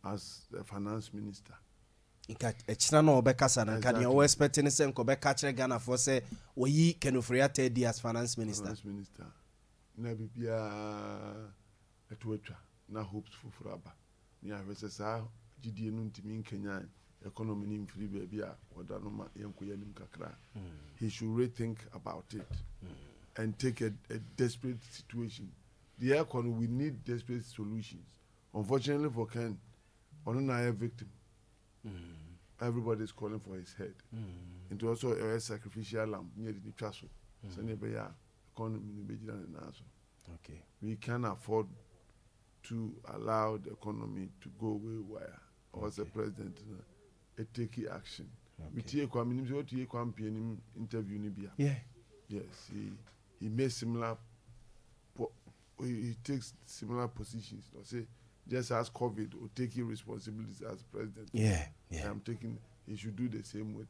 Speaker 5: as the finance minister
Speaker 1: inka echina no obekasa na kan you expecting say nko be catch Ghana for say oyi kenofria 3 years as finance minister
Speaker 5: na bibia etwetwa na hopes fufuraba ni avese sa gidie no ntimi nkenya economy ni mfiri bia oda no ma yenkoya nim kakra he should rethink about it and take a desperate situation the economy we need desperate solutions unfortunately for Ken on a victim everybody is calling for his head and also a sacrificial lamb near the chaso so ne ya
Speaker 1: okay
Speaker 5: we can afford to allow the economy to go where or the president take action we take kwa minimum what you kwa mpeni interview ni bia yes he makes similar he takes similar positions or say just as COVID or taking responsibilities as president I'm taking he should do the same with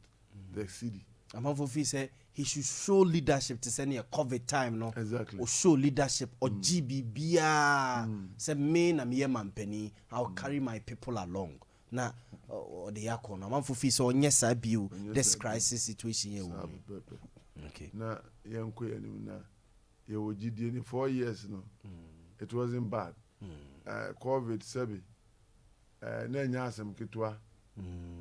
Speaker 5: the city.
Speaker 1: Amafo say he should show leadership to send a COVID time no
Speaker 5: exactly
Speaker 1: or show leadership or GBBia say me na me mampeni I'll carry my people along na the yakon Amafo say onye sabiu this crisis situation here okay
Speaker 5: na yanko yanim na ye wogidie ni 4 years no it wasn't bad COVID sabi na nya asem ketwa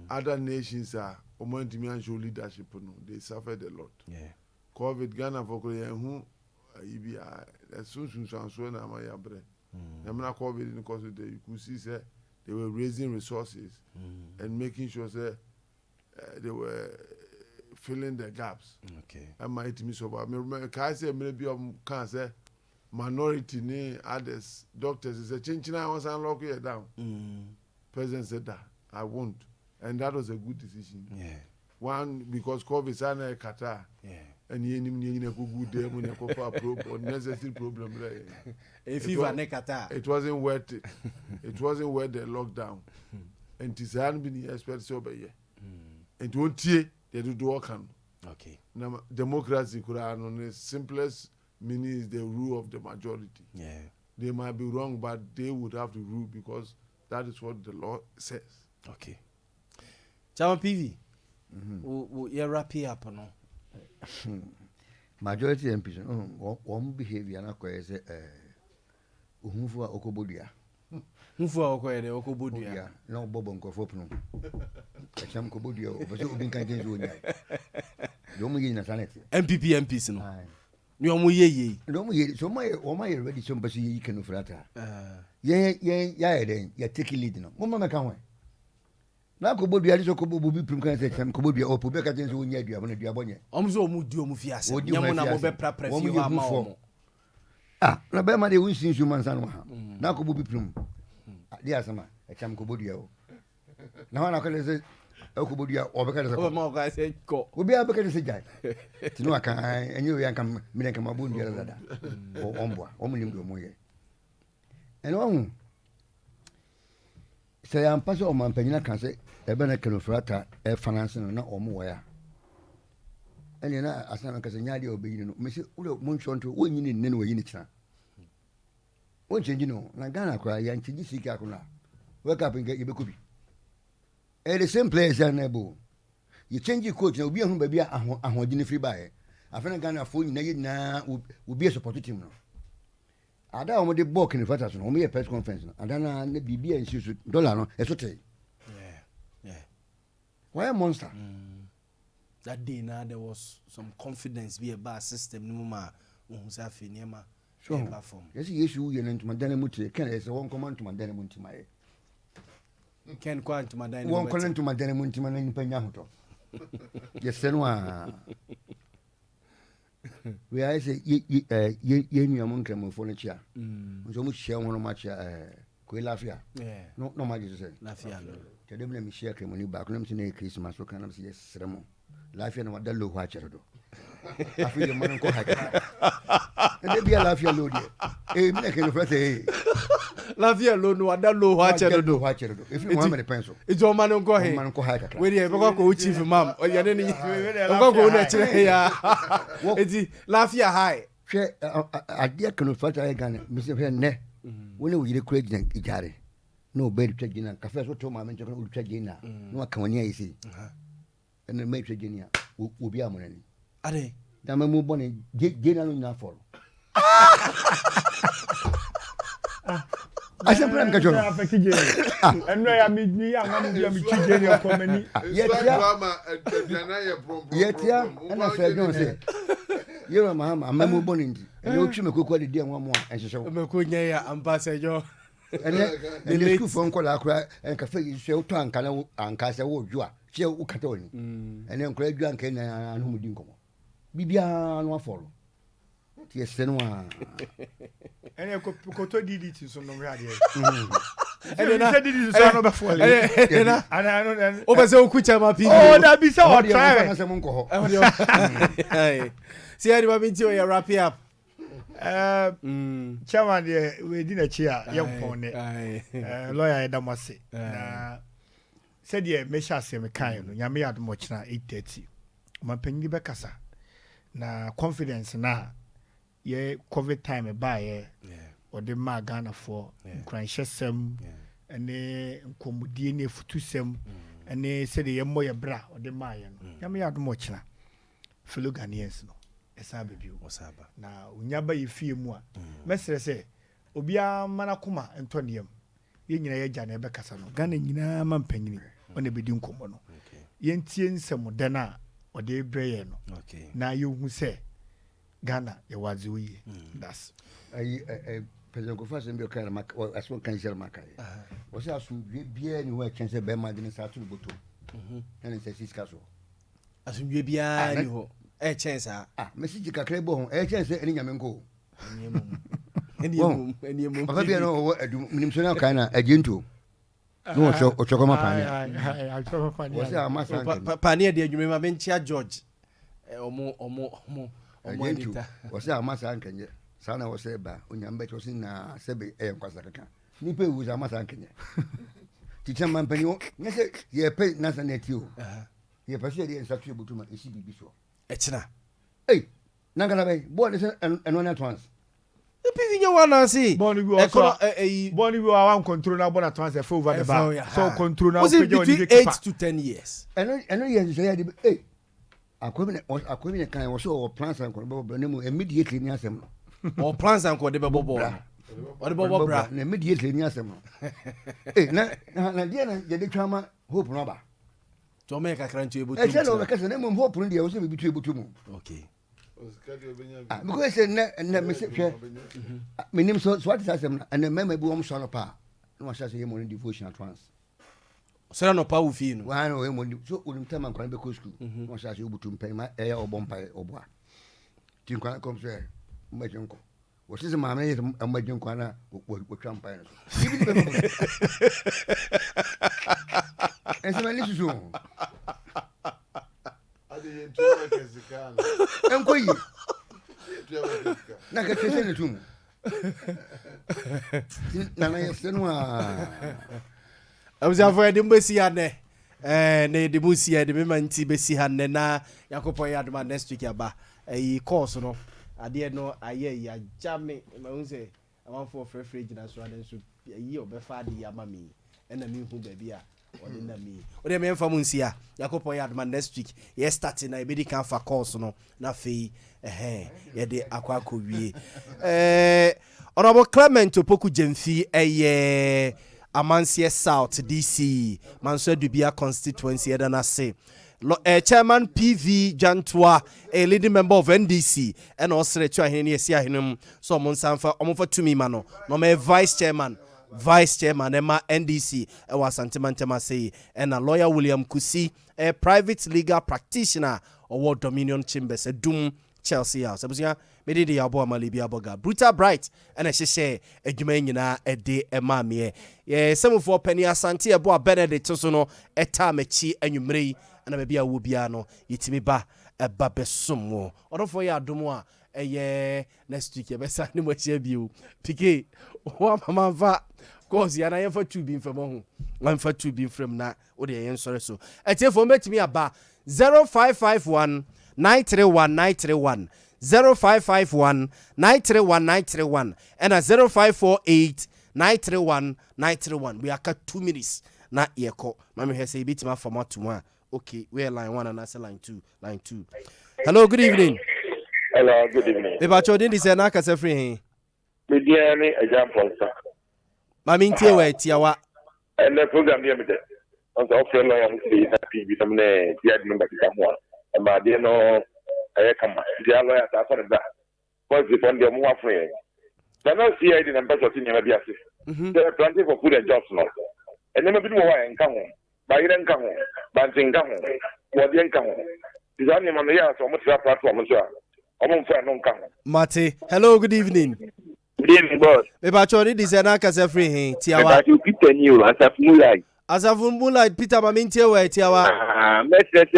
Speaker 5: other nations are omontimi show leadership no they suffered a lot COVID Ghana for who ibi so na ma yabre na COVID in cause you could see say they were raising resources and making sure say they were filling the gaps.
Speaker 1: Okay.
Speaker 5: I might miss over. I say maybe cancer minority ni others doctors is a change. I was unlock it down. President said that I won't, and that was a good decision.
Speaker 1: Yeah.
Speaker 5: One because COVID is in Qatar.
Speaker 1: Yeah.
Speaker 5: And you need a good day when you for unnecessary problem.
Speaker 1: If you are Qatar,
Speaker 5: it wasn't worth it. It wasn't worth the lockdown. And it hasn't been expected over here. And won't they do work on.
Speaker 1: Okay.
Speaker 5: Now democracy could have on the simplest meaning is the rule of the majority.
Speaker 1: Yeah.
Speaker 5: They might be wrong, but they would have to rule because that is what the law says.
Speaker 1: Okay. Chama PV. You wrap it up no.
Speaker 6: Majority MPs one behavior na kwa say ohunfu a okobodia.
Speaker 1: Hunfu a okoyede okobodia.
Speaker 6: Na obobo nkofo pno. Acham kobodia o bese obi nkan jenzo onya. Do mu yi na sanet.
Speaker 1: MPs no. Ni omo yeye.
Speaker 6: Do mu yi so my ready so bese yi kanu frata. Ya den ya take lead no. Mo ma ka ho. Na kobodia ali so kobobi prim kan say cham kobodia o po be ka jenzo onya dua na dua bonye.
Speaker 1: Omzo omu di omu fiase. Nyamo na mo be prapra fi wa ma omo.
Speaker 6: Na be ma de wunsin su man san wa. Na kobobi prim. Di asama cham kobodia o. Na wana ko le say kobodia o be ka say.
Speaker 1: O ma ka say ko.
Speaker 6: Obi a be ka say jai. Tinu aka enye we anka mine ka mabu ndia dada. O omboa. O munim do mo ye. Eno say am paso o man panyina kan say ebe na kenofrata e finance no na o mo wo ya. Ene na asana ka say nyaade obeyi no me say wo mo nchonto wo nyini ne no yini kira. Wo chenji no na Ghana kwa ya nchiji sika akuna. Wake up nge yebekobi. The same place na ebo. You change coach na obi ahun ba bia ahogine free buy. Afena Ghana fo nyina ye na obi support team no. Ada o de book ni fata so o me press conference no. Ada na bibia nsi dollar no esote.
Speaker 1: Yeah.
Speaker 6: Why monster?
Speaker 1: That day now there was some confidence be about system no ma ohun sa fe niema platform.
Speaker 6: Yes yesu ye ntuma dane mutie ken ese won command ntuma dane muntima ye.
Speaker 1: Ken kwa ntuma dane
Speaker 6: won command ntuma dane muntima na nipa nya hoto. Yes no a we I say ye nua mo nkramofo no chia. Nso mo chia ho no ma chia ko lafia. No ma je say.
Speaker 1: Lafia no.
Speaker 6: Tede me mi share kremoni ba ko na mse na Christmas so kan na mse yes sremo. Lafia na wadalo ho a cheredo. Afi ye man ko haka. Ede bia lafia lo die. Me na ke no frate
Speaker 1: lafia lo no wadalo ho a cheredo.
Speaker 6: If you want me pencil.
Speaker 1: Ijo man ko he.
Speaker 6: Man ko haka.
Speaker 1: We dey be ko chief imam. O ye ne ko na chire ya. Eti lafia high.
Speaker 6: Hwe ade ke no frate ay Ghana. Me se hwe ne. Woni wo yire kura gina ijare. No bed twagina kafe so to ma men chokon twagina. No aka woni ayi si. Ene me twagina obi amonani.
Speaker 1: Ade.
Speaker 6: Da me mu bone gena no nyina follow. I said plan ka jono.
Speaker 7: Eno ya mi ya ngam bia mi chige ne ko mani.
Speaker 6: Yetia ana fe jon se. Yero mahama amemu bone ndi. Ene otwi me kokwa de dia nwamu a enhyehyɛ.
Speaker 1: Me ko nya ya ampase jo.
Speaker 6: Ene school phone call akura en kafe yi hwe to anka na anka se wo dwo a hwe wo kata oni. Ene nkura dwo anka na anhumudi nkomo. Bibia no afolo. Ti esenu a.
Speaker 7: Ene ko to DDT so no hwade. Ene na DDT so no be folo. Ene ana
Speaker 1: o be se o kucha ma PV.
Speaker 7: Oh da bi se o try.
Speaker 6: Na se mon ko ho.
Speaker 1: See how the minti o ya wrap up.
Speaker 7: Chairman we di na chi a yempone. Lawyer Edamase. Na said ye mesha asem kan no nyame admo kina 8:30. Mapanyi be kasa. Na confidence na ye COVID time ba ye or the ma Ghana for kranhyesem ene nkomudie ne futusem ene said ye moye bra or the ma ye no nyame admo kina fellow Ghanaians no esa bebi
Speaker 1: osaba
Speaker 7: na unyaba yefie mu a mesere se obia mana kuma ntoniam ye nyina ye gya na ebe kasa no Ghana nyina ma mpanyini ona bedi nkomo no ye ntie nsem de na ode breye no na ye hu se Ghana ye wazi oye that's
Speaker 6: president Kofa Sembe kan ma aso kan share maka ye o se aso bia ni ho a chance be ma de ni sa tu boto na ni se siska so
Speaker 1: asumdwe bia ni ho chance
Speaker 6: message kakra bo ho chance eni nyame nko
Speaker 1: eniemum
Speaker 6: papa bia no adum minim so na kan na agento no ochokoma pani wose amasa
Speaker 1: pani de adwuma ma benchia George omo
Speaker 6: agento wose amasa nkenye sana wose ba onyambe to na sebe enkwasa kaka nipa ewuza amasa nkenye tichama mpanyo nyese ye pe nasa netio ye pase de nsatu ebutuma esi bibi so
Speaker 1: echina
Speaker 6: nangala bay bo de eno na trans
Speaker 1: epivi nya wana si
Speaker 7: boni we wa control na bona trans for over the bar so control na
Speaker 1: opeja on the 8 to 10 years
Speaker 6: eno ye say de akwemi kan wo so plans and ko bo nemu immediately ni asem
Speaker 1: o plans and ko de bo o de bo bra
Speaker 6: na immediately ni asem na dia na de twama hope no ba
Speaker 1: to make kakra ntu ebutu
Speaker 6: e say no because na mum hope no dia wo so bibitu ebutu mu
Speaker 1: okay
Speaker 6: because na me say hwe minim so what is asem na mema bi wo so no pa na wa say mo devotional trans
Speaker 1: so no pa wo fi no
Speaker 6: wa no we mo so unim tema nkwan be ko school na wa say obutu mpan ma e obompa oboa ti nkwan kom say mbajenko wo sisi maame ye mbajenko na wo twa mpan no ese mali susu enkoyi na ka tese ne tumu na yesenu
Speaker 1: abuzi afọ de mbesi ya ne na de musi ya de memanti besi ha ne na yakopo ya de next week aba course no ade no aye ya jame ma unse amanfo frefre gina so ade so yi obefa de ya mami na mi hu ba bia ode na mi ode me mfa munsi ya yakopo ya de next week ye start na ebedi kan fa course no na fe ye de akwa wie honorable Clement Opoku Jemfi Amansie South DC Manso Dubia constituency edana say chairman PV Jantua a leading member of NDC and also ahene esi ahenum so monsanfa omfa tumi ma no my vice chairman Emma NDC was Santimantema say and a lawyer William Kusi a private legal practitioner or Dominion Chambers a doom Chelsea House abusia mede de yabo ama Libya Borga brutal bright and a sheshe adwuma nyina ede ema me ye semfo pani asante ebo Benedict so no eta machi anwumrei na ba bia wo bia no yitimi ba eba besom odofo ya adomo a eye next week ebesa ni mo chia biu pike wa mama va cause ya na ye fa tu bi mfam ho wan fa tu bi mfam na o de ye nsore so etiefo metimi aba 0551 931 0551 931 and a 0548 931 we are cut 2 minutes na yeko mami he say bitima format 1 okay we are line 1 and answer line 2 hello good evening e ba chodin di say na ka se free he
Speaker 8: me dia ni example sa
Speaker 1: mami ntie we tiawa
Speaker 8: and the program dia me de on the offer lo am see na pb some ne dia di number ka mo e ma dia no kama dia lawyer ta for that because the fund dem wa free so now see I the number of things na biase they planting for food and jobs no and then be more en kan ho ba ire nkan ho ba ntin kan ho wo de nkan ho design ni man ya so mo tra platform so o mo fa no nkan ho
Speaker 1: Mate hello good evening
Speaker 8: boss
Speaker 1: e ba chori di se na ka se free he tiawa
Speaker 8: ba you Peter new
Speaker 1: Asafun Moonlight Peter Mamintie we tiawa
Speaker 8: message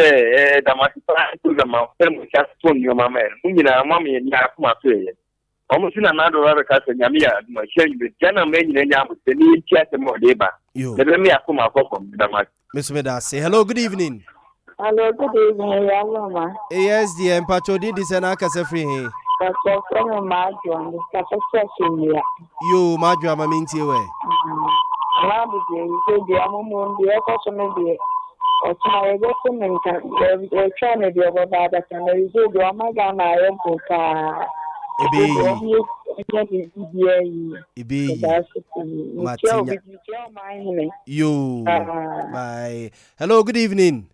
Speaker 8: damasipa program am chat phone yo mama nyina mama ni akuma so ye omo sina na do ra ka se nyame ya ma shen be jana me nyina nya mo se ni tia se mo de ba de me akuma kokom damas
Speaker 1: Miss Meda say hello good evening
Speaker 9: ya mama
Speaker 1: yes the empacho di se na ka se free he
Speaker 9: so from Majo ka se ya
Speaker 1: yo Majo Mamintie we
Speaker 9: Labu de amumu ndi ekoso me de otuma yego menka e chane de baba da kana izo do amaga na yempo ka
Speaker 1: ibe yo bye hello good evening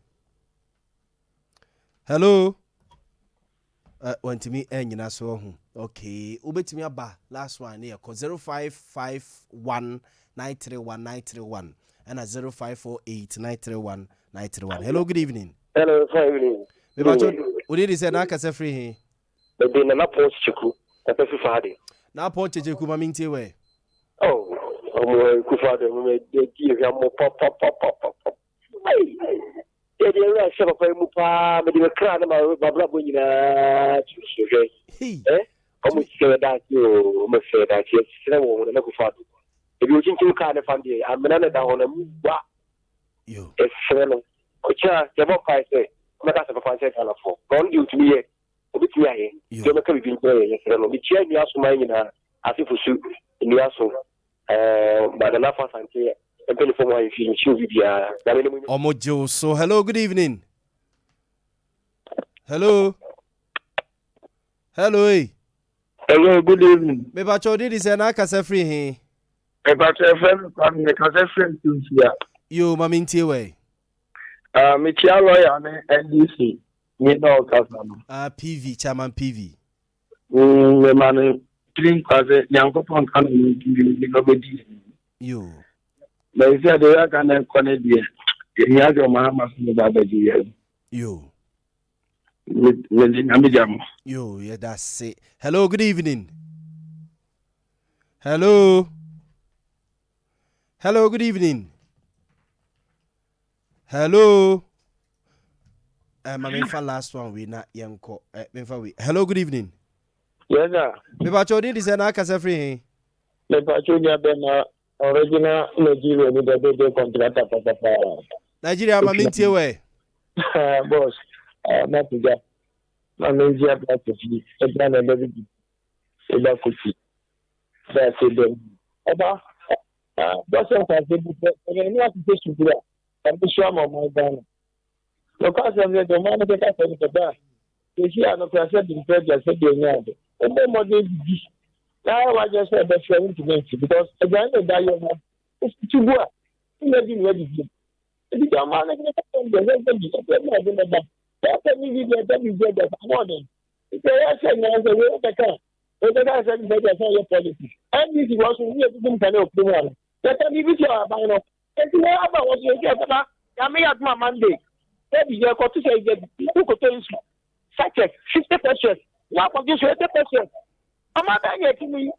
Speaker 1: hello want me enyina so hu okay ubetimi aba last one here 0551 931 and 0548 931 931. Hello, good evening.
Speaker 8: Hello, good evening.
Speaker 1: Me ba cho odi di say na aka say free he.
Speaker 10: Me dey na pon chiku. Na pe fi fa de.
Speaker 1: Na pon cheku ma mintie we.
Speaker 10: Oh, omo ku fa de me dey give ya mo pop. Dey ra se papa mu pa me dey kra na ma bra bo nyina tu so omo se da ti o me se da ti se wo na ku fa do. Ebi o chinchi ka na fa de amena na da ho na mu wa.
Speaker 1: Yo.
Speaker 10: Esrelo. Ocha, ya bo pa se. Maka se papa se kala fo. Don di utumi ye. Obi ti aye. Yo maka bi bin ye esrelo. Mi chia ni aso man nyina asifu su ni aso. Ba da na fa sanke. Empeni fo mo ayi fi chi bia.
Speaker 1: Omojo. So hello, good evening. Hello. Hey.
Speaker 11: Hello, good evening.
Speaker 1: Me ba cho di say na aka say free he.
Speaker 11: Me ba cho FM kan me ka say friend tunsia.
Speaker 1: Yo ma mintie we.
Speaker 11: Me chia lawyer ne NDC. Me no kasa no.
Speaker 1: PV, chairman PV.
Speaker 11: Me man clean kwaze nyankopon kan ni no bedi.
Speaker 1: Yo.
Speaker 11: Me say de ya kan ko ne die. Ye ya jo mahama so ba ba ji ye.
Speaker 1: Yo.
Speaker 11: Yo,
Speaker 1: yeah, that's it. Hello, good evening. Hello, good evening. Hello. My last one we not yanko. Hello, good evening.
Speaker 11: Yes, sir.
Speaker 1: Me ba chodi di say na aka say free.
Speaker 11: Me ba chodi na original Nigeria with the contract papa.
Speaker 1: Nigeria ma mintie we.
Speaker 11: Boss. Not to get my Nigeria black to see a plan and everything. About cookie. That's it. About that's what I did. And you have to take you there. I'm sure my Ghana. Because of the man that I said to that. You see, I'm not present in project. I said, and then more than this. Now I just said that you're to make it because again, the guy you have is too good. Imagine what you do. If you don't mind, that's a new that we get that morning. If they are saying as a way of the car, the guy said that your policy. And this was really to do kind of one. That can be with your abano. And you know about what you get about. I may have my Monday. That is your got to say that people could tell you such a 50%. What was this 50%? I'm not getting me.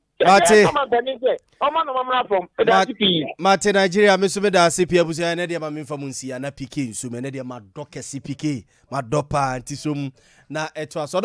Speaker 1: Mate Nigeria mesume da CP abusia na dia ma memfa munsia na PK nsume na dia ma doke CPK ma dopa antisum na eto aso